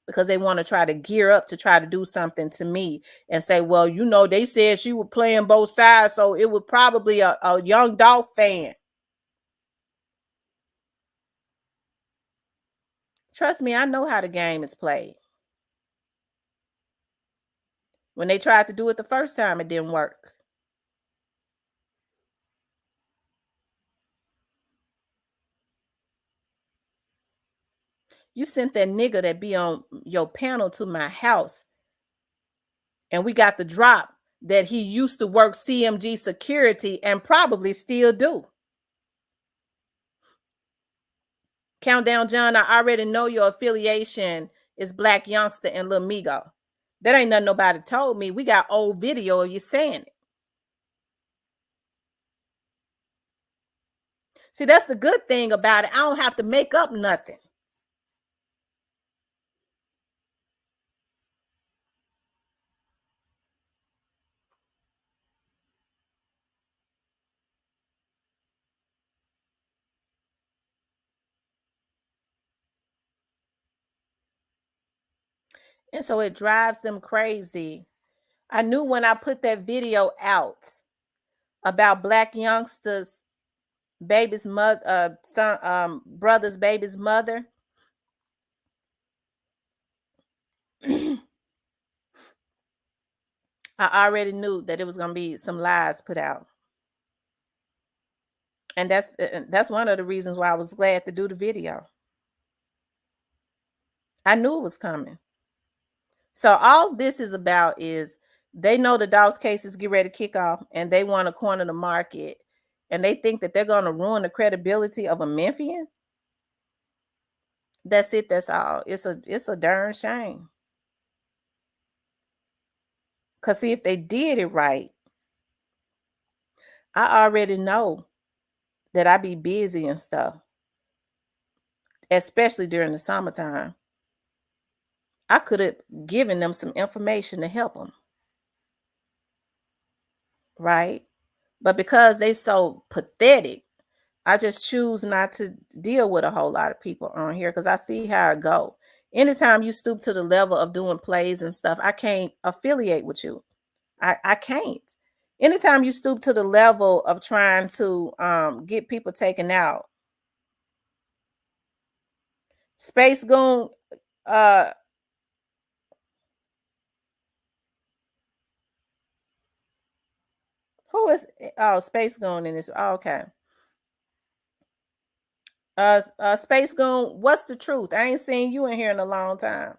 Speaker 1: because they want to try to gear up to try to do something to me and say, well, they said she was playing both sides, so it was probably a Young Dolph fan. Trust me, I know how the game is played. When they tried to do it the first time, it didn't work. You sent that nigga that be on your panel to my house, and we got the drop that he used to work CMG security and probably still do. Countdown John, I already know your affiliation is Black Youngster and Lil Migo. That ain't nothing nobody told me. We got old video of you saying it. See, that's the good thing about it. I don't have to make up nothing. And so it drives them crazy. I knew when I put that video out about Black Youngster's baby's mother, brother's baby's mother. I already knew that it was going to be some lies put out. And that's one of the reasons why I was glad to do the video. I knew it was coming. So all this is about is they know the Dobbs cases get ready to kick off, and they want to corner the market, and they think that they're going to ruin the credibility of a Memphian. That's it. That's all. It's a darn shame. Because see, if they did it right, I already know that I be busy and stuff, especially during the summertime. I could have given them some information to help them, right? But because they so pathetic, I just choose not to deal with a whole lot of people on here because I see how it go. Anytime you stoop to the level of doing plays and stuff, I can't affiliate with you. I can't. Anytime you stoop to the level of trying to get people taken out, Space Goon, who is Space Goon in this? Oh, okay. Space Goon, what's the truth? I ain't seen you in here in a long time.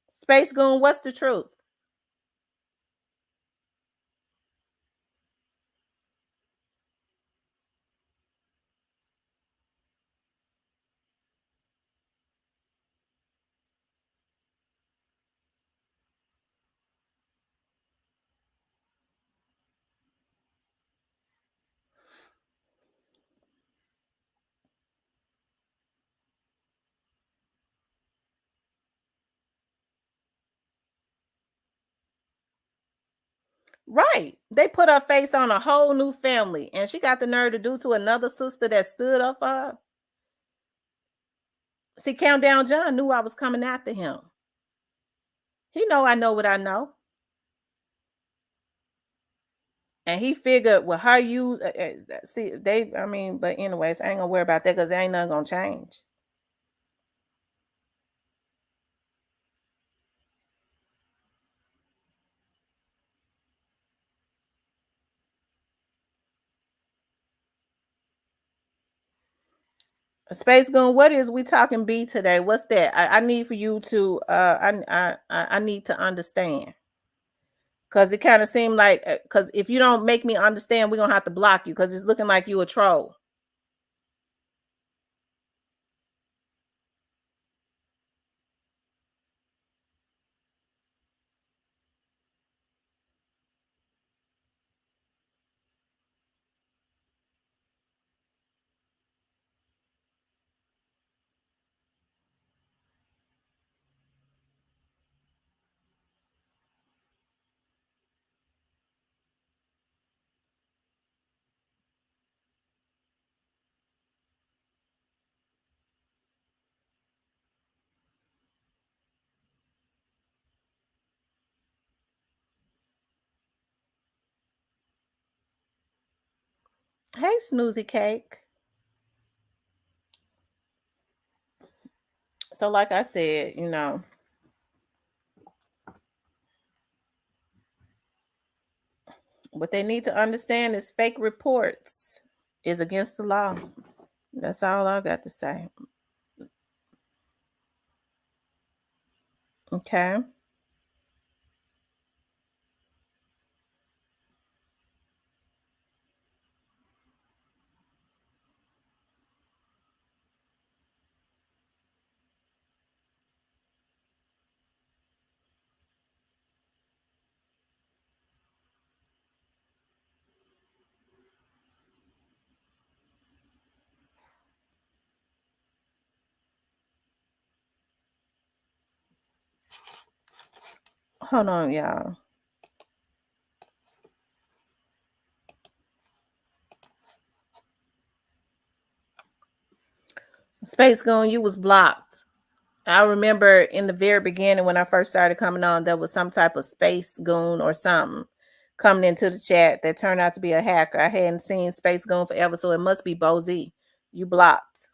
Speaker 1: Space Goon, what's the truth? Right. They put her face on a whole new family, and she got the nerve to do to another sister that stood up for her. See, Countdown John knew I was coming after him. He know what I know. And he figured with her use, see, but anyways, I ain't gonna worry about that because ain't nothing gonna change. Space Goon, what is we talking B today? What's that? I need for you to I need to understand. Cause it kind of seemed like because if you don't make me understand, we're gonna have to block you because it's looking like you a troll. Hey, Snoozy Cake. So, like I said, what they need to understand is fake reports is against the law. That's all I got to say. Okay. Hold on, y'all. Space Goon, you was blocked. I remember in the very beginning when I first started coming on, there was some type of Space Goon or something coming into the chat that turned out to be a hacker. I hadn't seen Space Goon forever, so it must be Bozy. You blocked.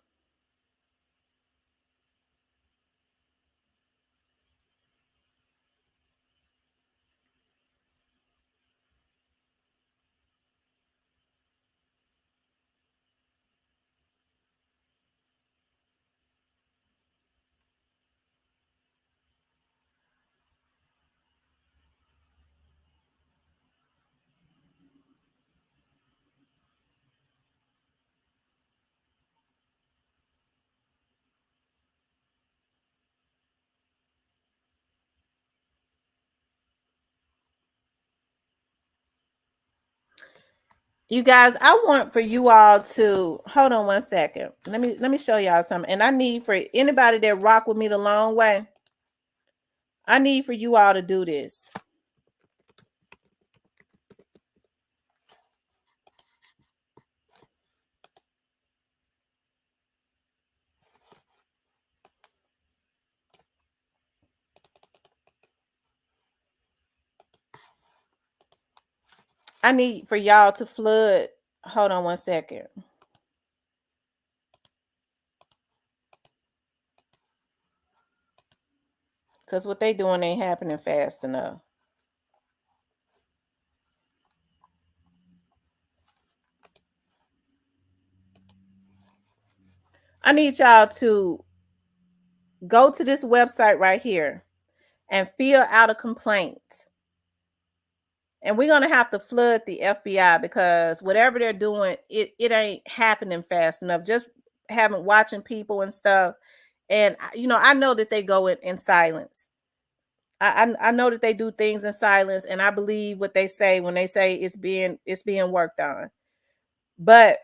Speaker 1: You guys, I want for you all to hold on one second. Let me show y'all something. And I need for anybody that rock with me the long way. I need for you all to do this. I need for y'all to flood. Hold on one second. Because what they doing ain't happening fast enough. I need y'all to go to this website right here and fill out a complaint. And we're going to have to flood the FBI because whatever they're doing, it ain't happening fast enough. Just having watching people and stuff. And, I know that they go in silence. I know that they do things in silence, and I believe what they say when they say it's being worked on. But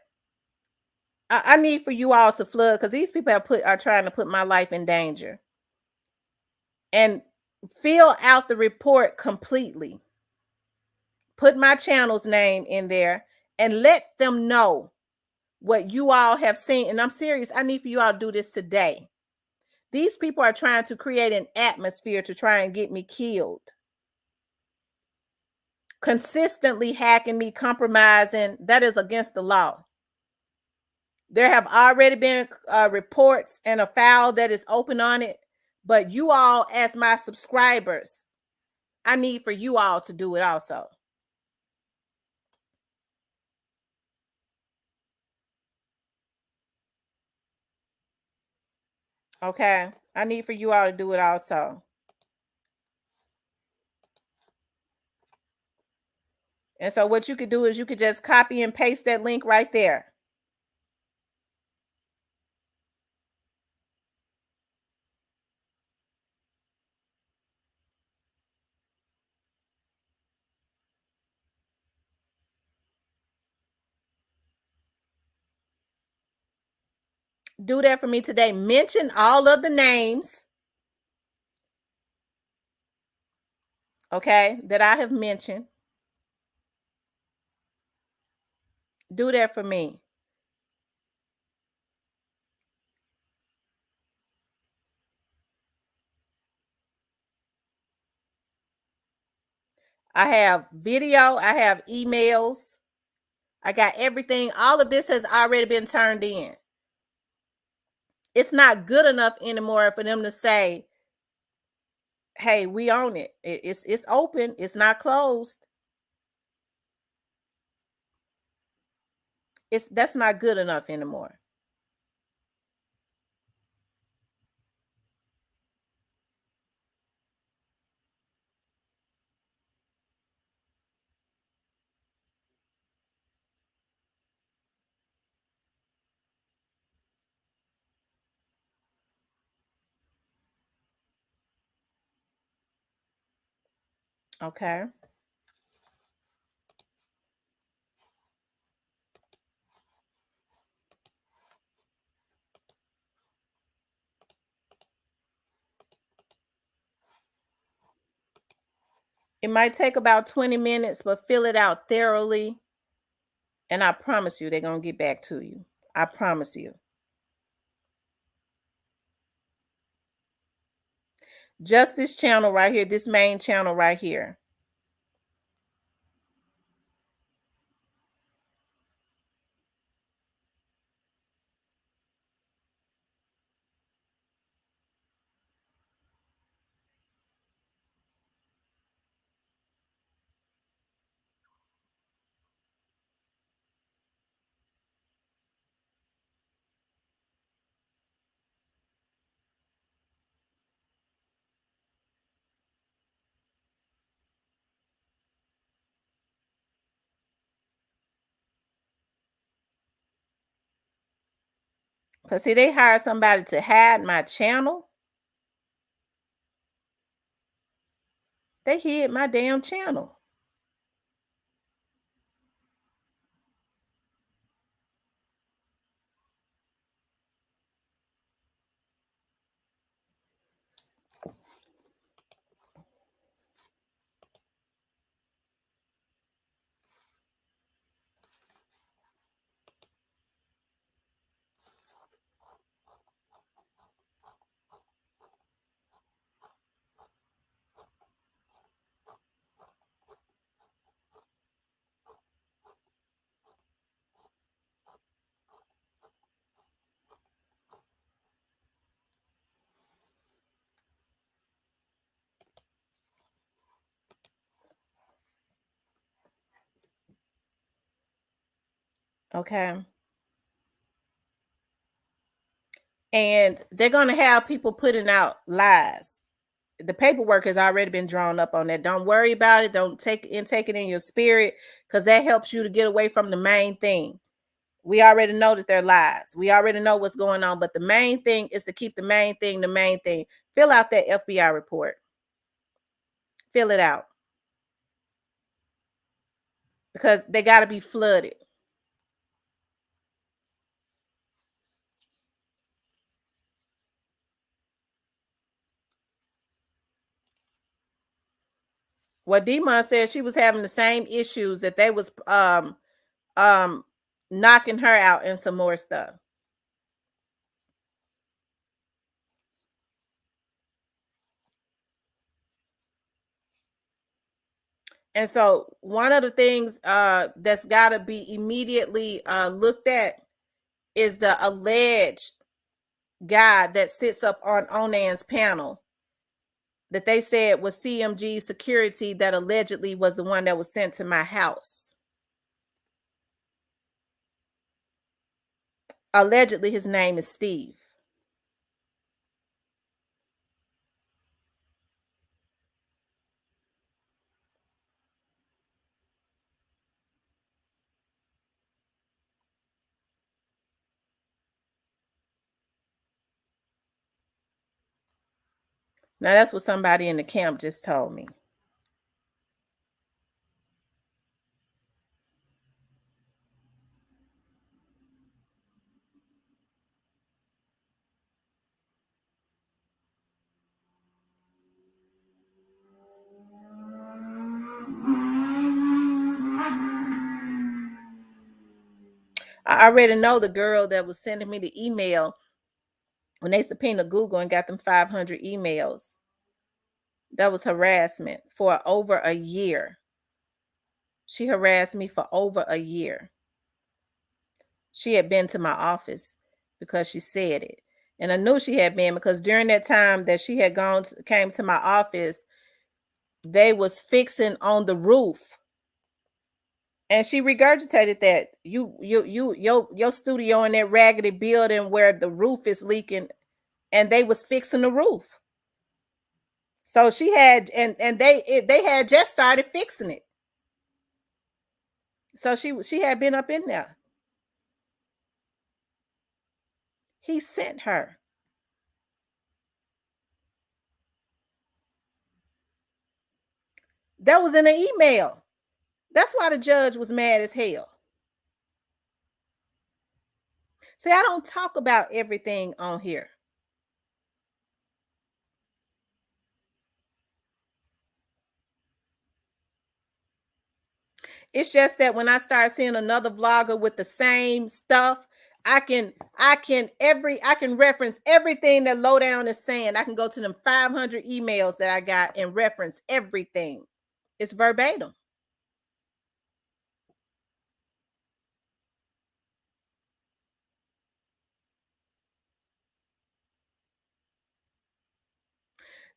Speaker 1: I need for you all to flood because these people are trying to put my life in danger. And fill out the report completely. Put my channel's name in there and let them know what you all have seen. And I'm serious. I need for you all to do this today. These people are trying to create an atmosphere to try and get me killed. Consistently hacking me, compromising. That is against the law. There have already been reports and a file that is open on it. But you all, as my subscribers, I need for you all to do it also. Okay. I need for you all to do it also. And so what you could do is you could just copy and paste that link right there. Do that for me today. Mention all of the names, okay, that I have mentioned. Do that for me. I have video, I have emails, I got everything. All of this has already been turned in. It's not good enough anymore for them to say, hey, we own it. It's open, it's not closed. That's not good enough anymore. Okay. It might take about 20 minutes, but fill it out thoroughly. And I promise you, they're going to get back to you. I promise you. Just this channel right here, this main channel right here. Because see, they hired somebody to hide my channel. They hid my damn channel. Okay. And they're going to have people putting out lies. The paperwork has already been drawn up on that. Don't worry about it. Don't take it in your spirit, because that helps you to get away from the main thing. We already know that they're lies. We already know what's going on. But the main thing is to keep the main thing the main thing. Fill out that FBI report. Fill it out. Because they got to be flooded. Well, Demon said she was having the same issues, that they was um knocking her out and some more stuff. And so one of the things that's got to be immediately looked at is the alleged guy that sits up on Onan's panel that they said was CMG Security, that allegedly was the one that was sent to my house. Allegedly, his name is Steve. Now, that's what somebody in the camp just told me. I already know the girl that was sending me the email when they subpoenaed Google and got them 500 emails. That was harassment for over a year. She harassed me for over a year. She had been to my office because she said it. And I knew she had been, because during that time that she had came to my office, they was fixing on the roof. And she regurgitated that your studio in that raggedy building where the roof is leaking, and they was fixing the roof. So she had, and they had just started fixing it. So she had been up in there. He sent her. That was in an email. That's why the judge was mad as hell. See, I don't talk about everything on here. It's just that when I start seeing another vlogger with the same stuff, I can reference everything that Lowdown is saying. I can go to them 500 emails that I got and reference everything. It's verbatim.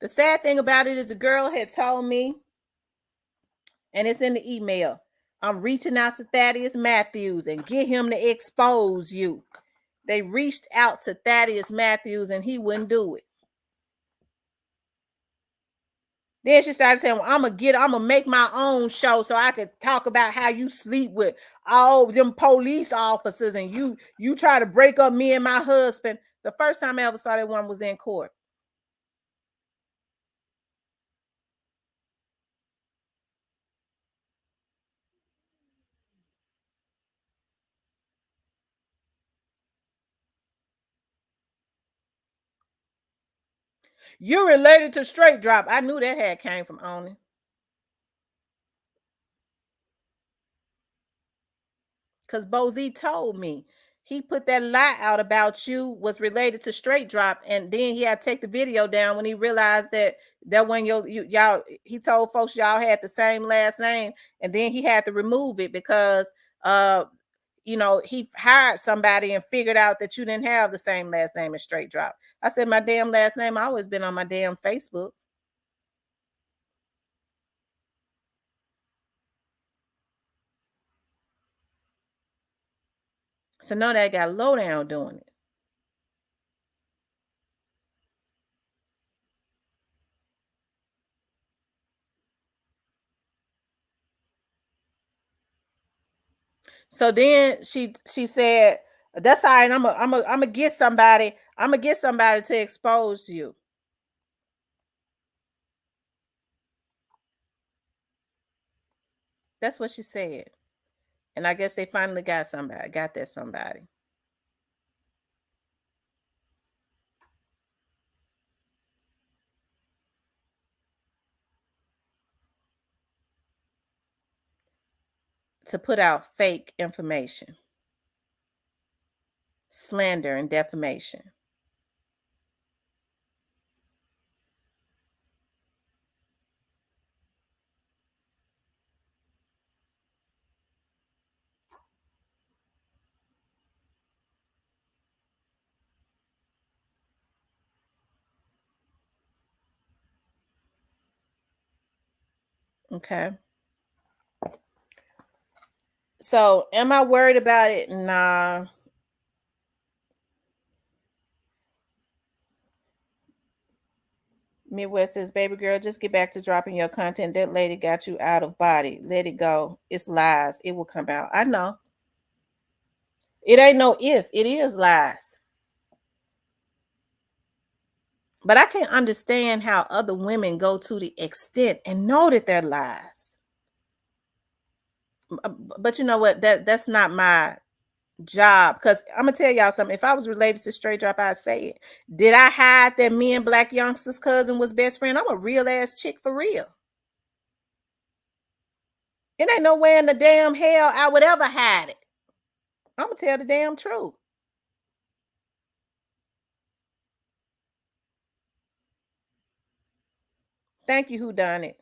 Speaker 1: The sad thing about it is the girl had told me, and it's in the email, I'm reaching out to Thaddeus Matthews and get him to expose you. They reached out to Thaddeus Matthews and he wouldn't do it. Then she started saying, well, I'm gonna make my own show so I could talk about how you sleep with all them police officers and you try to break up me and my husband. The first time I ever saw that one was in court. You're related to Straight Drop. I knew that had came from Oni. Because Bozy told me he put that lie out about you was related to Straight Drop, and then he had to take the video down when he realized that when y'all he told folks y'all had the same last name, and then he had to remove it because he hired somebody and figured out that you didn't have the same last name as Straight Drop. I said my damn last name I always been on my damn Facebook. So now that got Lowdown doing it. So then she said, "That's all right. I'm gonna get somebody. I'm gonna get somebody to expose you." That's what she said. And I guess they finally got somebody. Got that somebody to put out fake information, slander, and defamation. Okay. So am I worried about it? Nah. Midwest says, baby girl, just get back to dropping your content. That lady got you out of body. Let it go. It's lies. It will come out. I know. It ain't no if. It is lies. But I can't understand how other women go to the extent and know that they're lies. But you know what? That's not my job. Because I'm gonna tell y'all something. If I was related to Straight Drop, I'd say it. Did I hide that me and Black Youngster's cousin was best friend? I'm a real ass chick for real. It ain't no way in the damn hell I would ever hide it. I'm gonna tell the damn truth. Thank you, who done it.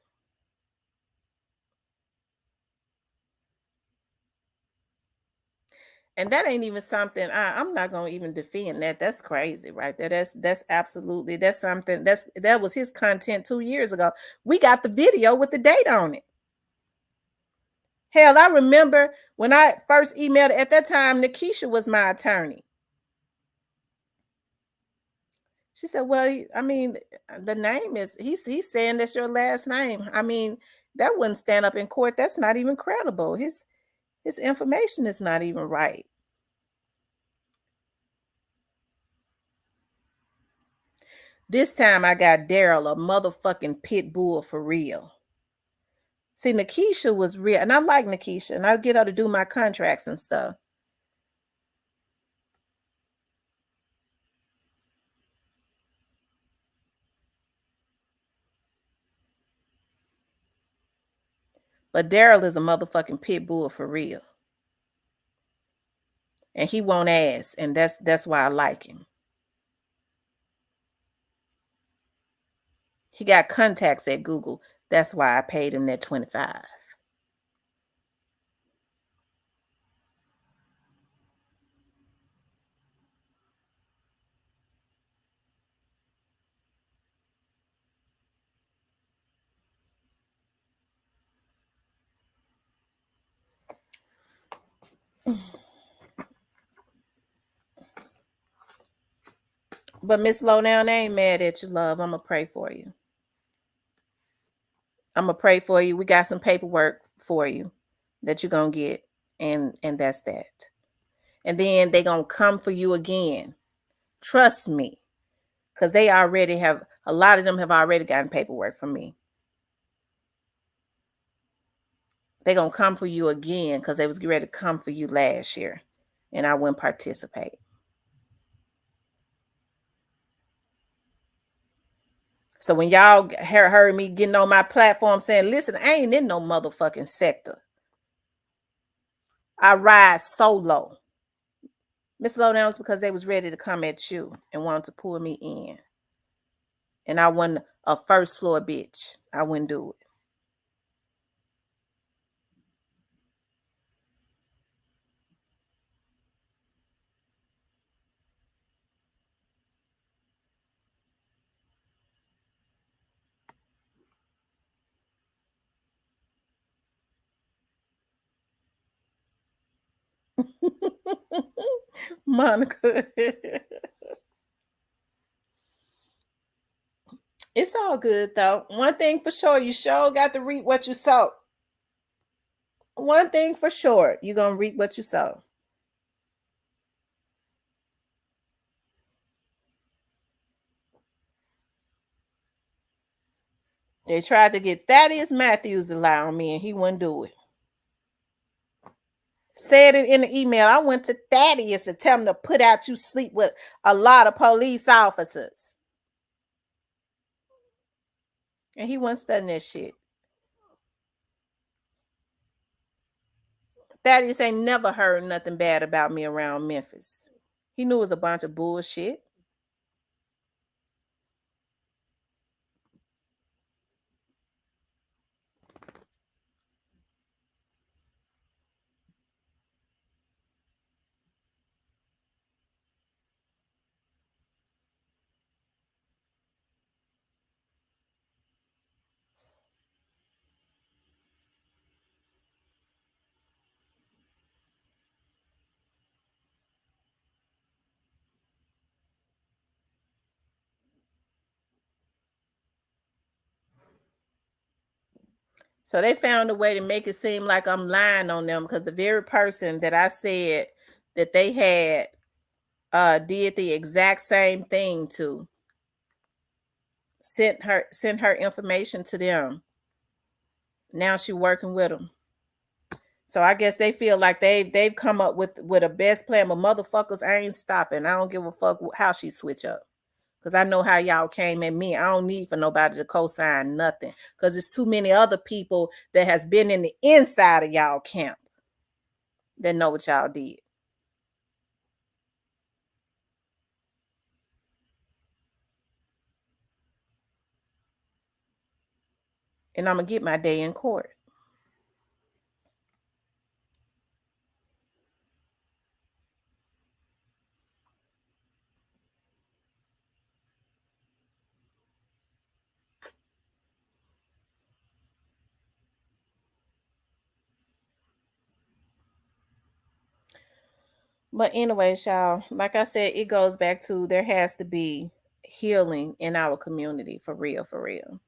Speaker 1: And that ain't even something I'm not gonna even defend that. That's crazy, right there. That's absolutely that's something that was his content 2 years ago. We got the video with the date on it. Hell, I remember when I first emailed at that time, Nikisha was my attorney. She said, "Well, I mean, the name is he's saying that's your last name. I mean, that wouldn't stand up in court. That's not even credible. His information is not even right." This time I got Daryl, a motherfucking pit bull for real. See, Nikisha was real, and I like Nikisha, and I get her to do my contracts and stuff. But Daryl is a motherfucking pit bull for real. And he won't ask, and that's why I like him. He got contacts at Google. That's why I paid him that 25. But Miss Lowdown, I ain't mad at you, love. I'm gonna pray for you. I'm gonna pray for you. We got some paperwork for you that you're gonna get, and that's that. And then they gonna come for you again. Trust me, because they already have, a lot of them have already gotten paperwork from me. They gonna come for you again because they was ready to come for you last year, and I wouldn't participate. So when y'all heard me getting on my platform saying, listen, I ain't in no motherfucking sector. I ride solo. Miss Lowdown was because they was ready to come at you and wanted to pull me in. And I wasn't a first floor bitch. I wouldn't do it. Monica. It's all good though. One thing for sure, you sure got to reap what you sow. One thing for sure, you're gonna reap what you sow. They tried to get Thaddeus Matthews to lie on me, and he wouldn't do it. Said it in the email. I went to Thaddeus to tell him to put out you sleep with a lot of police officers. And he wasn't studying that shit. Thaddeus ain't never heard nothing bad about me around Memphis. He knew it was a bunch of bullshit. So they found a way to make it seem like I'm lying on them because the very person that I said that they had did the exact same thing to, sent her information to them. Now she working with them. So I guess they feel like they've come up with a best plan, but motherfuckers, I ain't stopping. I don't give a fuck how she switch up. Because I know how y'all came at me. I don't need for nobody to co-sign nothing. Because there's too many other people that has been in the inside of y'all camp that know what y'all did. And I'm going to get my day in court. But anyways, y'all, like I said, it goes back to there has to be healing in our community for real, for real.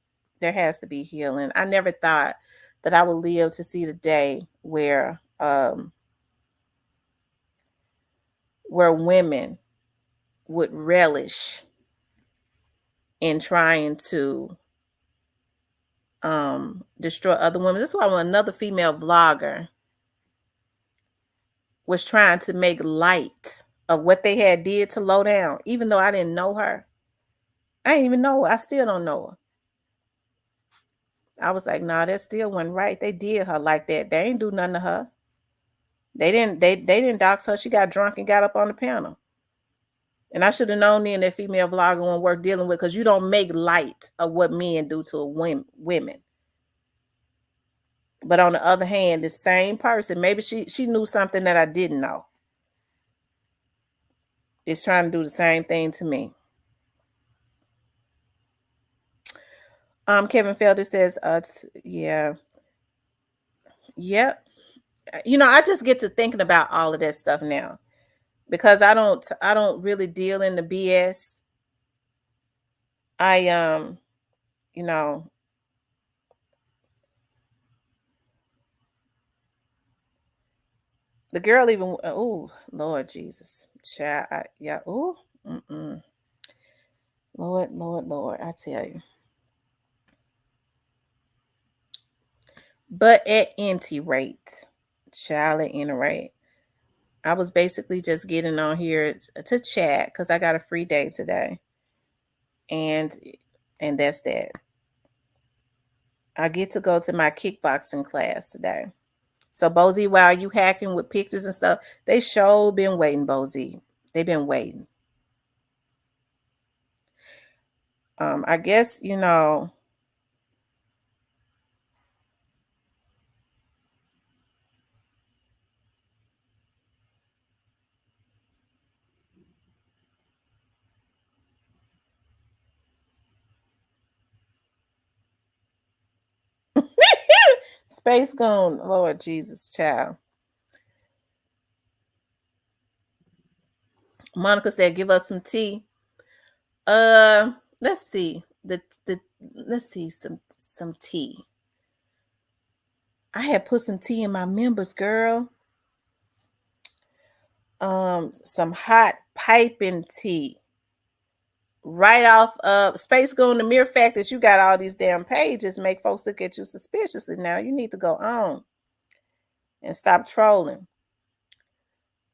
Speaker 1: There has to be healing. I never thought that I would live to see the day where women would relish in trying to destroy other women. This is why when another female vlogger was trying to make light of what they had did to Low Down, even though I didn't know her. I didn't even know her. I still don't know her. I was like, nah, that still wasn't right. They did her like that. They ain't do nothing to her. They didn't dox her. She got drunk and got up on the panel. And I should have known then that female vlogger wasn't worth dealing with, because you don't make light of what men do to women. But on the other hand, the same person, maybe she knew something that I didn't know, is trying to do the same thing to me. Kevin Felder says, yeah, yep. I just get to thinking about all of that stuff now, because I don't really deal in the BS. I you know, the girl even, oh Lord Jesus, child, yeah, oh, Lord, I tell you. But at any rate, child, at any rate, I was basically just getting on here to chat because I got a free day today, and that's that. I get to go to my kickboxing class today. So Bozy, while you hacking with pictures and stuff, they sure been waiting, Bozy. They've been waiting. I guess space gone. Lord Jesus, child. Monica said, "Give us some tea." Let's see. Let's see some tea. I had put some tea in my members, girl. Some hot piping tea. Right off of Space Goon. The mere fact that you got all these damn pages make folks look at you suspiciously. Now you need to go on and stop trolling.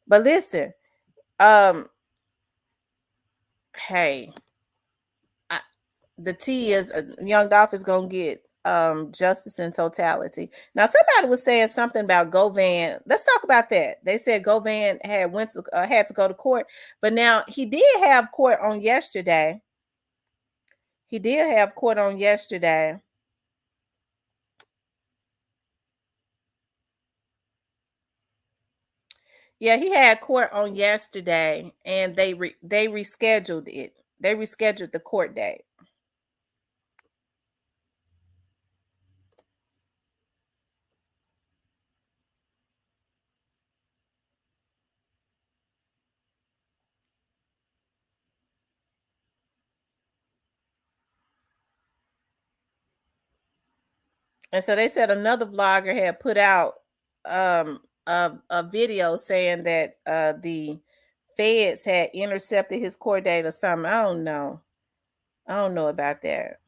Speaker 1: But listen, hey, the T is Young Dolph is gonna get justice in totality. Now somebody was saying something about Govan. Let's talk about that. They said Govan had had to go to court, but now he did have court on yesterday. He did have court on yesterday. Yeah, he had court on yesterday, and they rescheduled it. They rescheduled the court date. And so they said another vlogger had put out a video saying that the feds had intercepted his court date or something. I don't know. I don't know about that.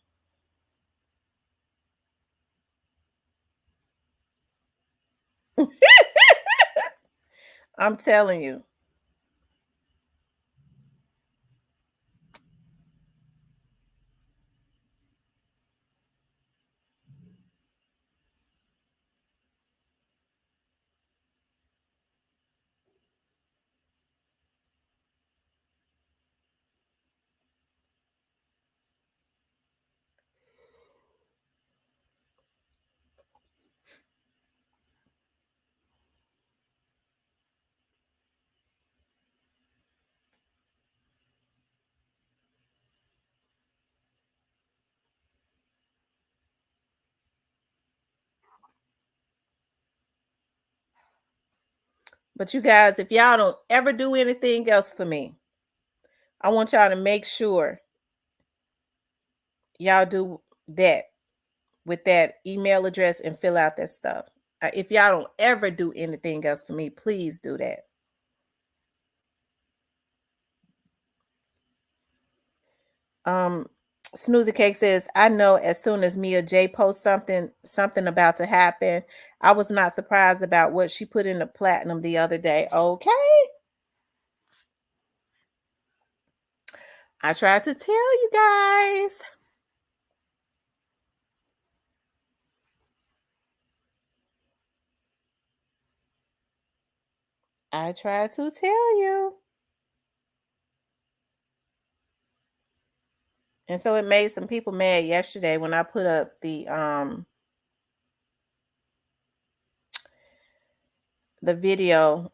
Speaker 1: I'm telling you. But you guys, if y'all don't ever do anything else for me, I want y'all to make sure y'all do that with that email address and fill out that stuff. If y'all don't ever do anything else for me, please do that. Um, Snoozy Cake says, I know as soon as Mia J posts something about to happen. I was not surprised about what she put in the platinum the other day. Okay. I tried to tell you guys. I tried to tell you. And so it made some people mad yesterday when I put up the video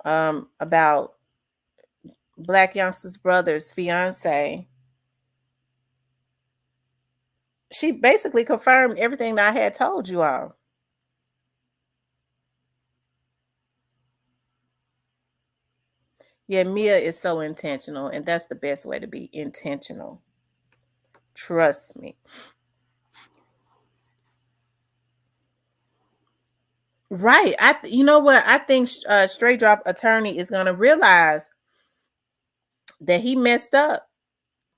Speaker 1: about Black Youngster's brother's fiance. She basically confirmed everything that I had told you all. Yeah, Mia is so intentional, and that's the best way to be intentional. Trust me. Right. You know what? I think Straight Drop Attorney is going to realize that he messed up.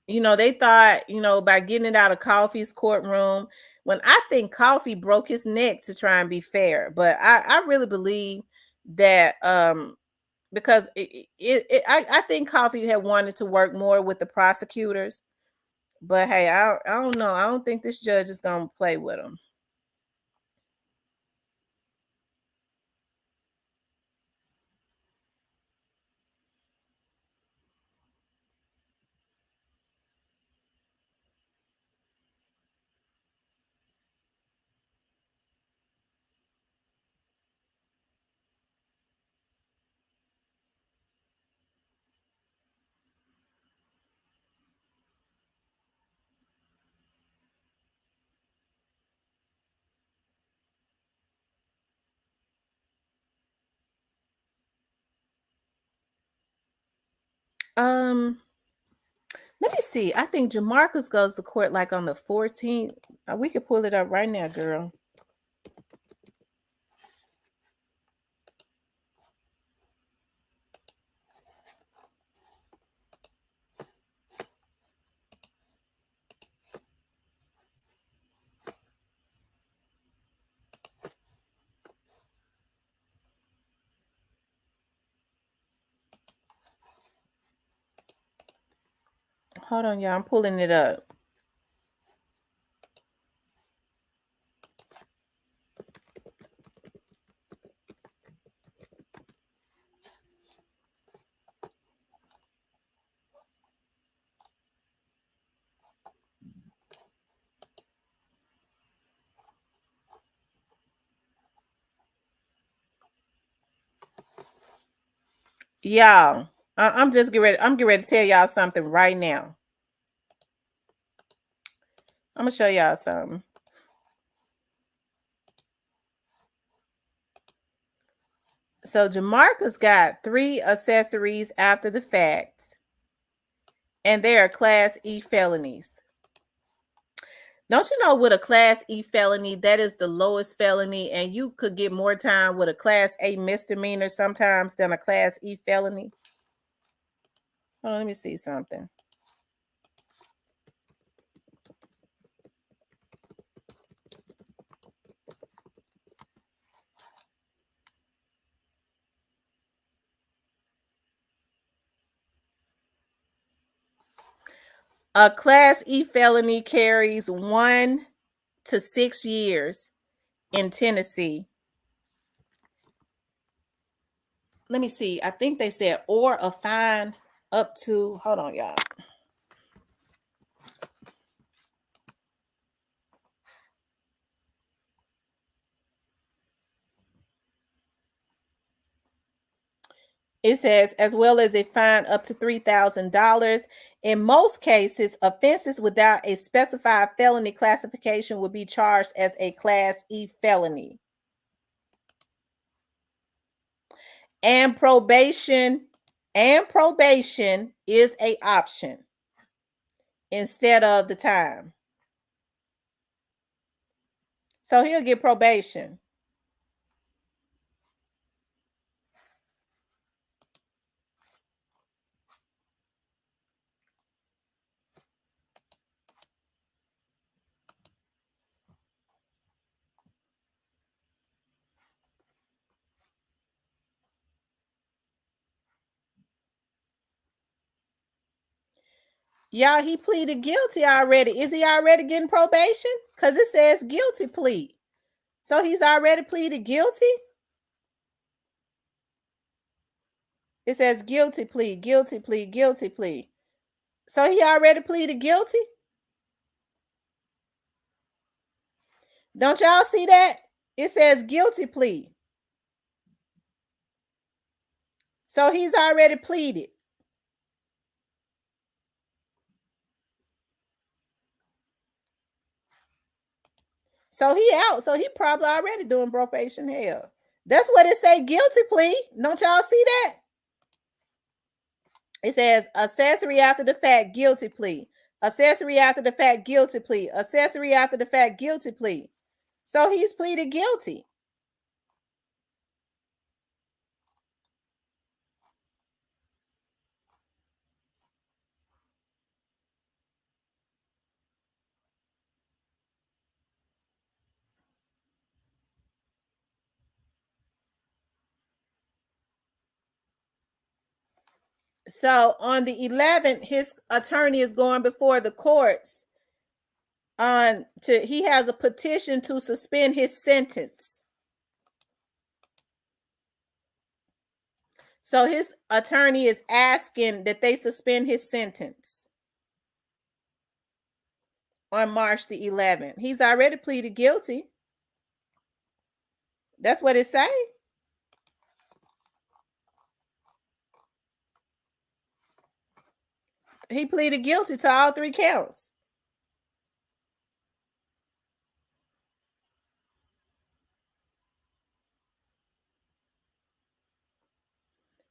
Speaker 1: You know, they thought, by getting it out of Coffee's courtroom, when I think Coffee broke his neck to try and be fair. But I really believe that because I think Coffee had wanted to work more with the prosecutors. But hey, I don't know. I don't think this judge is going to play with him. Um, Let me see. I think Jamarcus goes to court like on the 14th. We could pull it up right now, girl. Hold on, y'all. I'm pulling it up. Y'all, I'm just getting ready. I'm getting ready to tell y'all something right now. I'm gonna show y'all something. So Jamarcus got 3 accessories after the fact, and they are Class E felonies. Don't you know with a Class E felony, that is the lowest felony, and you could get more time with a Class A misdemeanor sometimes than a Class E felony? Hold on, let me see something. A Class E felony carries 1 to 6 years in Tennessee. Let me see. I think they said, or a fine up to, hold on, y'all. It says, as well as a fine up to $3,000. In most cases, offenses without a specified felony classification would be charged as a Class E felony. And probation is a option instead of the time. So he'll get probation. Y'all, he pleaded guilty already. Is he already getting probation? Because it says guilty plea. So he's already pleaded guilty? It says guilty plea, guilty plea, guilty plea. So he already pleaded guilty? Don't y'all see that? It says guilty plea. So he's already pleaded. So he out. So he probably already doing probation hell. That's what it say, guilty plea. Don't y'all see that? It says accessory after the fact, guilty plea. Accessory after the fact, guilty plea. Accessory after the fact, guilty plea. So he's pleaded guilty. So on the 11th, his attorney is going before the courts on to he has a petition to suspend his sentence. So his attorney is asking that they suspend his sentence on March the 11th. He's already pleaded guilty. That's what it say. He pleaded guilty to all 3 counts.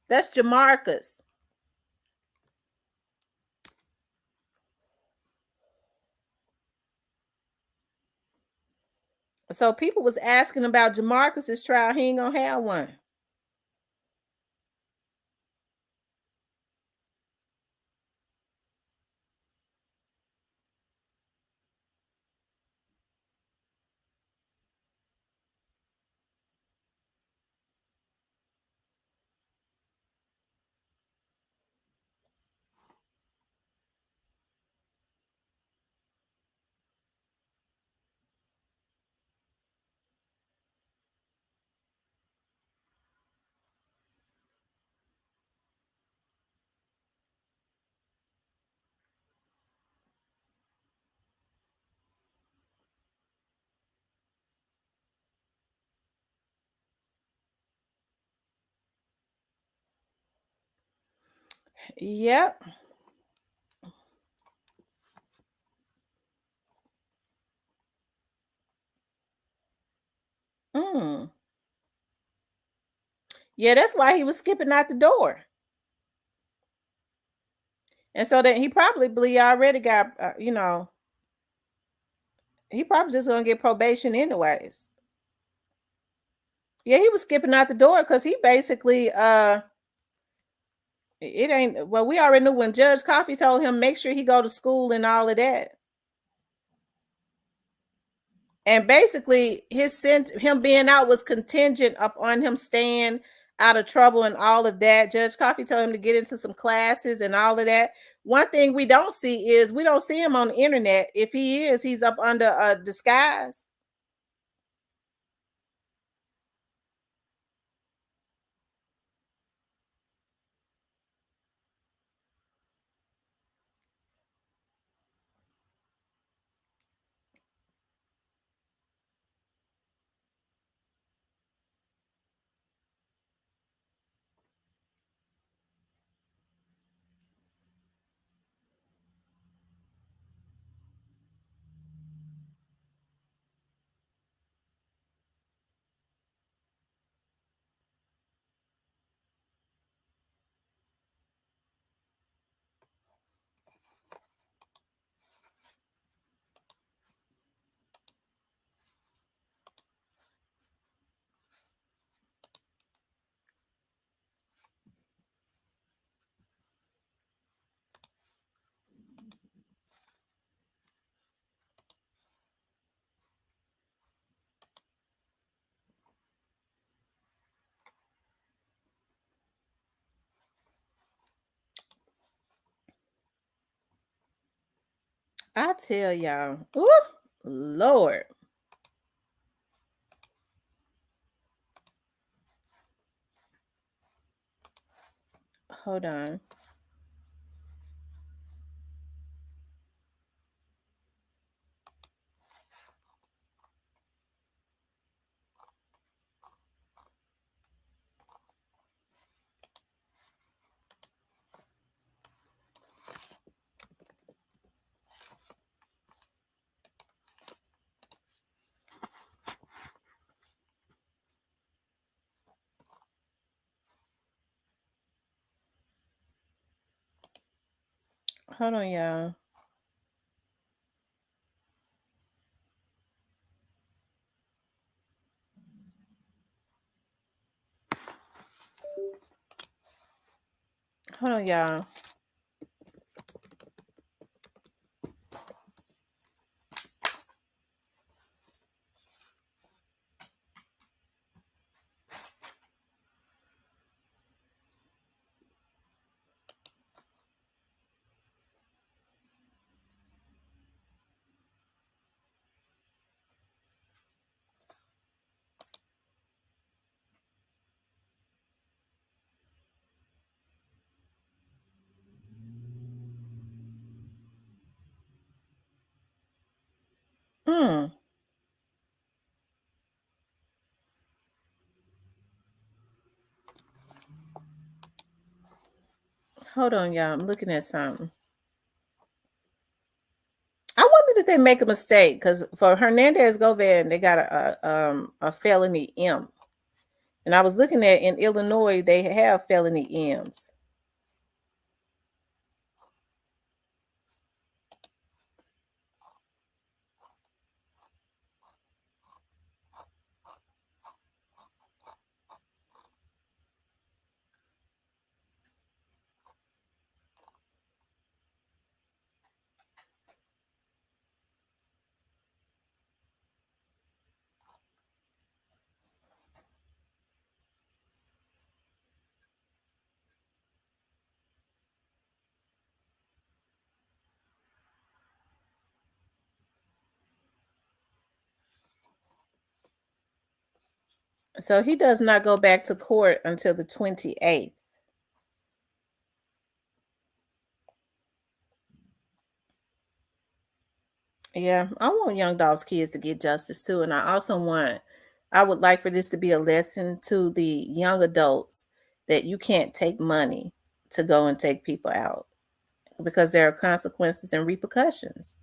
Speaker 1: That's Jamarcus. So people was asking about Jamarcus's trial. He ain't gonna have one. Yep. Mm. Yeah, that's why he was skipping out the door. And so then he probably already got, he probably just gonna get probation anyways. Yeah, he was skipping out the door because he basically, it ain't, well, we already knew when Judge Coffee told him make sure he go to school and all of that. And basically him being out was contingent upon him staying out of trouble and all of that. Judge Coffee told him to get into some classes and all of that. One thing we don't see is we don't see him on the internet. If he is, he's up under a disguise. I tell y'all. Ooh, Lord. Hold on. Hold on, y'all. Hold on, y'all. Mm. Hold on, y'all. I'm looking at something. I wonder did they make a mistake because for Hernandez Govan, they got a felony M. And I was looking at in Illinois, they have felony M's. So he does not go back to court until the 28th. Yeah, I want Young Dolph's kids to get justice too. And I would like for this to be a lesson to the young adults that you can't take money to go and take people out because there are consequences and repercussions.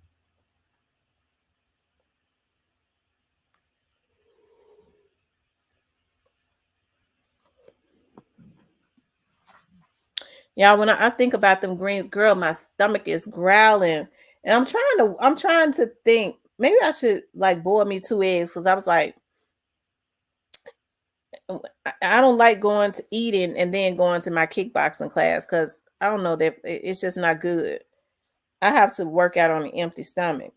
Speaker 1: Yeah, when I think about them greens, girl, my stomach is growling. And I'm trying to think maybe I should like boil me 2 eggs because I was like, I don't like going to eating and then going to my kickboxing class because I don't know that it's just not good. I have to work out on an empty stomach.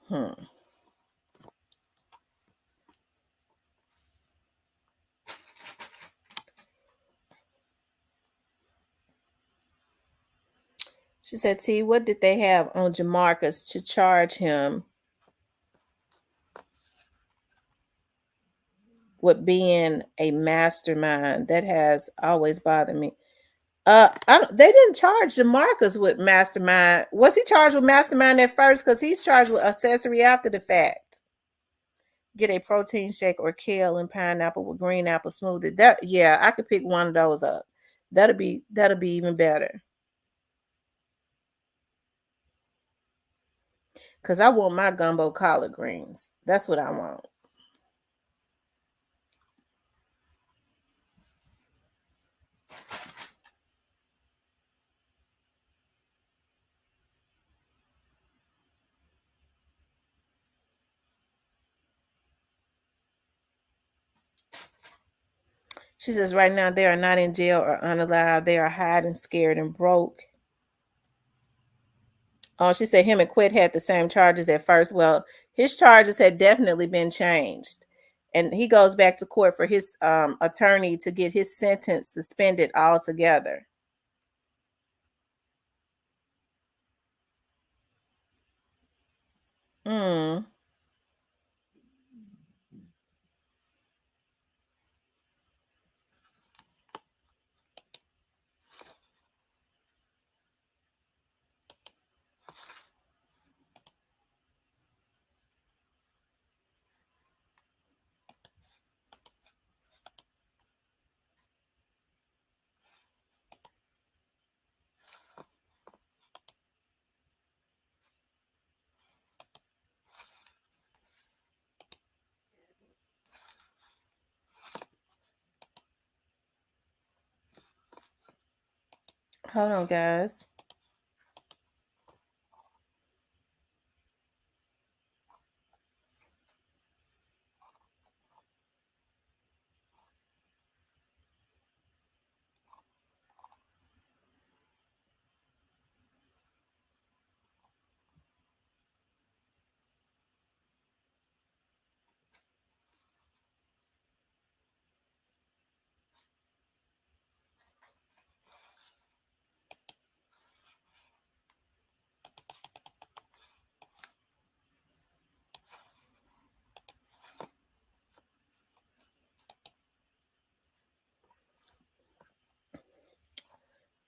Speaker 1: Hmm. She said, T, what did they have on Jamarcus to charge him with being a mastermind? That has always bothered me. They didn't charge Jamarcus with mastermind. Was he charged with mastermind at first? Because he's charged with accessory after the fact. Get a protein shake or kale and pineapple with green apple smoothie. That yeah, I could pick one of those up. That'll be even better. Cause I want my gumbo collard greens. That's what I want. She says right now they are not in jail or unalive. They are hiding, scared, and broke. Oh, she said him and Quit had the same charges at first. Well, his charges had definitely been changed. and he goes back to court for his attorney to get his sentence suspended altogether. Mm. Hold on, guys.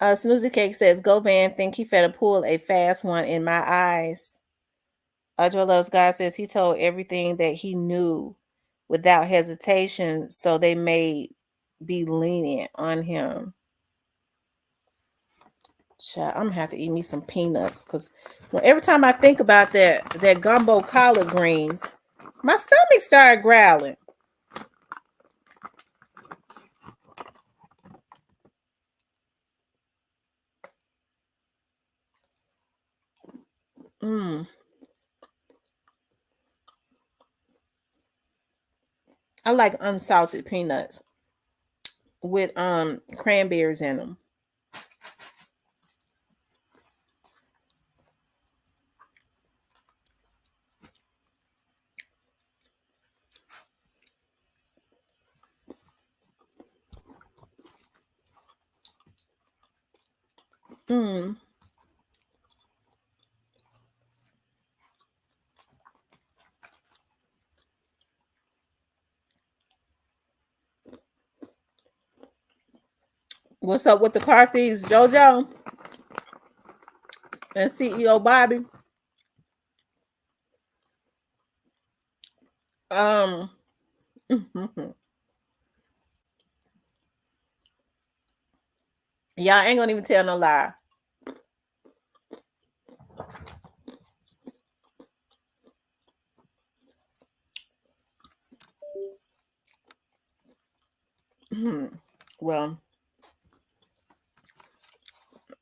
Speaker 1: Snoozy Cake says, "Go Van, think he finna pull a fast one in my eyes." Joe Loves God says he told everything that he knew without hesitation, so they may be lenient on him. Child, I'm gonna have to eat me some peanuts because every time I think about that gumbo collard greens, my stomach started growling. Mm. I like unsalted peanuts with cranberries in them. Mm. What's up with the car thieves, JoJo and CEO Bobby? Um, y'all ain't gonna even tell no lie. Well,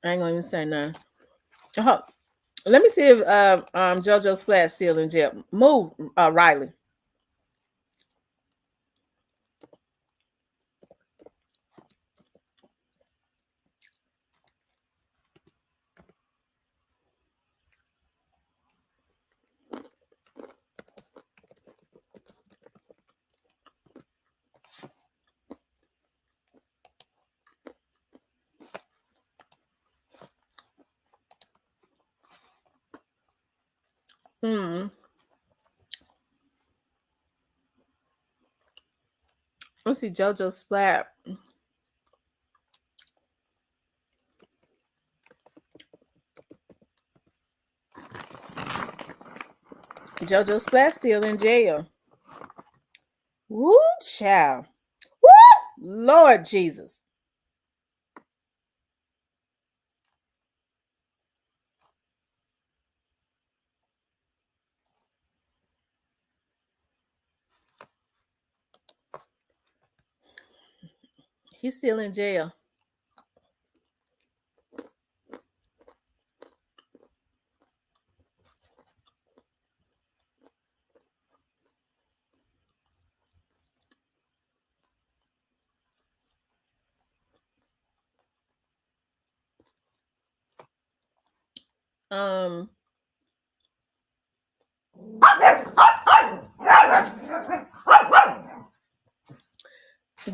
Speaker 1: I ain't gonna even say nothing. Let me see if JoJo Splat's still in jail. Move, Riley. Hmm. Let's see, JoJo Splat. JoJo Splat still in jail. Woo, child. Woo, Lord Jesus. He's still in jail. Um,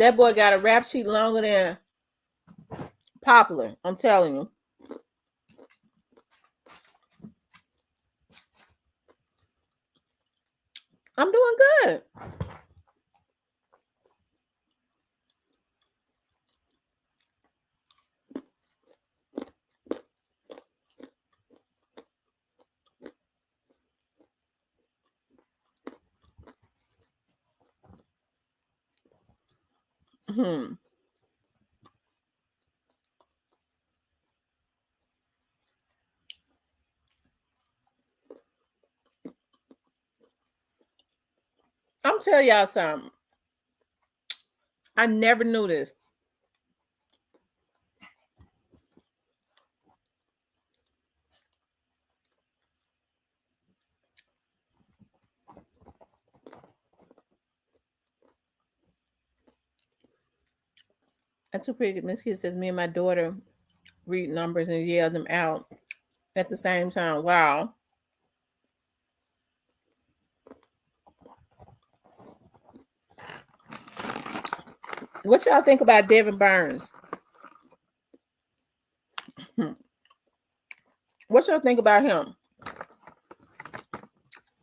Speaker 1: That boy got a rap sheet longer than Popular. I'm telling you. I'm doing good. Hmm. I'm telling y'all something. I never knew this. I too pretty. Miss Kid says me and my daughter read numbers and yell them out at the same time. Wow. What y'all think about Devin Burns? Hmm. What y'all think about him?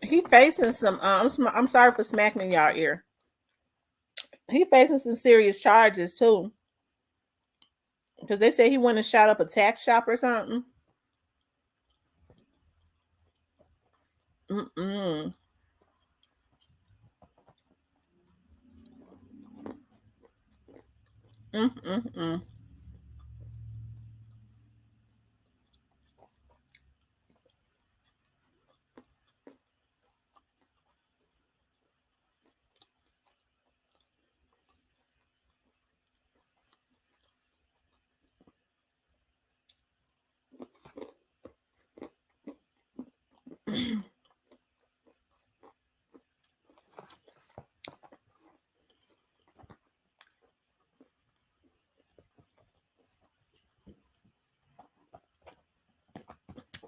Speaker 1: He facing some. I'm sorry for smacking in y'all ear. He facing some serious charges too, because they say he went and shot up a tax shop or something. Mm-mm. Mm-mm-mm.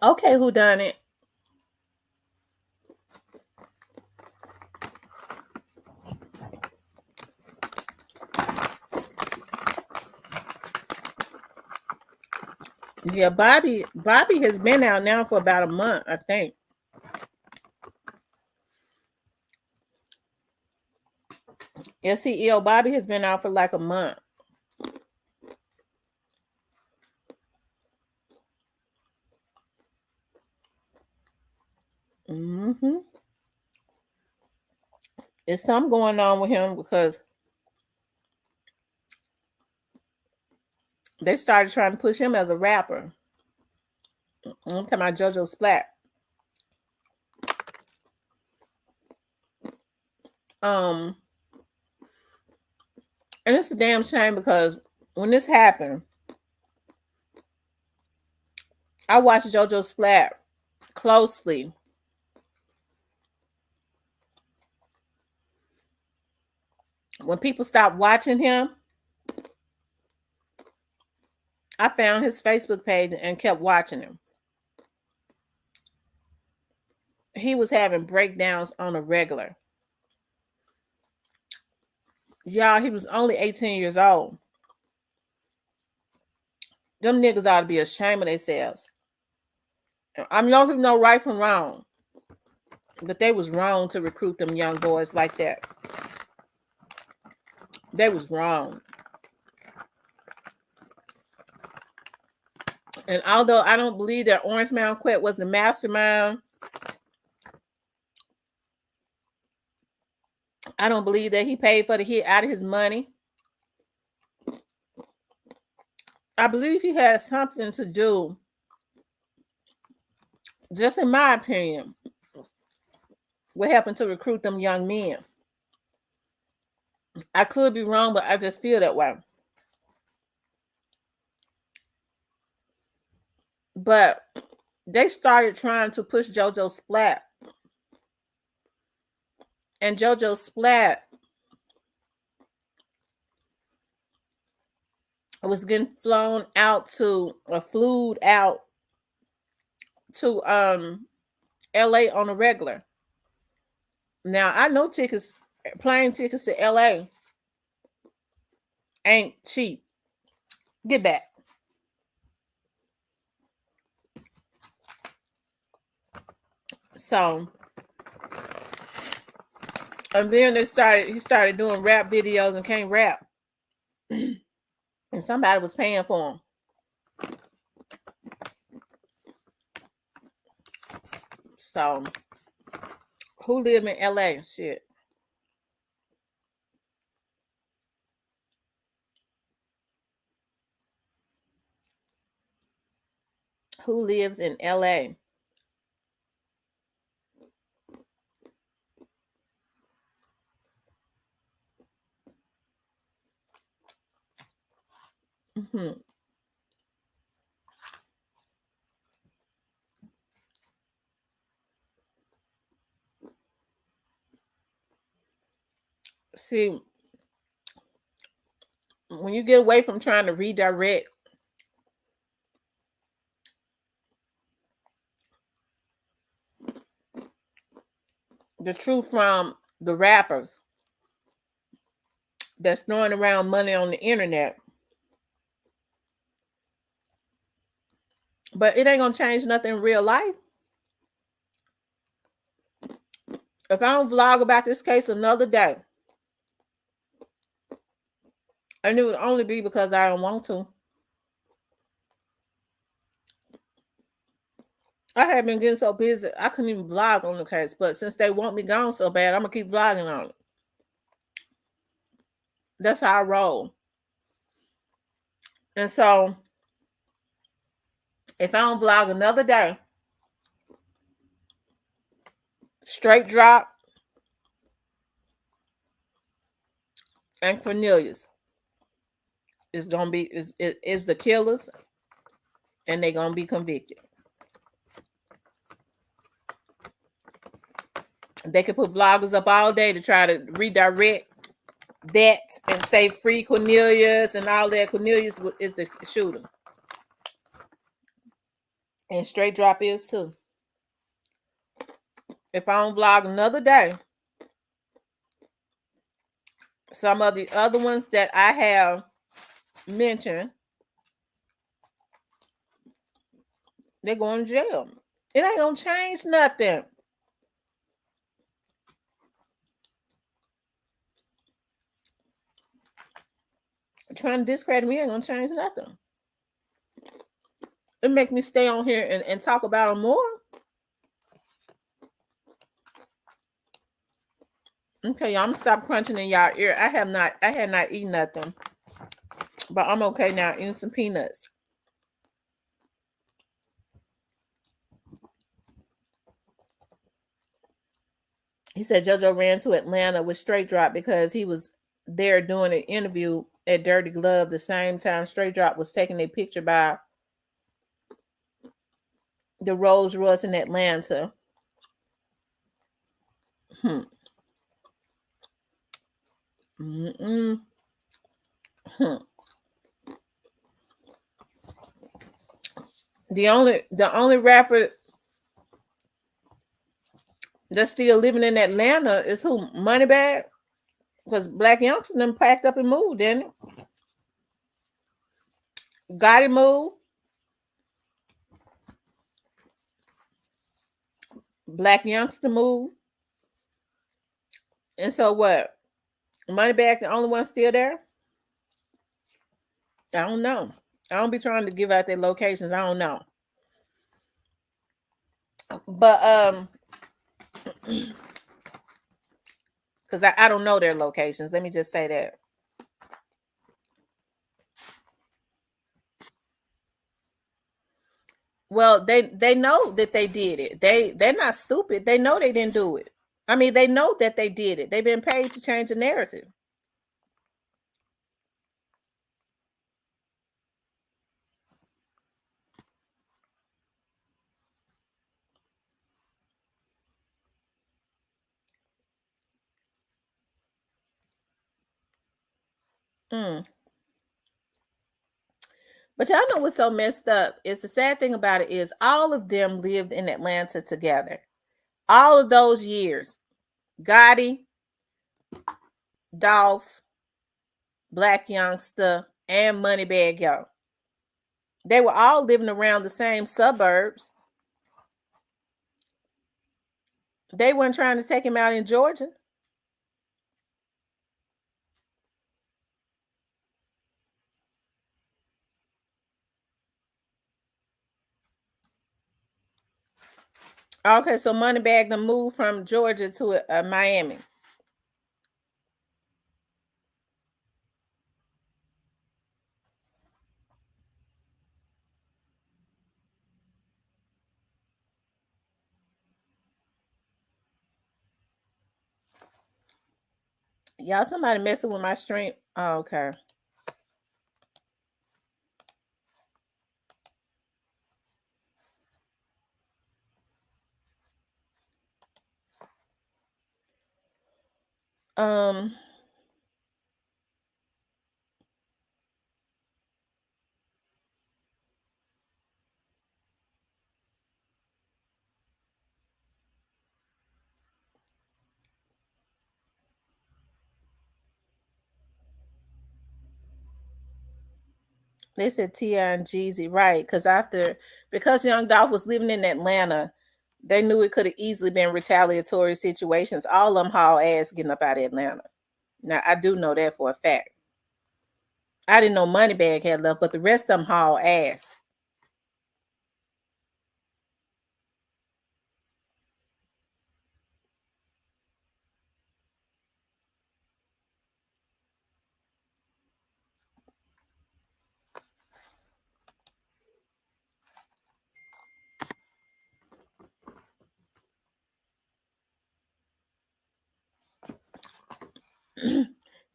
Speaker 1: Okay, who done it? Yeah, Bobby has been out now for about a month, I think. Yeah, CEO Bobby has been out for like a month. Mm-hmm. There's something going on with him because they started trying to push him as a rapper. I'm talking about JoJo Splat. Um, and it's a damn shame because when this happened, I watched JoJo Splat closely. When people stopped watching him, I found his Facebook page and kept watching him. He was having breakdowns on a regular. Y'all, he was only 18 years old. Them niggas ought to be ashamed of themselves. I'm young people know right from wrong, but they was wrong to recruit them young boys like that. They was wrong. And although I don't believe that Orange Mound Quet was the mastermind, I don't believe that he paid for the hit out of his money. I believe he had something to do, just in my opinion, what happened to recruit them young men. I could be wrong, but I just feel that way. But they started trying to push JoJo Splat. And JoJo Splat was getting flown out to or flew out to LA on a regular. Now I know plane tickets to LA ain't cheap. Get back. So, and then he started doing rap videos and can't rap. And somebody was paying for him. So, who live in LA? Shit. Who lives in LA? Mm-hmm. See, when you get away from trying to redirect the truth from the rappers that's throwing around money on the internet, but it ain't gonna change nothing in real life. If I don't vlog about this case another day, and it would only be because I don't want to. I have been getting so busy, I couldn't even vlog on the case. But since they want me gone so bad, I'm gonna keep vlogging on it. That's how I roll. And so, if I don't vlog another day, Straight Drop and Cornelius is gonna be is the killers, and they're gonna be convicted. They could put vloggers up all day to try to redirect that and say free Cornelius and all that. Cornelius is the shooter, and Straight Drop is too. If I don't vlog another day, some of the other ones that I have mentioned, they're going to jail. It ain't gonna change nothing. Trying to discredit me ain't gonna change nothing. It make me stay on here and talk about them more. Okay, y'all, I'm gonna stop crunching in y'all ear. I had not eaten nothing, but I'm okay now, eating some peanuts. He said JoJo ran to Atlanta with Straight Drop because he was there doing an interview at Dirty Glove the same time Straight Drop was taking a picture by the Rolls Royce in Atlanta. Hmm. Mm-mm. Hmm. The only rapper that's still living in Atlanta is who? Moneybag? Because Black Youngster them packed up and moved, didn't it? Gotti moved. Black Youngster moved. And so what? Moneybag the only one still there? I don't know. I don't be trying to give out their locations. I don't know. But because I don't know their locations. Let me just say that. Well, they know that they did it. They're not stupid. They know they didn't do it. I mean, they know that they did it. They've been paid to change the narrative. Mm. But y'all know what's so messed up is the sad thing about it is all of them lived in Atlanta together. All of those years. Gotti, Dolph, Black Youngster, and Moneybag Yo. They were all living around the same suburbs. They weren't trying to take him out in Georgia. Okay, so Moneybag done moved from Georgia to Miami. Y'all, somebody messing with my stream. Oh, okay. Um, they said Tia and Jeezy, right? Because Young Dolph was living in Atlanta, they knew it could have easily been retaliatory situations. All of them haul ass getting up out of Atlanta. Now I do know that for a fact. I didn't know Moneybag had left, but the rest of them haul ass.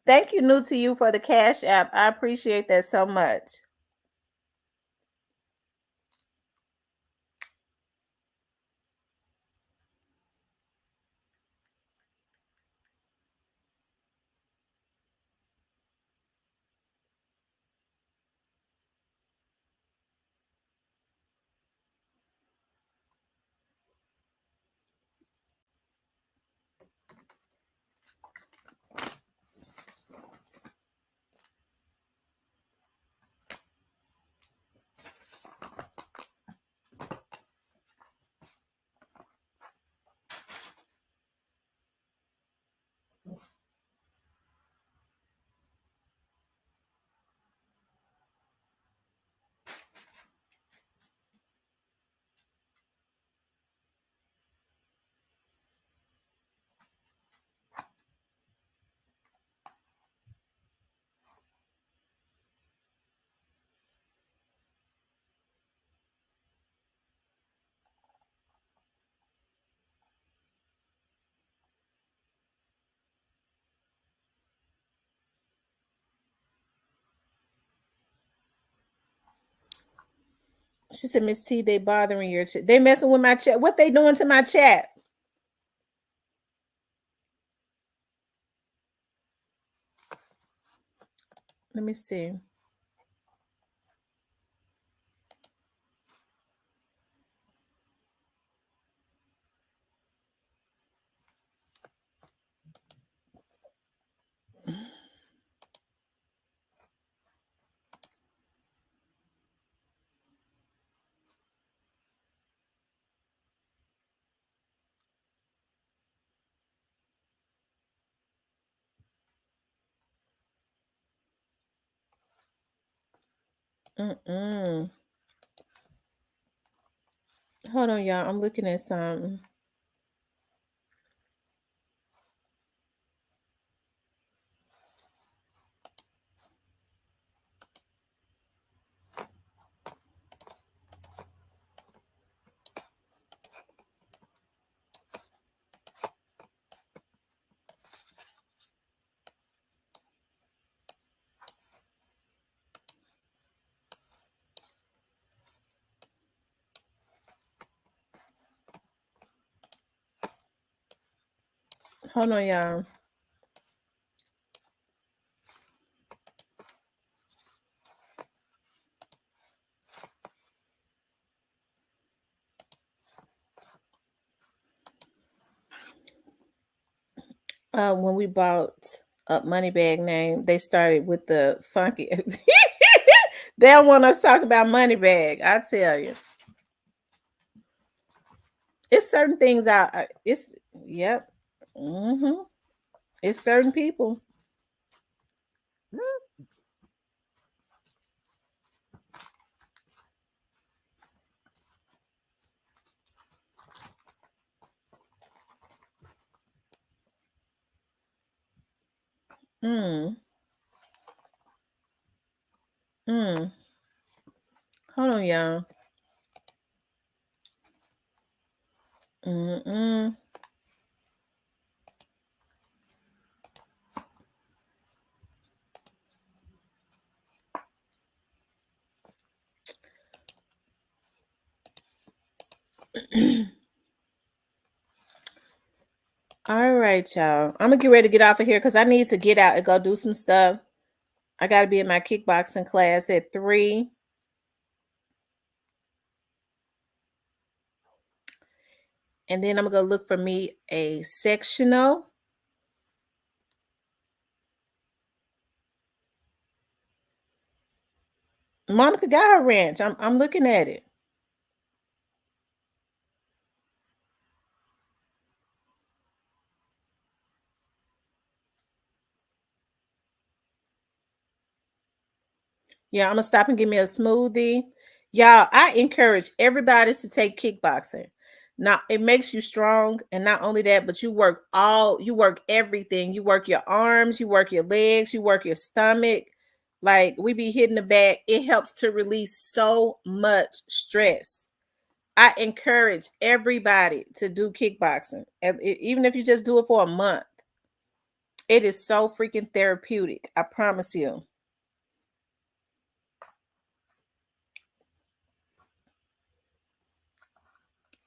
Speaker 1: Thank you, New to You, for the Cash App. I appreciate that so much. She said, Miss T, they bothering your chat. They messing with my chat. What they doing to my chat? Let me see. Mm-mm. Hold on, y'all. I'm looking at something. Hold on, y'all. When we bought Money bag name. They started with the funky. They don't want us to talk about money bag. I tell you, it's certain things out. It's yep. Mm-hmm. It's certain people. Mm. Mm. Hold on, y'all. Mm-mm. All right, y'all. I'm gonna get ready to get off of here because I need to get out and go do some stuff. I got to be in my kickboxing class at 3, and then I'm gonna go look for me a sectional. Monica got her ranch. I'm looking at it. Yeah, I'm gonna stop and get me a smoothie. Y'all, I encourage everybody to take kickboxing. Now it makes you strong, and not only that, but you work everything. You work your arms, you work your legs, you work your stomach. Like we be hitting the back. It helps to release so much stress. I encourage everybody to do kickboxing, even if you just do it for a month. It is so freaking therapeutic. I promise you.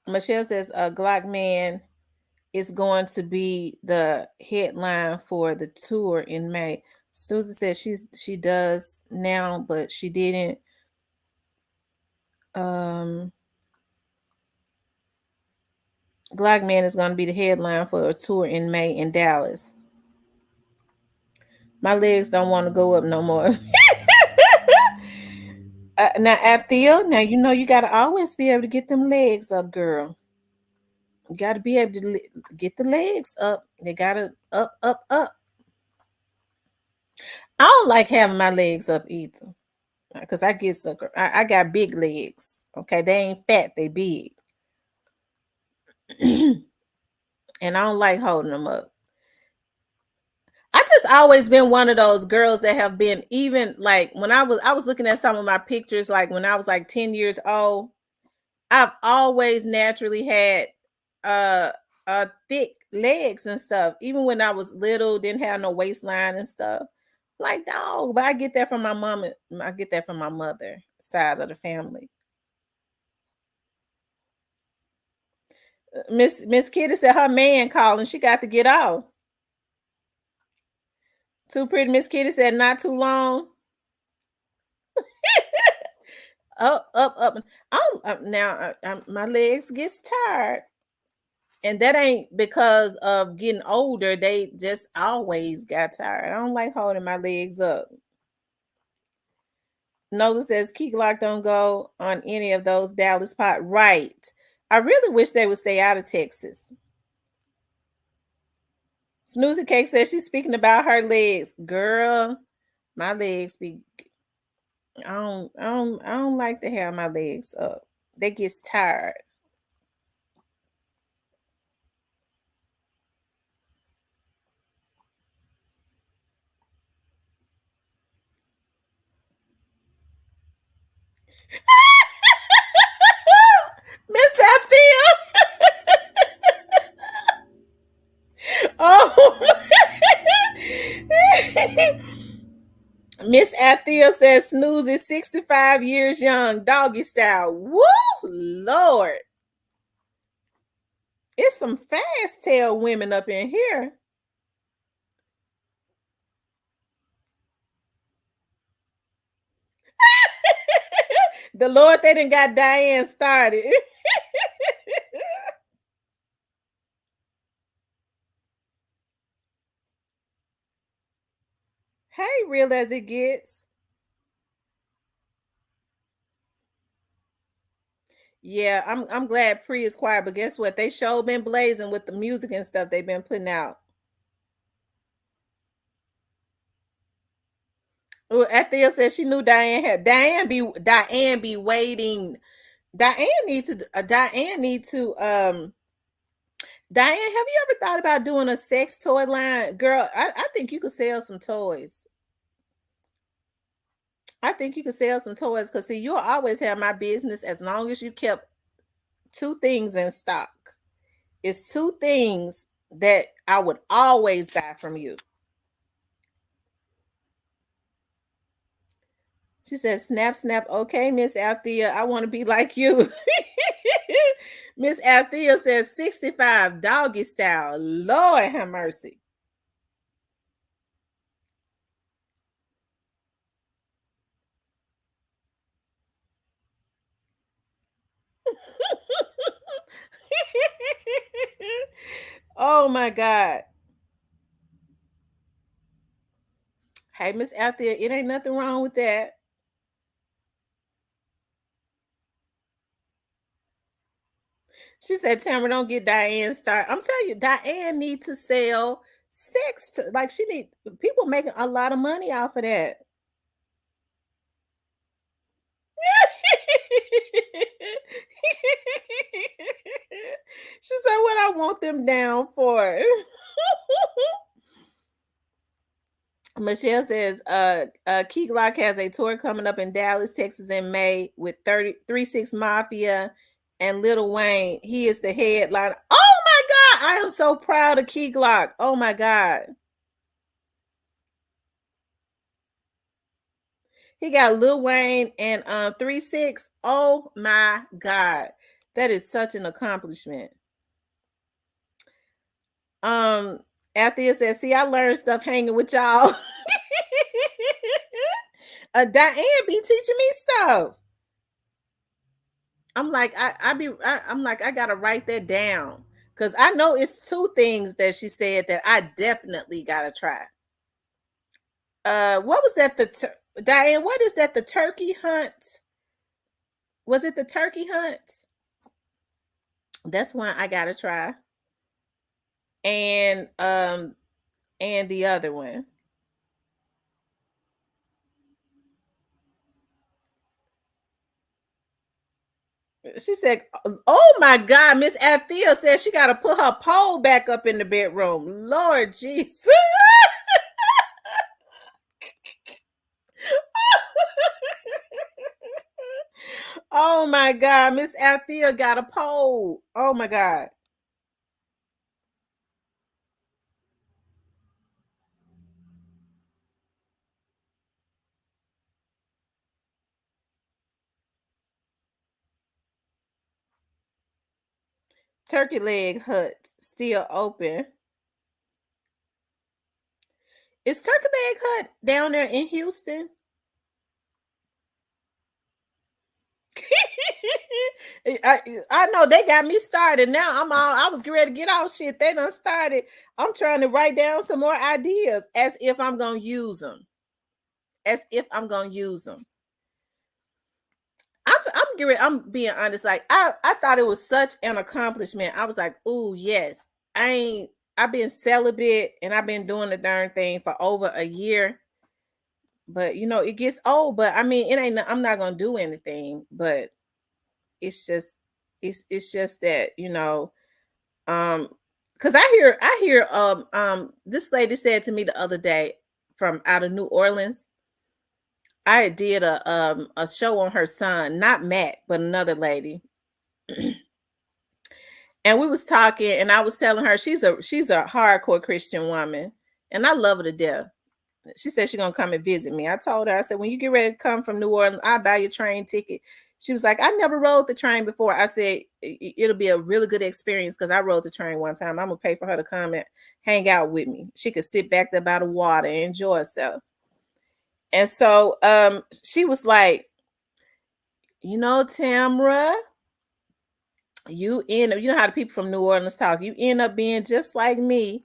Speaker 1: Michelle says, Glock Man is going to be the headline for the tour in May. Susan says she does now, but she didn't. Um, Glock Man is going to be the headline for a tour in May in Dallas. My legs don't want to go up no more. Now, Athea, now you know you got to always be able to get them legs up, girl. You got to be able to get the legs up. They got to up, up, up. I don't like having my legs up either because I get sucker. I got big legs. Okay, they ain't fat, they big, and I don't like holding them up. I just always been one of those girls that have been even like when I was looking at some of my pictures like when I was like 10 years old. I've always naturally had uh thick legs and stuff. Even when I was little, didn't have no waistline and stuff. Like, no, but I get that from my mom. I get that from my mother side of the family. Miss Kitty said her man calling. She got to get off. Too pretty. Miss Kitty said not too long. Up, up, up. Now my legs gets tired. And that ain't because of getting older. They just always got tired. I don't like holding my legs up. Nola says Key Glock don't go on any of those Dallas pot. Right. I really wish they would stay out of Texas. Snoozy Cake says she's speaking about her legs. Girl, my legs be I don't like to have my legs up. They gets tired. Miss Althea. Oh. Miss Althea says Snooze is 65 years young, doggy style. Woo, Lord. It's some fast tail women up in here. The Lord, they done got Diane started. real as it gets. Yeah, I'm glad Pre is quiet, but guess what? They sure been blazing with the music and stuff they've been putting out. Well, Athea said she knew Diane had Diane be waiting. Diane need to Diane, have you ever thought about doing a sex toy line? Girl, I think you could sell some toys. I think you could sell some toys because see, you'll always have my business as long as you kept two things in stock. It's two things that I would always buy from you. She said, snap, snap. Okay, Miss Althea, I want to be like you. Miss Althea says 65 doggy style. Lord have mercy. Oh my God. Hey, Miss Althea, it ain't nothing wrong with that. She said, Tamara, don't get Diane started. I'm telling you, Diane needs to sell sex to like she need people making a lot of money off of that. She said, what I want them down for. Michelle says, Key Glock has a tour coming up in Dallas, Texas in May with 36 Mafia and Lil Wayne. He is the headliner. Oh my God. I am so proud of Key Glock. Oh my God. He got Lil Wayne and 36. Oh my God. That is such an accomplishment. Um, Althea says, see, I learned stuff hanging with y'all. Diane be teaching me stuff. I'm like, I'm like, I gotta write that down. Cause I know it's two things that she said that I definitely gotta try. What was that? Diane, what is that? The turkey hunt? Was it the turkey hunt? That's one I gotta try. And the other one. She said, "Oh my God, Miss Althea said she got to put her pole back up in the bedroom." Lord Jesus. Oh my God, Miss Althea got a pole. Oh my God. Turkey Leg Hut still open. Is Turkey Leg Hut down there in Houston? I know they got me started now. I was ready to get off shit. They done started. I'm trying to write down some more ideas as if I'm gonna use them. As if I'm gonna use them. I'm being honest. Like I thought it was such an accomplishment. I was like, oh yes. I've been celibate and I've been doing the darn thing for over a year. But you know, it gets old. But I mean, it ain't I'm not gonna do anything, but it's just it's just that, you know, because I hear this lady said to me the other day from out of New Orleans. I did a show on her son, not Matt, but another lady. And we was talking, and I was telling her she's a hardcore Christian woman, and I love her to death. She said she's gonna come and visit me. I told her, I said, when you get ready to come from New Orleans, I'll buy your train ticket. She was like, I never rode the train before. I said, it'll be a really good experience because I rode the train one time. I'm gonna pay for her to come and hang out with me. She could sit back there by the water and enjoy herself. And so she was like, you know, Tamra, you know how the people from New Orleans talk, you end up being just like me.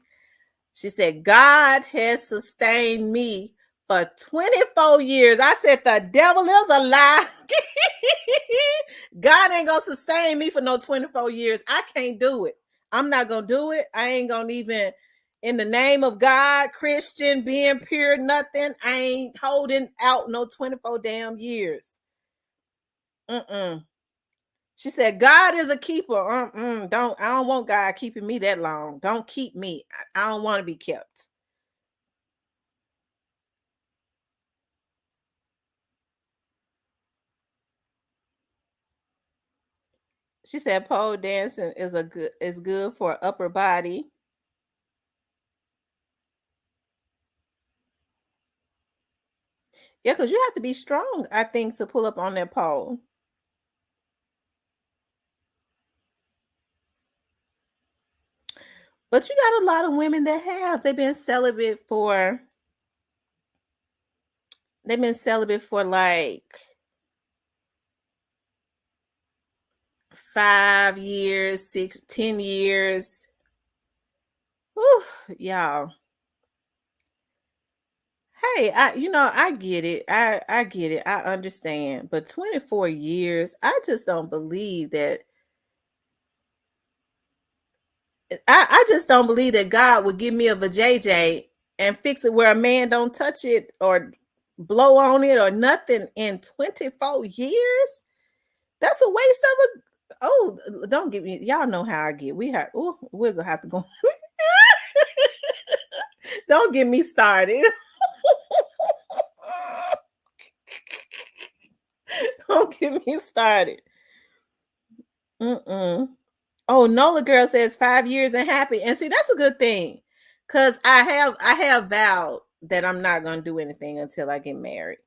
Speaker 1: She said, God has sustained me for 24 years. I said the devil is a lie. God ain't gonna sustain me for no 24 years. I can't do it. I'm not gonna do it. I ain't gonna even, in the name of God, Christian, being pure, nothing. I ain't holding out no 24 damn years. Mm-mm. She said, God is a keeper. I don't want God keeping me that long. Don't keep me. I don't want to be kept. She said pole dancing is good for upper body. Yeah, because you have to be strong, I think, to pull up on that pole. But you got a lot of women that have. They've been celibate for like 5 years, 6, 10 years. Whew, y'all. Hey, I get it. I get it. I understand. But 24 years, I just don't believe that. I just don't believe that God would give me a vajayjay and fix it where a man don't touch it or blow on it or nothing in 24 years. That's a waste of a. Oh, don't get me. Y'all know how I get. We're gonna have to go. Don't get me started. Don't get me started. Mm-mm. Oh, Nola girl says 5 years and happy. And see, that's a good thing. Cause I have vowed that I'm not gonna do anything until I get married.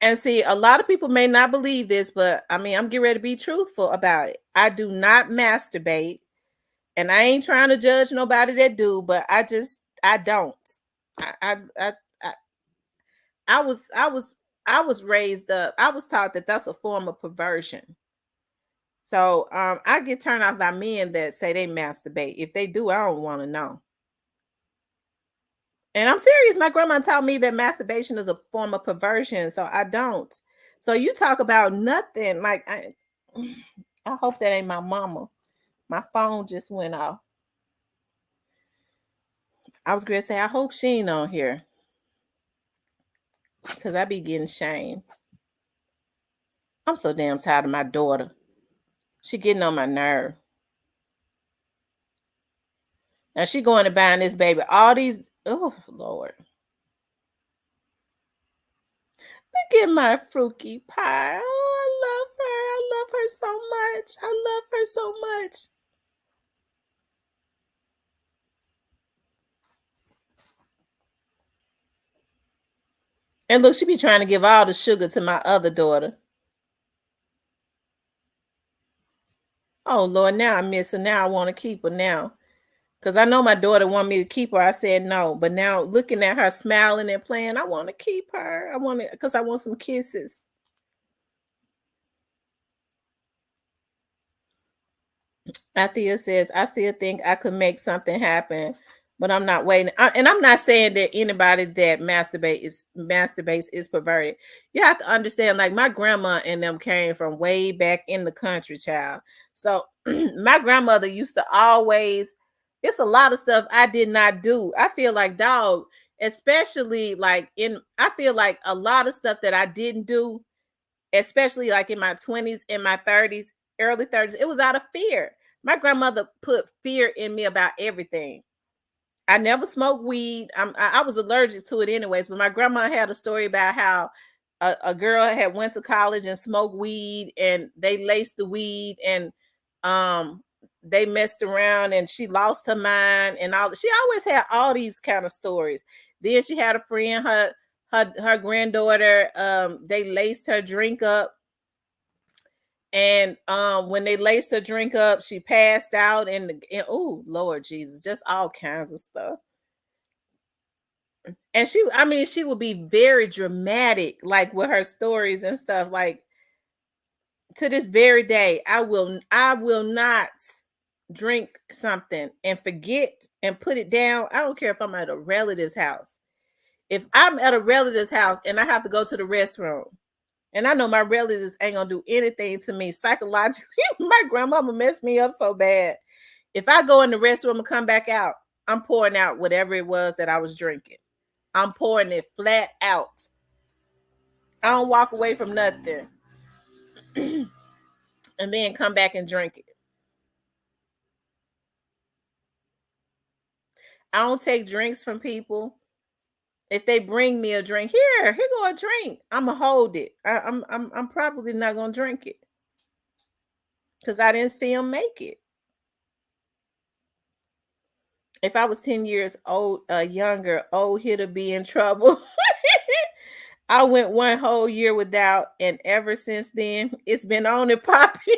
Speaker 1: And see, a lot of people may not believe this, but I mean, I'm getting ready to be truthful about it. I do not masturbate, and I ain't trying to judge nobody that do, but I don't. I I I I, I was raised up. I was taught that that's a form of perversion. So I get turned off by men that say they masturbate. If they do, I don't want to know. And I'm serious. My grandma taught me that masturbation is a form of perversion, so I don't. So you talk about nothing like I hope that ain't my mama. My phone just went off. I was gonna say I hope she ain't on here because I be getting shamed. I'm so damn tired of my daughter. She getting on my nerve. Now she going to buying this baby all these. Oh Lord, look at my fruity pie. Oh, I love her. I love her so much. I love her so much. And look, she be trying to give all the sugar to my other daughter. Oh Lord, now I miss her. Now I want to keep her now. Because I know my daughter want me to keep her. I said no. But now looking at her smiling and playing, I want to keep her. I want to because I want some kisses. Althea says, I still think I could make something happen, but I'm not waiting. And I'm not saying that anybody that masturbates is perverted. You have to understand, like my grandma and them came from way back in the country, child. So my grandmother used to always, it's a lot of stuff I did not do. I feel like dog, especially like I feel like a lot of stuff that I didn't do, especially like in my 20s and my 30s, early 30s, it was out of fear. My grandmother put fear in me about everything. I never smoked weed. I was allergic to it anyways, but my grandma had a story about how a girl had went to college and smoked weed and they laced the weed and um they messed around and she lost her mind and all. She always had all these kind of stories. Then she had a friend, her granddaughter, they laced her drink up. And when they laced her drink up, she passed out and oh Lord Jesus, just all kinds of stuff. And I mean, she would be very dramatic, like with her stories and stuff. Like to this very day, I will not drink something and forget and put it down. I don't care if I'm at a relative's house. If I'm at a relative's house and I have to go to the restroom, and I know my relatives ain't gonna do anything to me psychologically, my grandmama messed me up so bad. If I go in the restroom and come back out, I'm pouring out whatever it was that I was drinking. I'm pouring it flat out. I don't walk away from nothing and then come back and drink it. I don't take drinks from people. If they bring me a drink, here go a drink. I'ma hold it. I'm probably not gonna drink it because I didn't see them make it. If I was 10 years old, younger, old here to be in trouble. I went one whole year without, and ever since then, it's been on and popping.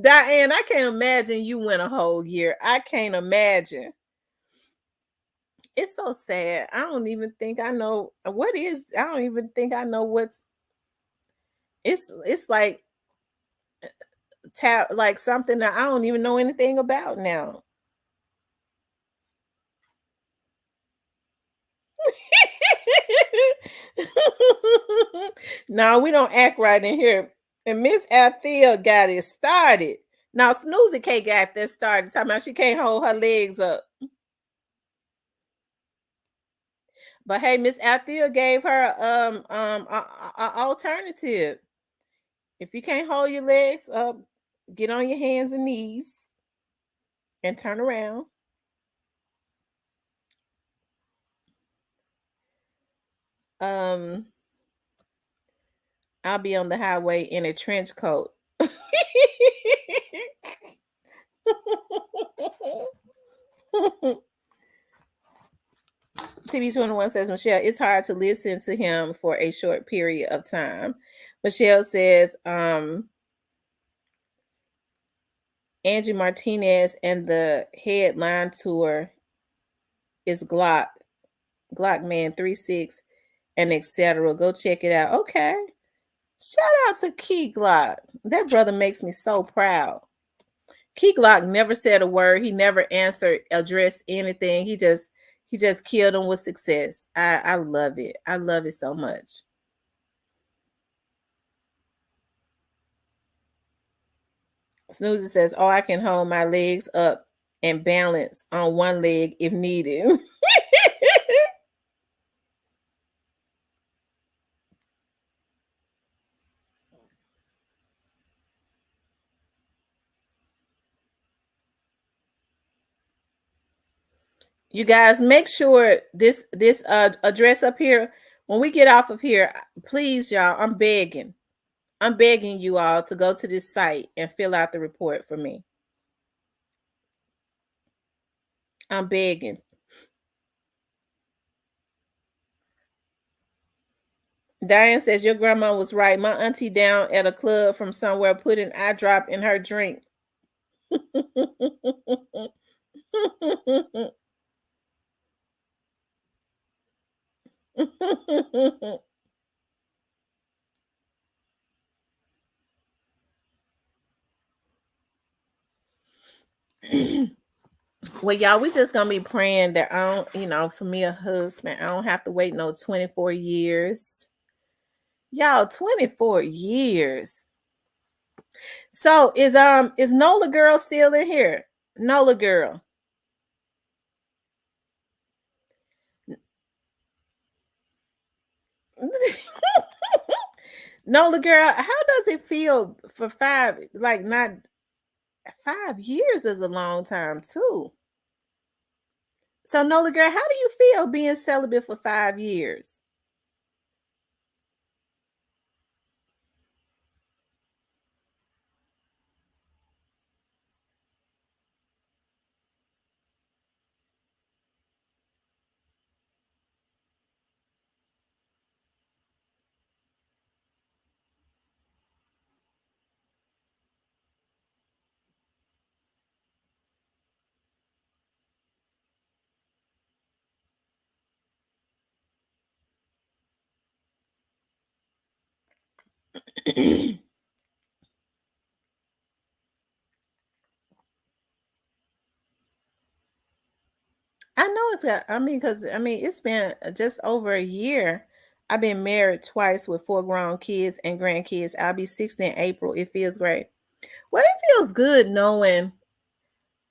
Speaker 1: Diane, I can't imagine you went a whole year. I can't imagine. It's so sad. I don't even think I know what is. I don't even think I know what's. It's like like something that I don't even know anything about now. No, we don't act right in here. And Miss Althea got it started. Now Snoozy K got this started. Talking about she can't hold her legs up. But hey, Miss Althea gave her a alternative. If you can't hold your legs up, get on your hands and knees and turn around. Um, I'll be on the highway in a trench coat. TV21 says, Michelle, it's hard to listen to him for a short period of time. Michelle says, Angie Martinez and the headline tour is Glock Man 36 and etc. Go check it out. Okay. Shout out to Key Glock. That brother makes me so proud. Key Glock never said a word. He never addressed anything. He just killed him with success. I love it. I love it so much. Snoozy says, "Oh, I can hold my legs up and balance on one leg if needed." You guys make sure this address up here, when we get off of here, please y'all, I'm begging you all to go to this site and fill out the report for me. I'm begging. Diane says your grandma was right. My auntie down at a club from somewhere put an eye drop in her drink. Well, y'all, we just gonna be praying that I don't, for me, a husband, I don't have to wait no 24 years. Y'all, 24 years. So is Nola girl still in here? Nola girl. Nola girl, how does it feel for not 5 years is a long time too. So Nola girl, how do you feel being celibate for 5 years? I know just got, I mean, because I mean, it's been just over a year. I've been married twice with four grown kids and grandkids. I'll be 60 in April. It feels great. Well, it feels good knowing.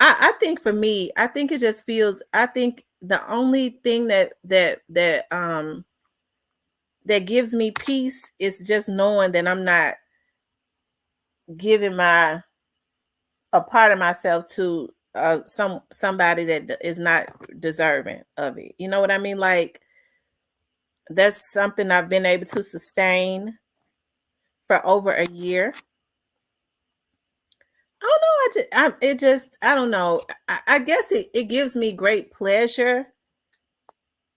Speaker 1: I think for me, I think it just feels. I think the only thing that gives me peace is just knowing that I'm not giving my a part of myself to somebody that is not deserving of it. You know what I mean? Like that's something I've been able to sustain for over a year. I don't know. It just, I don't know. I guess it gives me great pleasure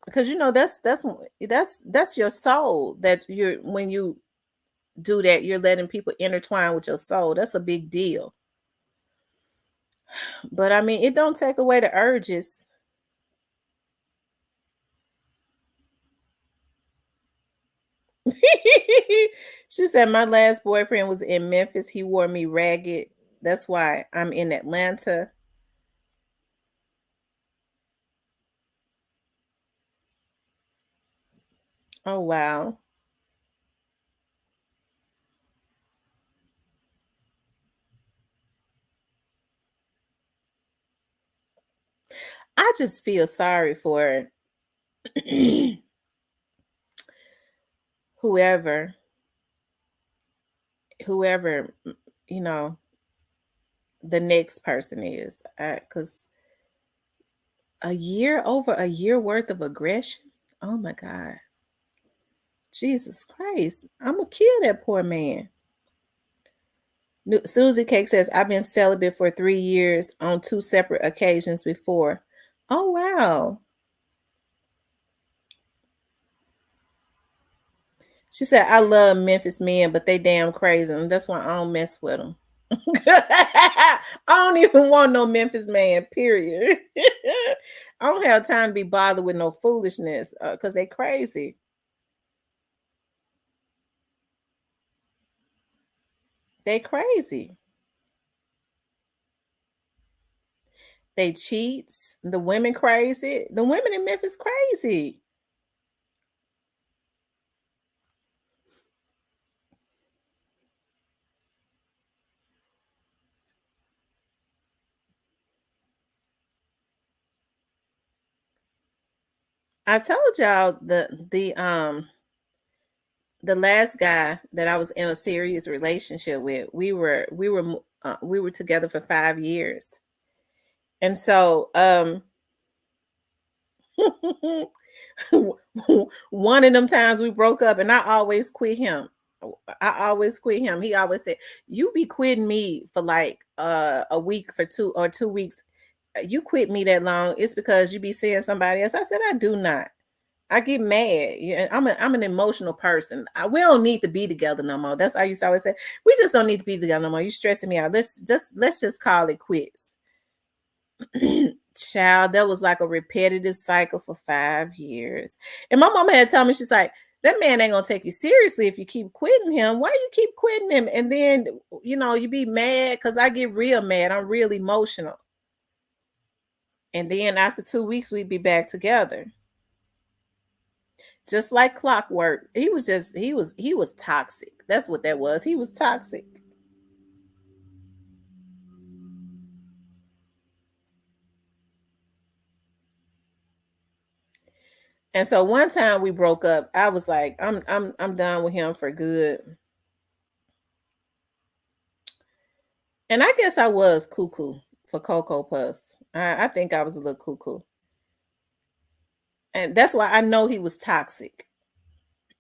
Speaker 1: because that's your soul that you're when you do that, you're letting people intertwine with your soul. That's a big deal. But I mean, it don't take away the urges. She said my last boyfriend was in Memphis. He wore me ragged. That's why I'm in Atlanta. Oh wow. I just feel sorry for whoever whoever you know the next person is, because over a year worth of aggression. Oh my god. Jesus Christ, I'm gonna kill that poor man. Susie Cake says, I've been celibate for 3 years on two separate occasions before. Oh, wow. She said, I love Memphis men, but they damn crazy. And that's why I don't mess with them. I don't even want no Memphis man, period. I don't have time to be bothered with no foolishness because they crazy. They crazy. They cheats. The women crazy. The women in Memphis crazy. I told y'all the last guy that I was in a serious relationship with, we were together for 5 years, and so one of them times we broke up, and I always quit him. I always quit him. He always said, "You be quitting me for like a week for 2 weeks. You quit me that long. It's because you be seeing somebody else." I said, "I do not." I get mad. Yeah, I'm an emotional person. We don't need to be together no more. That's how I used to always say. We just don't need to be together no more. You stressing me out. Let's just call it quits. Child, that was like a repetitive cycle for 5 years. And my mama had told me, she's like, that man ain't gonna take you seriously if you keep quitting him. Why you keep quitting him? And then you be mad because I get real mad. I'm real emotional. And then after 2 weeks, we'd be back together. Just like clockwork. He was toxic. That's what that was. He was toxic. And so one time we broke up, I was like, I'm done with him for good. And I guess I was cuckoo for Cocoa Puffs. I think I was a little cuckoo. And that's why I know he was toxic.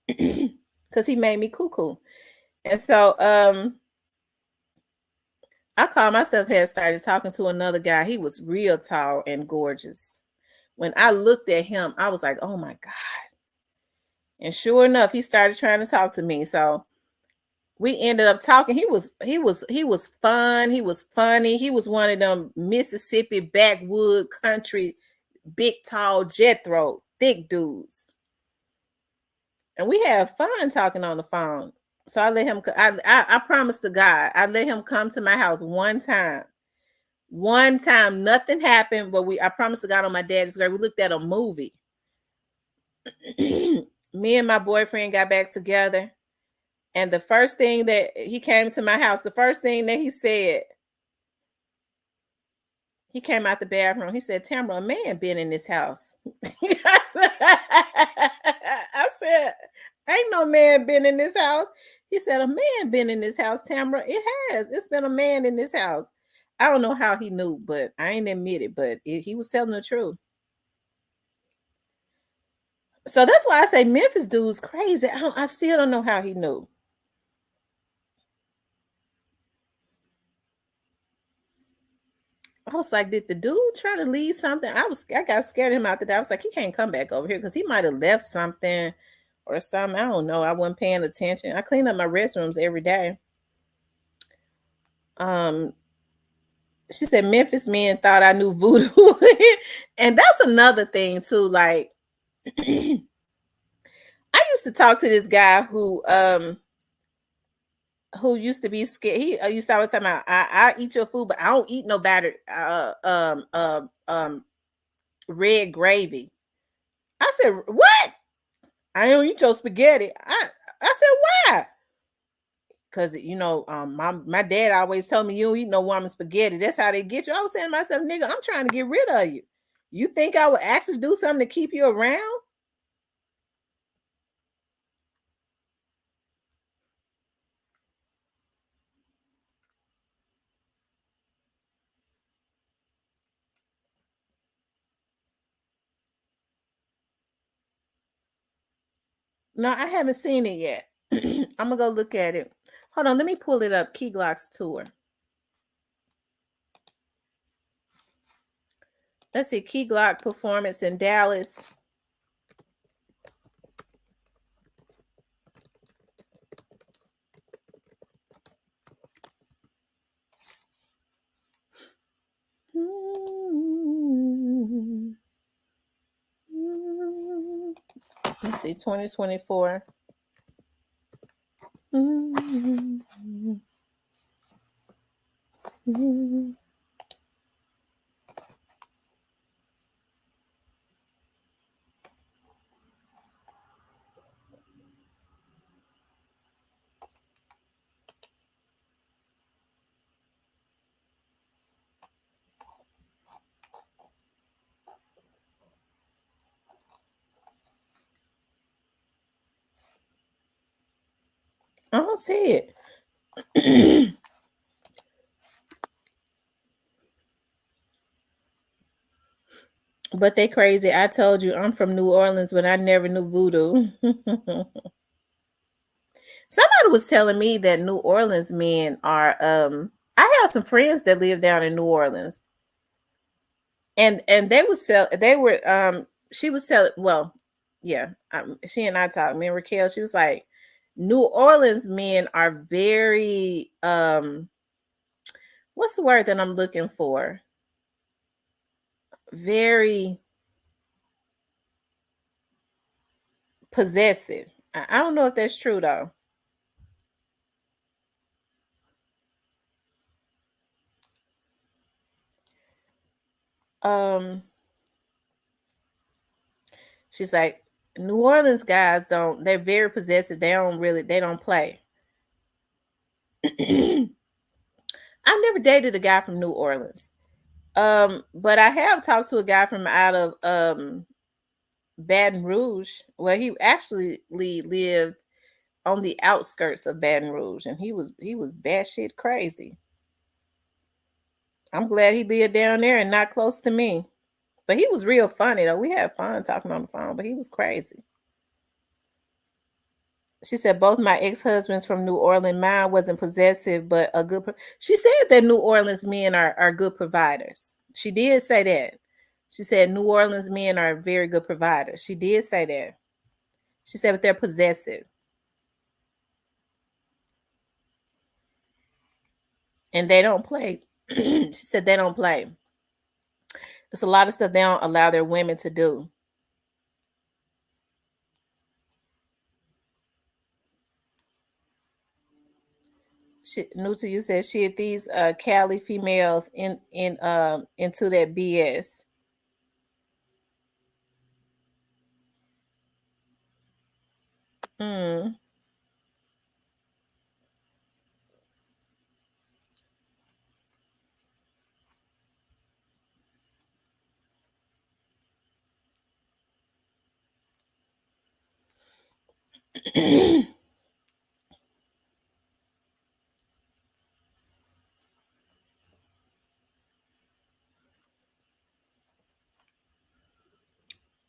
Speaker 1: Because he made me cuckoo. And so I called myself had started talking to another guy. He was real tall and gorgeous. When I looked at him, I was like, oh my God. And sure enough, he started trying to talk to me. So we ended up talking. He was fun. He was funny. He was one of them Mississippi backwood country, big tall Jethro, thick dudes. And we had fun talking on the phone. So I let him. I promised to God, I let him come to my house one time. One time, nothing happened, but I promised to God on my daddy's grave. We looked at a movie. Me and my boyfriend got back together, and the first thing that he came to my house, the first thing that he said, he came out the bathroom. He said, "Tamara, a man been in this house." I said, "Ain't no man been in this house." He said, "A man been in this house, Tamara. It has. It's been a man in this house." I don't know how he knew, but I ain't admit it, but he was telling the truth. So that's why I say Memphis dude's crazy. I still don't know how he knew. I was like, did the dude try to leave something? I got scared of him after that. I was like, he can't come back over here because he might have left something or something. I don't know. I wasn't paying attention. I clean up my restrooms every day. She said Memphis men thought I knew voodoo. And that's another thing too. Like I used to talk to this guy who used to be scared. He used to always talk about I eat your food, but I don't eat no battered red gravy. I said, what? I don't eat your spaghetti. I said, why? Because my dad always told me you don't eat no woman spaghetti. That's how they get you. I was saying to myself, nigga, I'm trying to get rid of you. You think I would actually do something to keep you around? No, I haven't seen it yet. I'm gonna go look at it. Hold on, let me pull it up. Key Glock's tour. Let's see, Key Glock performance in Dallas. Let's see, 2024. I don't see it. But they crazy. I told you I'm from New Orleans, but I never knew voodoo. Somebody was telling me that New Orleans men are I have some friends that live down in New Orleans. And they were she was telling, well, yeah, she and I talked, me and Raquel, she was like, New Orleans men are very what's the word that I'm looking for? Very possessive. I don't know if that's true though. Um She's like, New Orleans guys they're very possessive. They don't play. I've never dated a guy from New Orleans. But I have talked to a guy from out of Baton Rouge. Well, he actually lived on the outskirts of Baton Rouge, and he was batshit crazy. I'm glad he lived down there and not close to me. But he was real funny though. We had fun talking on the phone, but he was crazy. She said both my ex-husbands from New Orleans, mine wasn't possessive, but a good. She said that New Orleans men are good providers. She did say that. She said New Orleans men are very good providers. She did say that. She said, but they're possessive. And they don't play. She said they don't play. There's a lot of stuff they don't allow their women to do. New to you said shit these Cali females into that BS. Mm.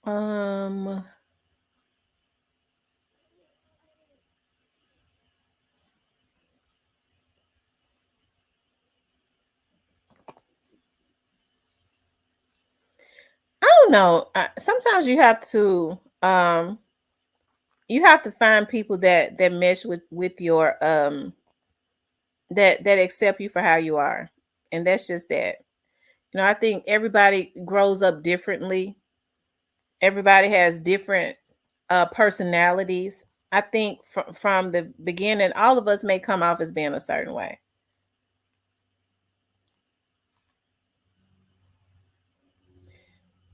Speaker 1: um I don't know. Sometimes you have to find people that mesh with your that accept you for how you are. And that's just that. I think everybody grows up differently. Everybody has different personalities. I think from the beginning, all of us may come off as being a certain way.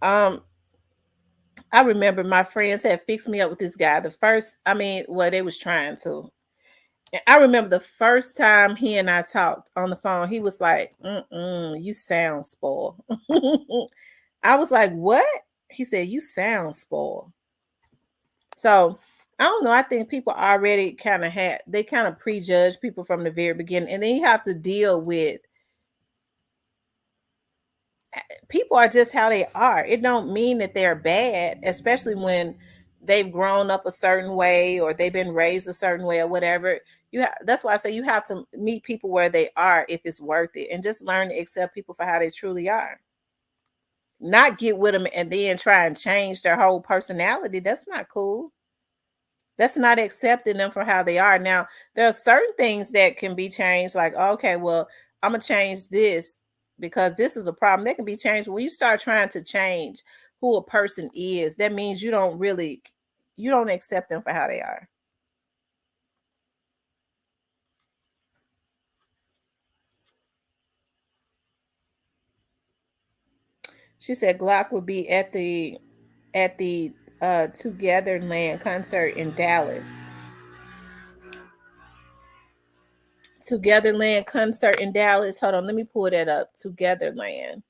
Speaker 1: Um, I remember my friends had fixed me up with this guy. Well, they was trying to. And I remember the first time he and I talked on the phone, he was like, you sound spoiled. I was like, what? He said, you sound spoiled. So I don't know. I think people already they kind of prejudge people from the very beginning. And then you have to deal with people are just how they are. It don't mean that they're bad, especially when they've grown up a certain way or they've been raised a certain way or whatever. That's why I say you have to meet people where they are if it's worth it, and just learn to accept people for how they truly are. Not get with them and then try and change their whole personality. That's not cool. That's not accepting them for how they are. Now, there are certain things that can be changed, like, okay, well, I'm gonna change this because this is a problem. That can be changed. But when you start trying to change who a person is, that means you don't accept them for how they are. She said Glock would be at the Togetherland concert in Dallas. Togetherland concert in Dallas. Hold on, let me pull that up. Togetherland.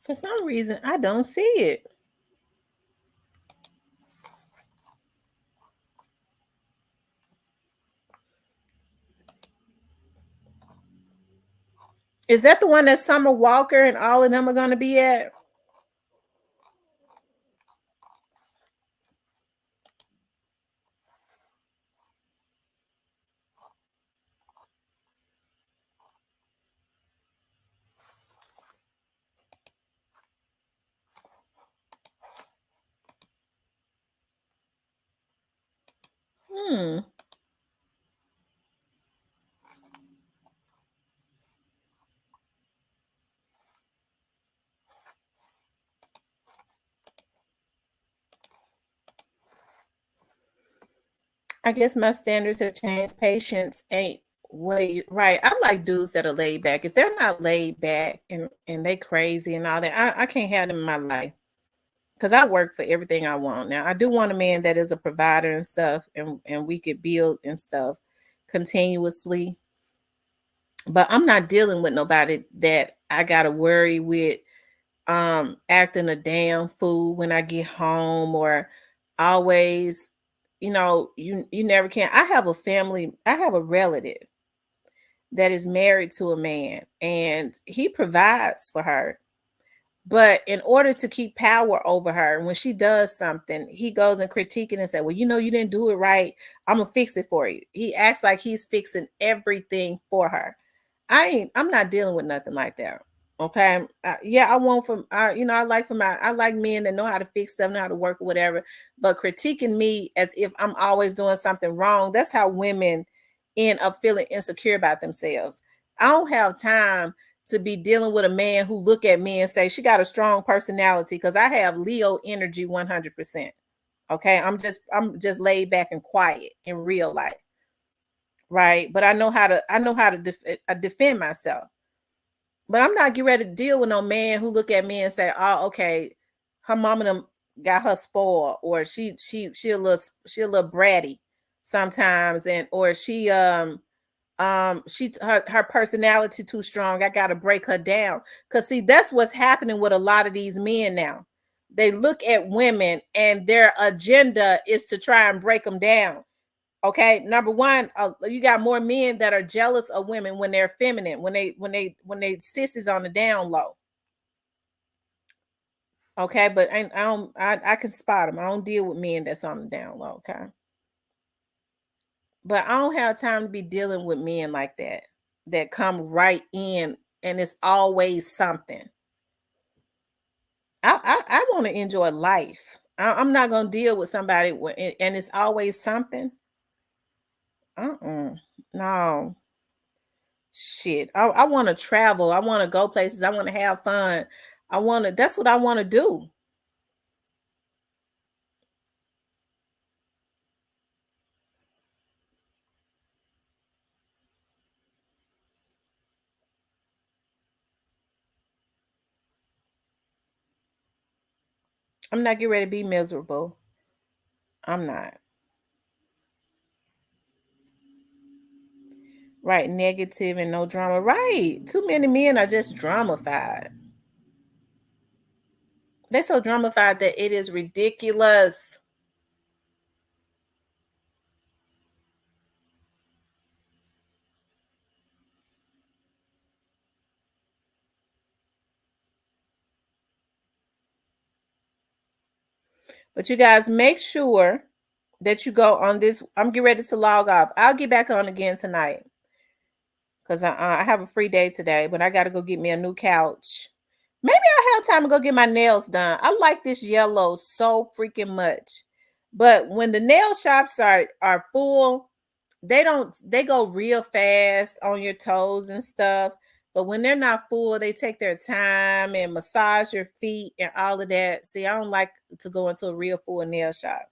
Speaker 1: For some reason, I don't see it. Is that the one that Summer Walker and all of them are going to be at? Hmm. I guess my standards have changed. Patience ain't right. I like dudes that are laid back. If they're not laid back and they crazy and all that, I can't have them in my life because I work for everything I want. Now I do want a man that is a provider and stuff, and we could build and stuff continuously. But I'm not dealing with nobody that I gotta worry with acting a damn fool when I get home, or always, you never can. I have a relative that is married to a man and he provides for her, But in order to keep power over her, when she does something, he goes and critique it and say, well, you didn't do it right. I'm gonna fix it for you. He acts like he's fixing everything for her. I'm not dealing with nothing like that. Okay. Yeah, I want from I like men that know how to fix stuff, know how to work or whatever. But critiquing me as if I'm always doing something wrong, that's how women end up feeling insecure about themselves. I don't have time to be dealing with a man who look at me and say she got a strong personality, because I have Leo energy 100%. Okay. I'm just laid back and quiet in real life. Right. But I know how to defend myself. But I'm not getting ready to deal with no man who look at me and say, "Oh, okay, her mama done got her spoiled, or she a little bratty sometimes, and or her personality too strong. I gotta break her down." Cause see, that's what's happening with a lot of these men now. They look at women and their agenda is to try and break them down. Okay, number one, you got more men that are jealous of women when they're feminine, when they sissies on the down low. Okay, but I can spot them. I don't deal with men that's on the down low. Okay, but I don't have time to be dealing with men like that come right in and it's always something. I want to enjoy life. I'm not gonna deal with somebody and it's always something. No. Shit, I want to travel. I want to go places. I want to have fun. That's what I want to do. I'm not getting ready to be miserable. I'm not. Right, negative and no drama. Right. Too many men are just dramified. They're so dramified that it is ridiculous. But you guys make sure that you go on this. I'm getting ready to log off. I'll get back on again tonight because I have a free day today, but I got to go get me a new couch. Maybe I'll have time to go get my nails done. I like this yellow so freaking much. But when the nail shops are full, they go real fast on your toes and stuff. But when they're not full, they take their time and massage your feet and all of that. See, I don't like to go into a real full nail shop.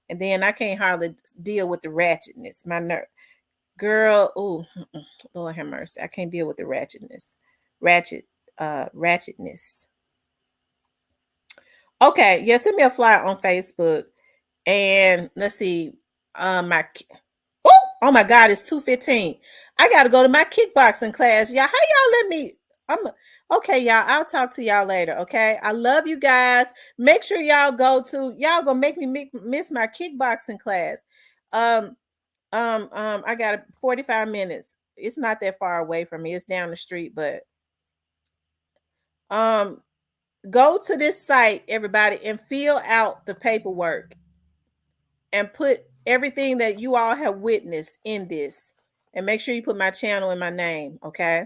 Speaker 1: And then I can't hardly deal with the ratchetness. My nerve. Girl, oh, Lord have mercy. I can't deal with the ratchetness. Ratchetness. Okay, yeah, send me a flyer on Facebook. And let's see. My oh my God, it's 2:15. I gotta go to my kickboxing class. Y'all, how y'all let me? I'm okay, y'all. I'll talk to y'all later. Okay. I love you guys. Make sure y'all gonna make me miss my kickboxing class. Um, I got 45 minutes. It's not that far away from me. It's down the street, but um go to this site, everybody, and fill out the paperwork and put everything that you all have witnessed in this. And make sure you put my channel and my name. Okay.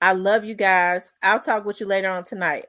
Speaker 1: I love you guys. I'll talk with you later on tonight.